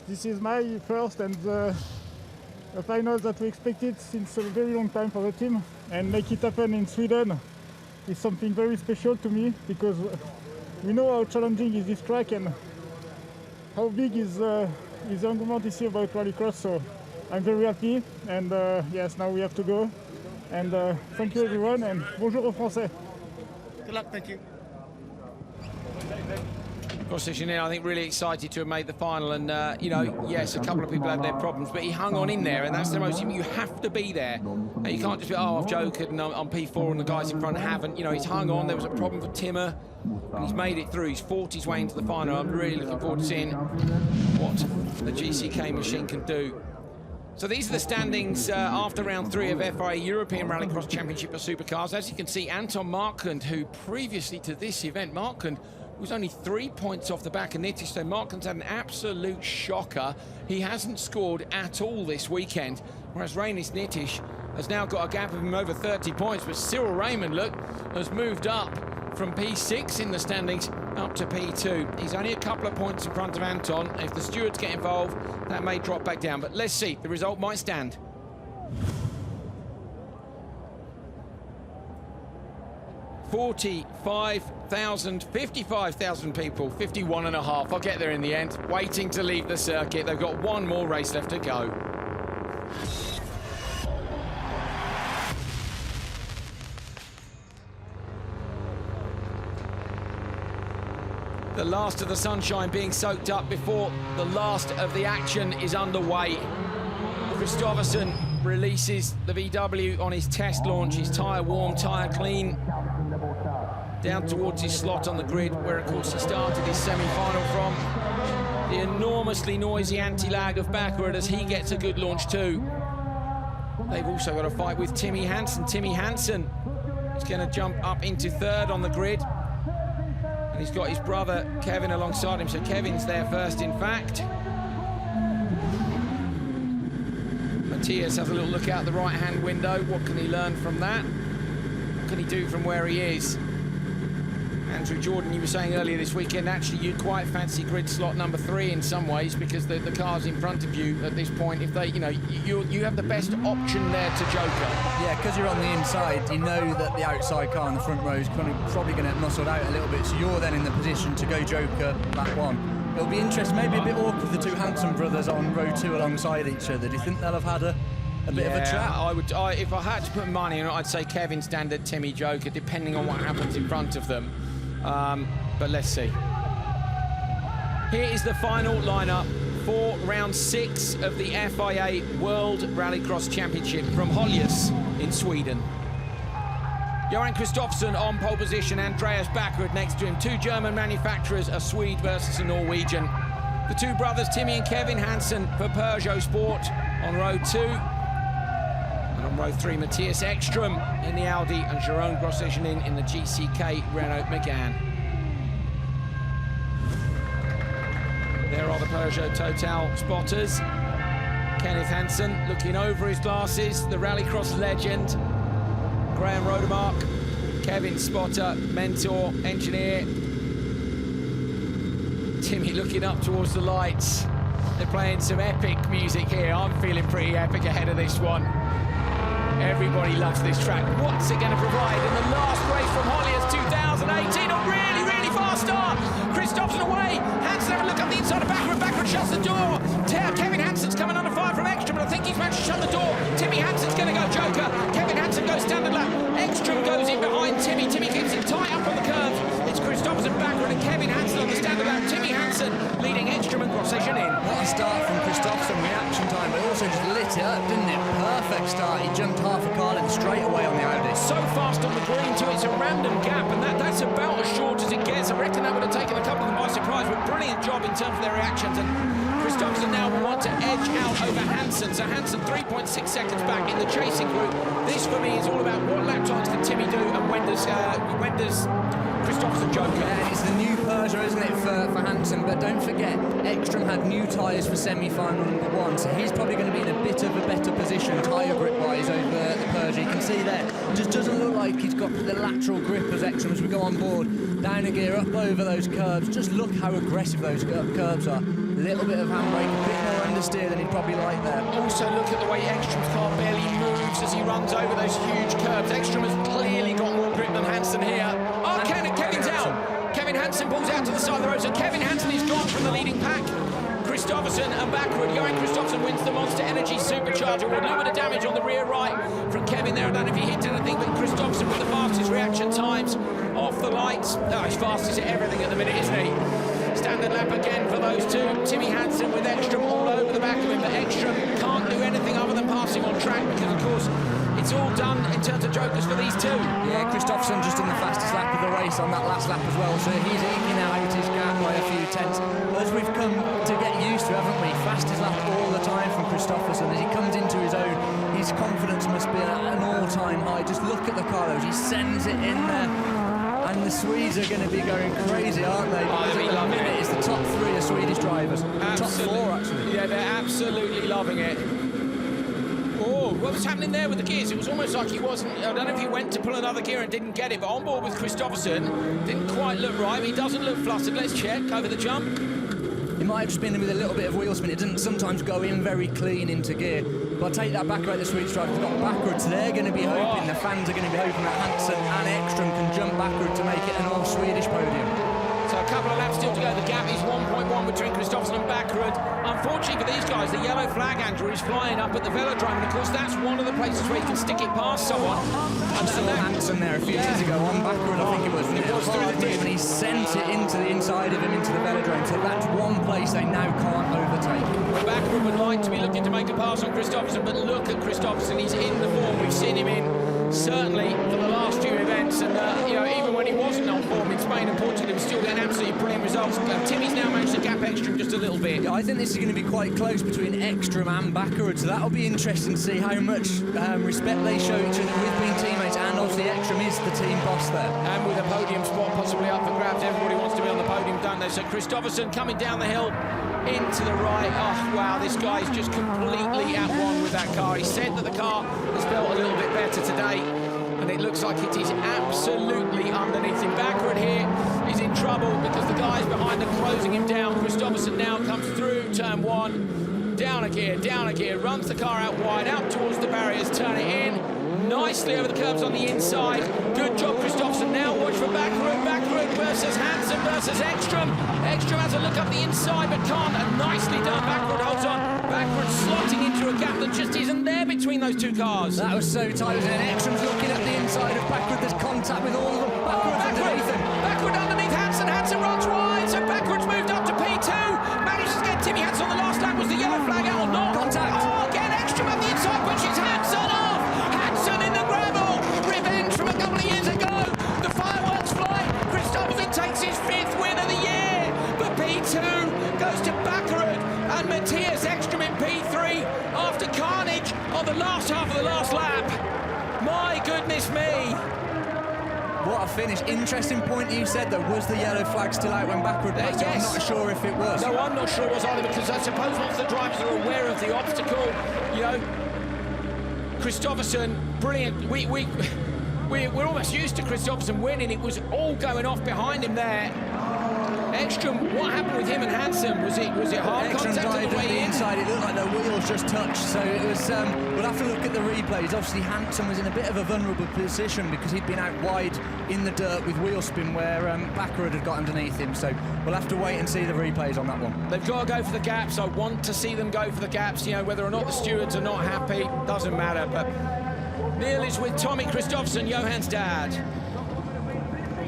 This is my first and a final that we expected since a very long time for the team, and make it happen in Sweden is something very special to me, because we know how challenging is this track and how big is the engagement this year about Rallycross. So I'm very happy, and yes, now we have to go. And thank you everyone, and bonjour aux Français. Good luck, thank you. Grosjean, I think, really excited to have made the final, and yes, a couple of people had their problems, but he hung on in there, and that's the most. You have to be there. And you can't just be, oh, I've joked and I'm P4 and the guys in front haven't. You know, he's hung on. There was a problem for Timmer, and he's made it through. He's fought his way into the final. I'm really looking forward to seeing what the GCK machine can do. So these are the standings after round 3 of FIA European Rallycross Championship of Supercars. As you can see, Anton Markland, who previously to this event, Markland was only 3 points off the back of Nitish, so Markland's had an absolute shocker. He hasn't scored at all this weekend, whereas Rainis Nitish has now got a gap of him over 30 points, but Cyril Raymond, look, has moved up from P6 in the standings up to P2. He's only a couple of points in front of Anton. If the stewards get involved, that may drop back down, but let's see, the result might stand. $45,000 people, 51 and a half. I'll get there in the end. Waiting to leave the circuit. They've got one more race left to go. The last of the sunshine being soaked up before the last of the action is underway. Kristoffersson releases the VW on his test launch. His tyre warm, tyre clean. Down towards his slot on the grid, where of course he started his semi-final from. The enormously noisy anti-lag of Baccarat as he gets a good launch too. They've also got a fight with Timmy Hansen. Timmy Hansen is going to jump up into third on the grid. And he's got his brother Kevin alongside him, so Kevin's there first in fact. Matthias has a little look out the right-hand window. What can he learn from that? What can he do from where he is? Andrew Jordan, you were saying earlier this weekend, actually you'd quite fancy grid slot number 3 in some ways, because the cars in front of you at this point, if they, you have the best option there to joker. Yeah, because you're on the inside, you know that the outside car in the front row is probably going to get muscled out a little bit, so you're then in the position to go joker back one. It'll be interesting, maybe a bit awkward, the two Hansen brothers on row 2 alongside each other. Do you think they'll have had a bit of a trap? If I had to put money on it, I'd say Kevin Standard, Timmy Joker, depending on what happens in front of them. But let's see. Here is the final lineup for round 6 of the FIA World Rallycross Championship from Höljes in Sweden. Johan Kristoffersson on pole position, Andreas Baccarat next to him. Two German manufacturers, a Swede versus a Norwegian. The two brothers, Timmy and Kevin Hansen for Peugeot Sport on row 2. And on row 3, Matthias Ekström in the Audi and Jerome Grosjean in the GCK Renault Megane. There are the Peugeot Total spotters. Kenneth Hansen looking over his glasses, the Rallycross legend. Graham Rodemark, Kevin spotter, mentor, engineer. Timmy looking up towards the lights. They're playing some epic music here. I'm feeling pretty epic ahead of this one. Everybody loves this track. What's it going to provide in the last race from Holjes 2018. A really, really fast start. Kristoffersen away. Hansen having a look up the inside of Backrud. Backrud shuts the door. Kevin Hansen's coming under fire from Ekstrom, but I think he's managed to shut the door. Timmy Hansen's going to go joker. Kevin Hansen goes standard lap. Ekstrom goes in behind Timmy. Timmy keeps it tight up on the curve. It's Kristoffersen, Backrud and Kevin Hansen on the standard lap. Timmy Hansen leading Ekstrom and Grosjean in. What a start from Kristoffersen, reaction time, but also just lit it up, didn't it? Perfect start. He jumped half a car length straight away on the Audi. So fast on the green too, it's a random gap, and that's about as short as it gets. I reckon that would have taken a couple of them by surprise, but brilliant job in terms of their reactions. And Kristoffersen now will want to edge out over Hansen. So Hansen 3.6 seconds back in the chasing group. This for me is all about what lap times can Timmy do and when does Kristoffersen joker. Yeah, it's the new Peugeot, isn't it, for Hansen? But don't forget, Ekstrom had new tyres for semi-final number 1, so he's probably going to be in a bit of a better position tyre grip-wise over the Peugeot. You can see there, just doesn't look like he's got the lateral grip as Ekstrom as we go on board. Down a gear, up over those curbs. Just look how aggressive those curbs are. A little bit of handbrake, a bit more understeer than he'd probably like there. Also look at the way Ekstrom's car barely moves as he runs over those huge curbs. Ekstrom has clearly got more grip than Hansen here. Oh, Kevin's out. Kevin Hansen pulls out to the side of the road, so Kevin Hansen is gone from the leading pack. Kristoffersen and Backrud. Johan Kristoffersen wins the Monster Energy Supercharger. A little bit of damage on the rear right from Kevin there. I don't know if he hit anything, but Kristoffersen with the fastest reaction times off the lights. Oh, he's fastest at everything at the minute, isn't he? Standard lap again for those two. Timmy Hansen with Ekstrom all over the back of him, but Ekstrom can't do anything other than passing on track because, of course, it's all done in terms of jokers for these two. Yeah, Kristoffersen just in the fastest lap of the race on that last lap as well, so he's eking out his gap by a few tenths. As we've come to get used to, haven't we? Fastest lap all the time from Kristoffersen. As he comes into his own, his confidence must be at an all-time high. Just look at the car, though. He sends it in there. And the Swedes are going to be going crazy, aren't they? Because at the minute, it's the top 3 of Swedish drivers. Absolutely. Top 4, actually. Yeah, they're absolutely loving it. Oh, what was happening there with the gears? It was almost like he wasn't... I don't know if he went to pull another gear and didn't get it, but on board with Kristoffersen, didn't quite look right. He doesn't look flustered. Let's check over the jump. He might have just been with a little bit of wheel spin. It doesn't sometimes go in very clean into gear. But I take that back about the Swedish drivers. They've got backwards. They're going to be hoping, the fans are going to be hoping that Hansen and Ekstrom can jump backward to make it an all-Swedish podium. So a couple of laps still to go. The gap is 1.1 between Kristoffersen and Backrud. Unfortunately for these guys, the yellow flag, Andrew, is flying up at the velodrome, and of course that's one of the places where you can stick it past someone. I saw Hansen there a few years ago on Backrud, I think it was. It was through the dip, and he sent it into the inside of him, into the velodrome. So that's one place they now can't overtake. Well, Backrud would like to be looking to make a pass on Kristoffersen, but look at Kristoffersen. He's in the form we've seen him in, certainly for the last few events, and you know, even when he wasn't on form in Spain and Portugal, he was still getting absolutely brilliant results. Timmy's now managed to gap Ekstrom just a little bit. Yeah, I think this is going to be quite close between Ekstrom and Backrud, so that'll be interesting to see how much respect they show each other with being teammates, and obviously Ekstrom is the team boss there. And with a podium spot possibly up for grabs, everybody wants to be on the podium, don't they? So Kristoffersen coming down the hill into the right. Oh, wow, this guy's just completely at one with that car. He said that the car has felt a little bit better today, and it looks like it is absolutely underneath him. Backward here is in trouble because the guys behind are closing him down. Kristoffersen now comes through turn 1, down a gear, runs the car out wide, out towards the barriers, turn it in nicely over the curbs on the inside. Good job, Kristoffersen. Now watch for Backrud. Backrud versus Hansen versus Ekstrom. Ekstrom has a look up the inside but can't, and nicely done. Backrud holds on. Backrud slotting into a gap that just isn't there between those two cars. That was so tight, wasn't it? Ekstrom's looking at the inside of Backrud. There's contact with all of them. Backrud's underneath him. Backrud underneath Hansen. Hansen runs wide, so Backrud's moved up to P2. Manages to get Timmy Hansen on the last lap. Was the yellow flag out or not? Contact. Oh, again, Ekstrom up the inside, pushes Hansen off. Hansen in the gravel. Revenge from a couple of years ago. The fireworks fly. Kristoffersen takes his 5th win of the year. But P2 goes to Backrud and Matthias Ekstrom in P3 after carnage on the last half of the last lap. My goodness me. What a finish. Interesting point you said, though. Was the yellow flag still out when Backrud passed? Yes. I'm not sure if it was. No, I'm not sure it was either, because I suppose once the drivers are aware of the obstacle, you know, Kristoffersen, brilliant. We're almost used to Kristoffersen winning. It was all going off behind him there. Ekstrom, what happened with him and Hansen? Was it hard Ekstrom contact on dived the at way the in? inside. It looked like the wheels just touched, so it was. We'll have to look at the replays. Obviously, Hansen was in a bit of a vulnerable position because he'd been out wide in the dirt with wheel spin where Backerud had got underneath him. So we'll have to wait and see the replays on that one. They've got to go for the gaps. I want to see them go for the gaps. You know, whether or not the stewards are not happy, doesn't matter. But Neil is with Tommy Kristoffersen, Johann's dad.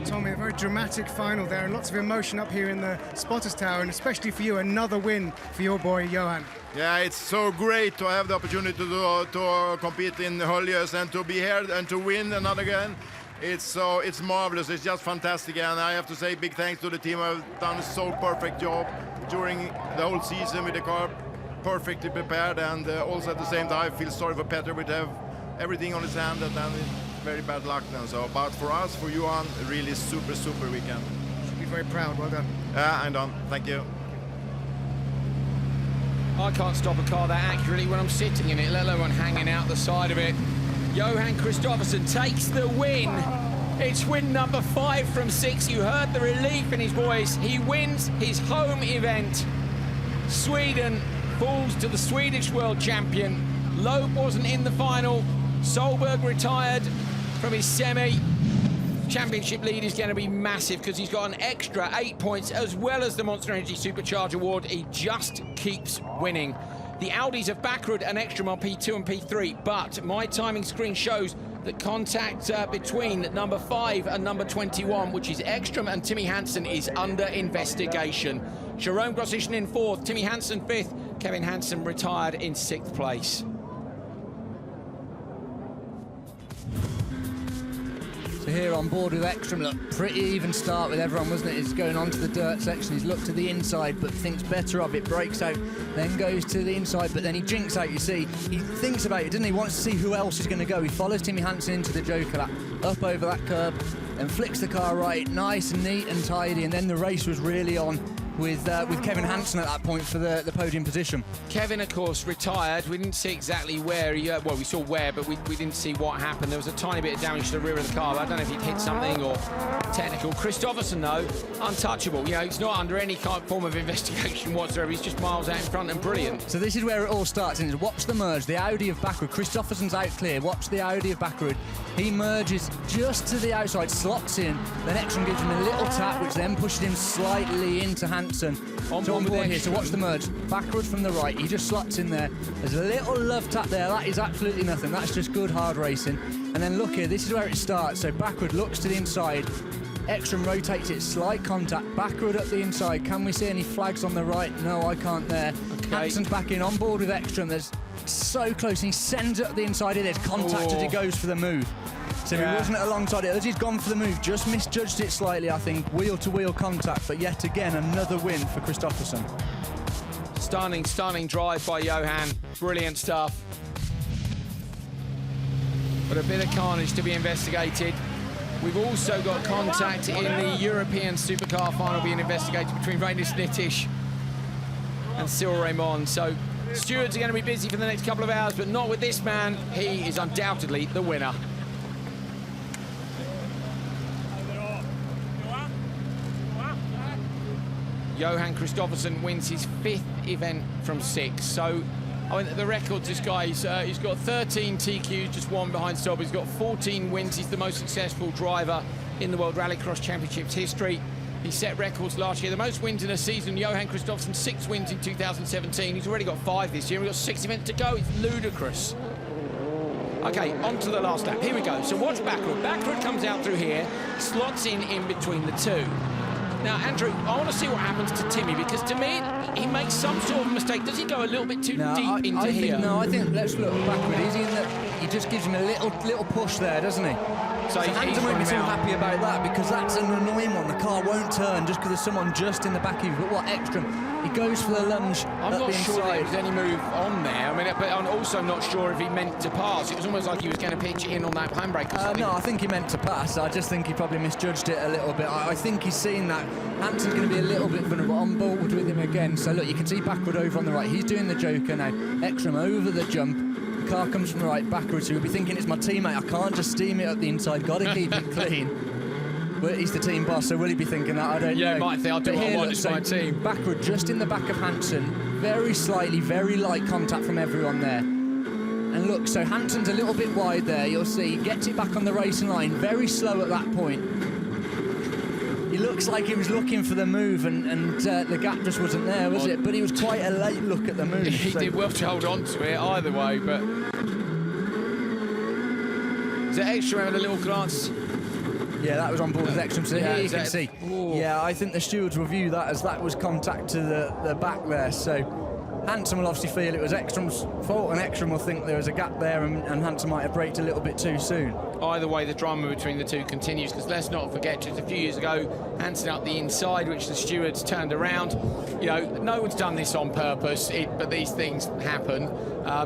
Tommy, a very dramatic final there and lots of emotion up here in the Spotters Tower, and especially for you, another win for your boy Johann. Yeah, it's so great to have the opportunity to compete in Höljes and to be here and to win another again. It's marvelous. It's just fantastic, and I have to say big thanks to the team. I've done a so perfect job during the whole season with the car, perfectly prepared, and also at the same time I feel sorry for Petter, which have everything on his hand, and then very bad luck then. So, but for us, for Johan, really super weekend. Should be very proud. Well done. Yeah, I'm done. Thank you. I can't stop a car that accurately when I'm sitting in it, let alone hanging out the side of it. Johann Kristoffersen takes the win. It's win number 5 from 6. You heard the relief in his voice. He wins his home event. Sweden falls to the Swedish world champion. Loeb wasn't in the final. Solberg retired from his semi. Championship lead is going to be massive because he's got an extra 8 points as well as the Monster Energy Supercharge Award. He just keeps winning. The Audis of Backrud and Ekstrom are P2 and P3, but my timing screen shows that contact between number 5 and number 21, which is Ekstrom and Timmy Hansen, is under investigation. Jerome Grossischen in 4th, Timmy Hansen 5th, Kevin Hansen retired in 6th place. So here on board with Ekstrom, look, pretty even start with everyone, wasn't it? He's going on to the dirt section, he's looked to the inside, but thinks better of it, breaks out, then goes to the inside, but then he jinks out, you see. He thinks about it, doesn't he? He wants to see who else is going to go. He follows Timmy Hansen into the Joker lap, up over that curb, and flicks the car right, nice and neat and tidy, and then the race was really on with Kevin Hansen at that point for the podium position. Kevin, of course, retired. We didn't see exactly where he... well, we saw where, but we didn't see what happened. There was a tiny bit of damage to the rear of the car. I don't know if he'd hit something or technical. Kristoffersen, though, untouchable. You know, he's not under any kind of form of investigation whatsoever. He's just miles out in front and brilliant. So this is where it all starts, and watch the merge. The Audi of Backrud. Kristoffersen's out clear. Watch the Audi of Backrud. He merges just to the outside, slots in. Then Ekstrom gives him a little tap, which then pushes him slightly into Hansen. On board here, so watch the merge. Backrud from the right, he just slots in there. There's a little love tap there, that is absolutely nothing. That's just good hard racing. And then look here, this is where it starts. So Backrud looks to the inside. Ekstrom rotates it, slight contact. Backrud up the inside. Can we see any flags on the right? No, I can't there. Okay. Hansen's back in, on board with Ekstrom. There's so close, and he sends it up the inside. There's contact as he goes for the move. So he wasn't alongside it. As he's gone for the move, just misjudged it slightly, I think. Wheel-to-wheel contact, but yet again, another win for Kristoffersen. Stunning drive by Johann. Brilliant stuff. But a bit of carnage to be investigated. We've also got contact in the European Supercar final being investigated between Rainis Nitish and Cyril Raymond. So stewards are going to be busy for the next couple of hours, but not with this man. He is undoubtedly the winner. Johann Kristoffersen wins his 5th event from 6. So, I mean, the records, this guy, he's got 13 TQs, just one behind Stob. He's got 14 wins. He's the most successful driver in the World Rallycross Championships history. He set records last year. The most wins in a season, Johann Kristoffersen, 6 wins in 2017. He's already got 5 this year. We've got 6 events to go. It's ludicrous. Okay, on to the last lap. Here we go. So watch Backrud. Backrud comes out through here, slots in between the two. Now, Andrew, I want to see what happens to Timmy, because to me, he makes some sort of mistake. Does he go a little bit too deep into here? I think let's look Backrud. He's in the, he just gives him a little push there, doesn't he? So Hansen won't be too happy about that, because that's an annoying one. The car won't turn just because there's someone just in the back of you. But what, Ekstrom? He goes for the lunge. I'm not sure there was any move on there. I mean, but I'm also not sure if he meant to pass. It was almost like he was going to pitch it in on that handbrake or something. No, I think he meant to pass. I just think he probably misjudged it a little bit. I think he's seen that. Hansen's going to be a little bit vulnerable, on board with him again. So look, you can see Backrud over on the right. He's doing the Joker now. Ekstrom over the jump. The car comes from the right, Backrud, so he'll be thinking it's my teammate. I can't just steam it up the inside. Got to keep it clean. Well, he's the team boss, so will he be thinking that? I don't know. Yeah, might think I'll do But what I here, want, look, it's so my team. Backward, just in the back of Hansen, very slightly, very light contact from everyone there. And look, so Hansen's a little bit wide there, you'll see. Gets it back on the racing line, very slow at that point. He looks like he was looking for the move, and the gap just wasn't there, was it? But he was quite a late look at the move. He so. did well to hold on to it either way, but... Is it extra having a little glance? Yeah, that was on board with Extreme, so Yeah, here you can that- see. Ooh. Yeah, I think the stewards will view that as that was contact to the back there, so Hansen will obviously feel it was Ekstrom's fault, and Ekstrom will think there was a gap there, and Hansen might have braked a little bit too soon. Either way, the drama between the two continues, because let's not forget, just a few years ago, Hansen up the inside, which the stewards turned around. You know, no one's done this on purpose, but these things happen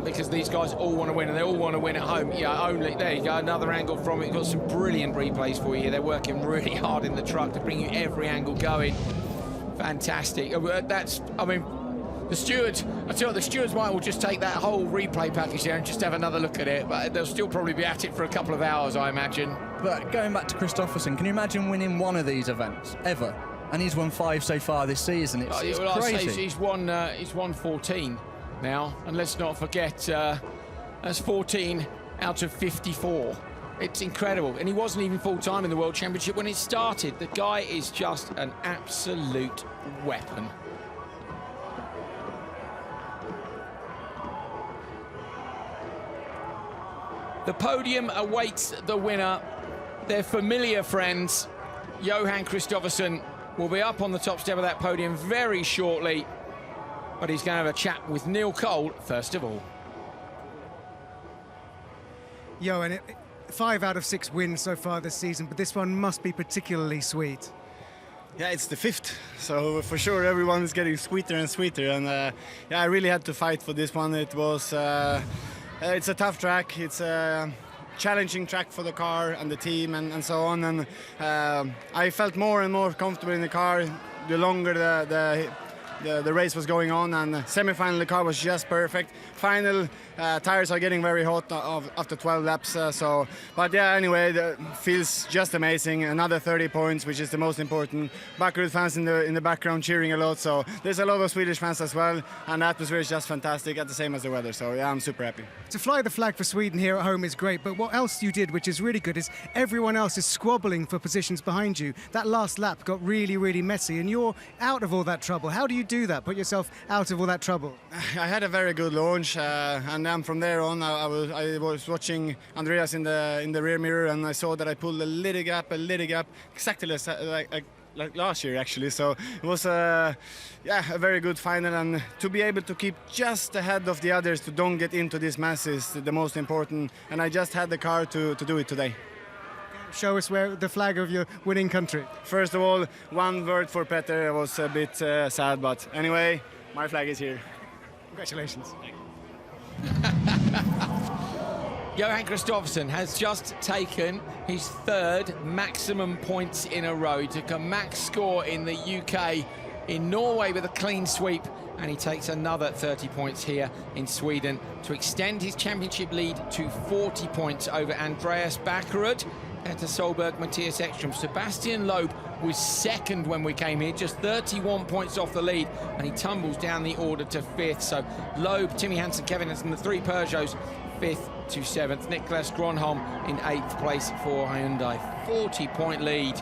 because these guys all want to win, and they all want to win at home. There you go, another angle from it. Got some brilliant replays for you. They're working really hard in the truck to bring you every angle going. Fantastic. The stewards, I tell you what, the stewards might well just take that whole replay package there and just have another look at it, but they'll still probably be at it for a couple of hours, I imagine. But going back to Kristoffersson, can you imagine winning one of these events, ever? And he's won 5 so far this season. It's crazy. He's won 14 now, and let's not forget, that's 14 out of 54. It's incredible, and he wasn't even full-time in the World Championship when it started. The guy is just an absolute weapon. The podium awaits the winner. Their familiar friends, Johan Kristoffersson, will be up on the top step of that podium very shortly, but he's going to have a chat with Neil Cole first of all. Johan, 5 out of 6 wins so far this season, but this one must be particularly sweet. Yeah, it's the 5th, so for sure everyone is getting sweeter and sweeter, and yeah, I really had to fight for this one. It was it's a tough track, it's a challenging track for the car and the team and so on, and I felt more and more comfortable in the car the longer the race was going on, and semi-final the car was just perfect. Final tires are getting very hot after 12 laps, but yeah, anyway, it feels just amazing. Another 30 points, which is the most important. Backrud fans in the background cheering a lot, so there's a lot of Swedish fans as well, and the atmosphere is just fantastic, at the same as the weather, so yeah, I'm super happy. To fly the flag for Sweden here at home is great, but what else you did, which is really good, is everyone else is squabbling for positions behind you. That last lap got really, really messy, and you're out of all that trouble. How do you do that? Put yourself out of all that trouble? I had a very good launch, and then from there on, I was watching Andreas in the rear mirror, and I saw that I pulled a little gap, exactly like last year actually. So it was a very good final, and to be able to keep just ahead of the others to don't get into this mess is the most important. And I just had the car to do it today. Show us where the flag of your winning country. First of all, one word for Petter. I was a bit sad, but anyway, my flag is here. Congratulations. Johan Kristoffersson has just taken his 3rd maximum points in a row. He took a max score in the UK, in Norway with a clean sweep, and he takes another 30 points here in Sweden to extend his championship lead to 40 points over Andreas Backerud, Petter Solberg, Matthias Ekstrom. Sebastian Loeb was 2nd when we came here, just 31 points off the lead, and he tumbles down the order to 5th. So Loeb, Timmy Hansen, Kevin Hansen, the 3 Peugeots, 5th to 7th. Niklas Gronholm in 8th place for Hyundai. 40-point lead.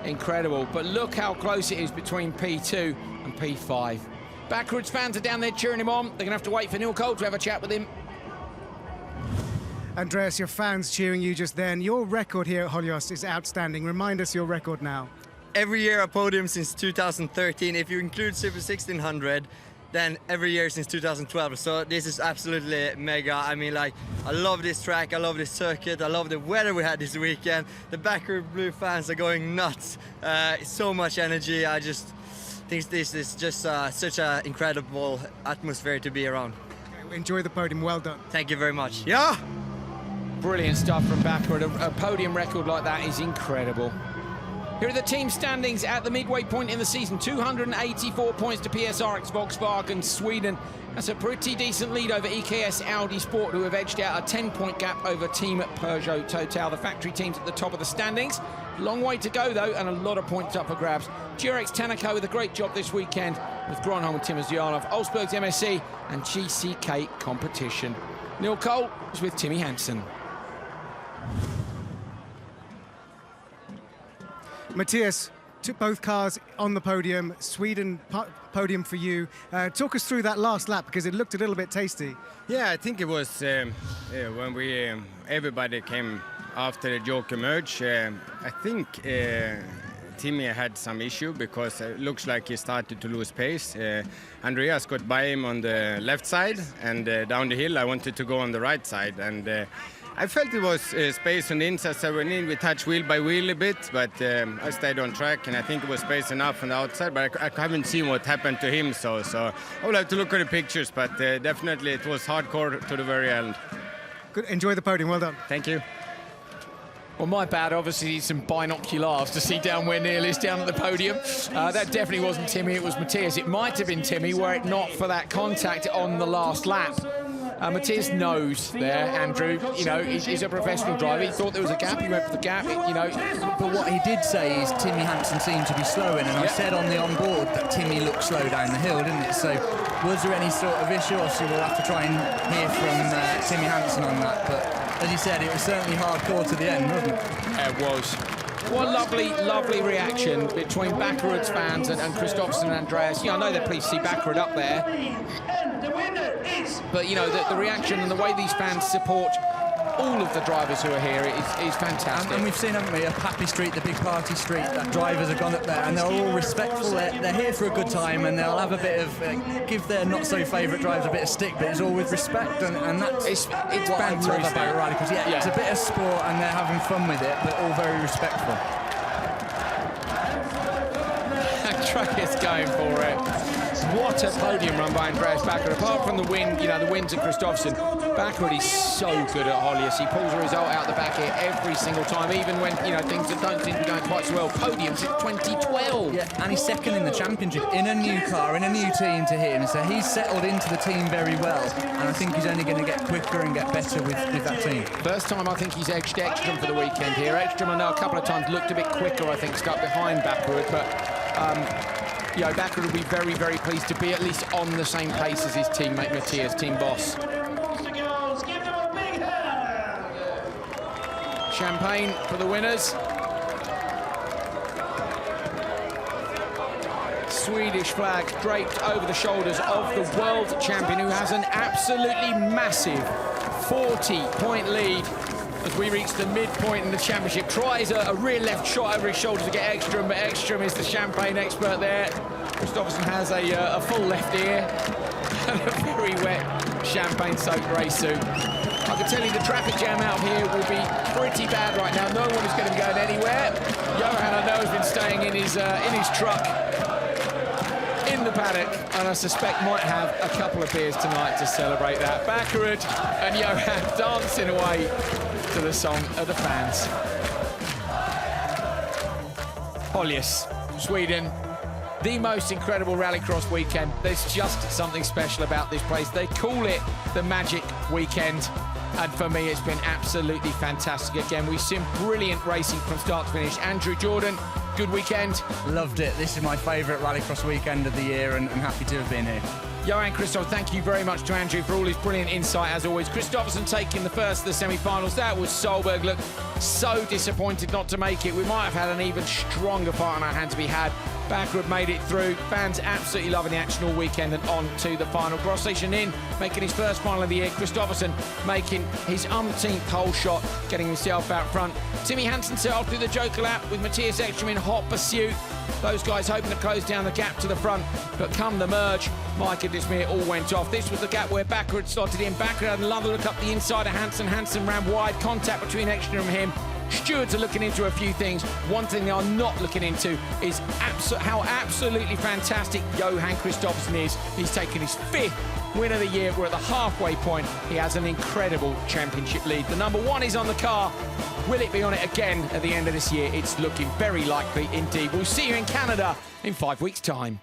Incredible. But look how close it is between P2 and P5. Backrud's fans are down there cheering him on. They're going to have to wait for Neil Cole to have a chat with him. Andreas, your fans cheering you just then. Your record here at Holjes is outstanding. Remind us your record now. Every year a podium since 2013. If you include Super 1600, then every year since 2012. So this is absolutely mega. I mean, like, I love this track, I love this circuit, I love the weather we had this weekend. The Backrud Blue fans are going nuts. So much energy. I just think this is just such an incredible atmosphere to be around. Okay, enjoy the podium. Well done. Thank you very much. Yeah. Brilliant stuff from Backrud. A podium record like that is incredible. Here are the team standings at the midway point in the season. 284 points to PSRX Volkswagen Sweden. That's a pretty decent lead over EKS Audi Sport, who have edged out a 10-point gap over Team Peugeot Total. The factory teams at the top of the standings. Long way to go, though, and a lot of points up for grabs. Durex Tanaco with a great job this weekend with Gronholm and Tim Zyarlov, Olsberg's MSC and GCK competition. Neil Cole is with Timmy Hansen. Matthias, took both cars on the podium, Sweden podium for you. Talk us through that last lap, because it looked a little bit tasty. Yeah, I think it was when we everybody came after the Joker merge. I think Timmy had some issue because it looks like he started to lose pace. Andreas got by him on the left side, and down the hill I wanted to go on the right side, and I felt it was space on the inside, so we touched wheel by wheel a bit, but I stayed on track, and I think it was space enough on the outside, but I haven't seen what happened to him, so I would have to look at the pictures, but definitely it was hardcore to the very end. Good, enjoy the podium, well done. Thank you. Well, my bad, obviously need some binoculars to see down where Neil is down at the podium. That definitely wasn't Timmy, it was Matthias. It might have been Timmy were it not for that contact on the last lap. Matthias knows there, Andrew, you know, he's a professional driver. He thought there was a gap, he went for the gap, you know. But what he did say is Timmy Hansen seemed to be slowing, and I said on the onboard that Timmy looked slow down the hill, didn't it? So was there any sort of issue? Obviously we'll have to try and hear from Timmy Hansen on that, but as you said, it was certainly hardcore to the end, wasn't it? It was. What a lovely, lovely reaction between Bakkerud's fans and Kristoffersen and Andreas. You know, I know they're pleased to see Bakkerud up there. But, you know, the reaction and the way these fans support all of the drivers who are here is fantastic. And we've seen, haven't we, up Happy Street, the big party street, that drivers have gone up there, and they're all respectful. They're here for a good time, and they'll have a bit of, give their not-so-favourite drivers a bit of stick, but it's all with respect, and that's it's what I love about Rallycross. Yeah, it's a bit of sport, and they're having fun with it, but all very respectful. That track is going for it. What a podium run by Andreas Bakkerud. Apart from the win, you know, the wins of Kristoffersen, Bakkerud is so good at Holjes. He pulls a result out the back here every single time, even when, you know, things that don't seem to be going quite so well. Podiums in 2012. Yeah, and he's second in the championship, in a new car, in a new team to him. So he's settled into the team very well, and I think he's only going to get quicker and get better with that team. First time I think he's edged Ekstrom for the weekend here. Ekstrom, I know a couple of times looked a bit quicker, I think, stuck behind Bakkerud, but you know, Bakkerud will be very, very pleased to be at least on the same pace as his teammate Matthias, team boss. Champagne for the winners. Swedish flag draped over the shoulders of the world champion, who has an absolutely massive 40-point lead as we reach the midpoint in the championship. Tries a rear left shot over his shoulder to get Ekstrom, but Ekstrom is the champagne expert there. Kristoffersen has a full left ear and a very wet champagne-soaked race suit. I can tell you the traffic jam out here will be pretty bad right now. No one is going to be going anywhere. Johan, I know, has been staying in his truck in the paddock, and I suspect might have a couple of beers tonight to celebrate that. Bakkerud and Johan dancing away to the song of the fans. Holjes, Sweden, the most incredible rallycross weekend. There's just something special about this place. They call it the Magic Weekend, and for me it's been absolutely fantastic. Again, we've seen brilliant racing from start to finish. Andrew Jordan, good weekend. Loved it. This is my favourite rallycross weekend of the year, and I'm happy to have been here. Johan Kristoffersen, thank you very much to Andrew for all his brilliant insight as always. Kristoffersen taking the first of the semi-finals. That was Solberg. Looked so disappointed not to make it. We might have had an even stronger fight on our hands to be had. Bakkerud made it through. Fans absolutely loving the action all weekend, and on to the final. Gross Station in, making his first final of the year. Kristoffersen making his umpteenth hole shot, getting himself out front. Timmy Hansen settled through the Joker lap with Matthias Ekstrom in hot pursuit. Those guys hoping to close down the gap to the front, but come the merge, my goodness me, it all went off. This was the gap where Bakkerud slotted in. Bakkerud had another look up the inside of Hansen. Hansen ran wide, contact between Ekstrom and him. Stewards are looking into a few things. One thing they are not looking into is how absolutely fantastic Johan Kristoffersen is. He's taken his 5th Win of the year. We're at the halfway point. He has an incredible championship lead. The number 1 is on the car. Will it be on it again at the end of this year? It's looking very likely indeed. We'll see you in Canada in 5 weeks' time.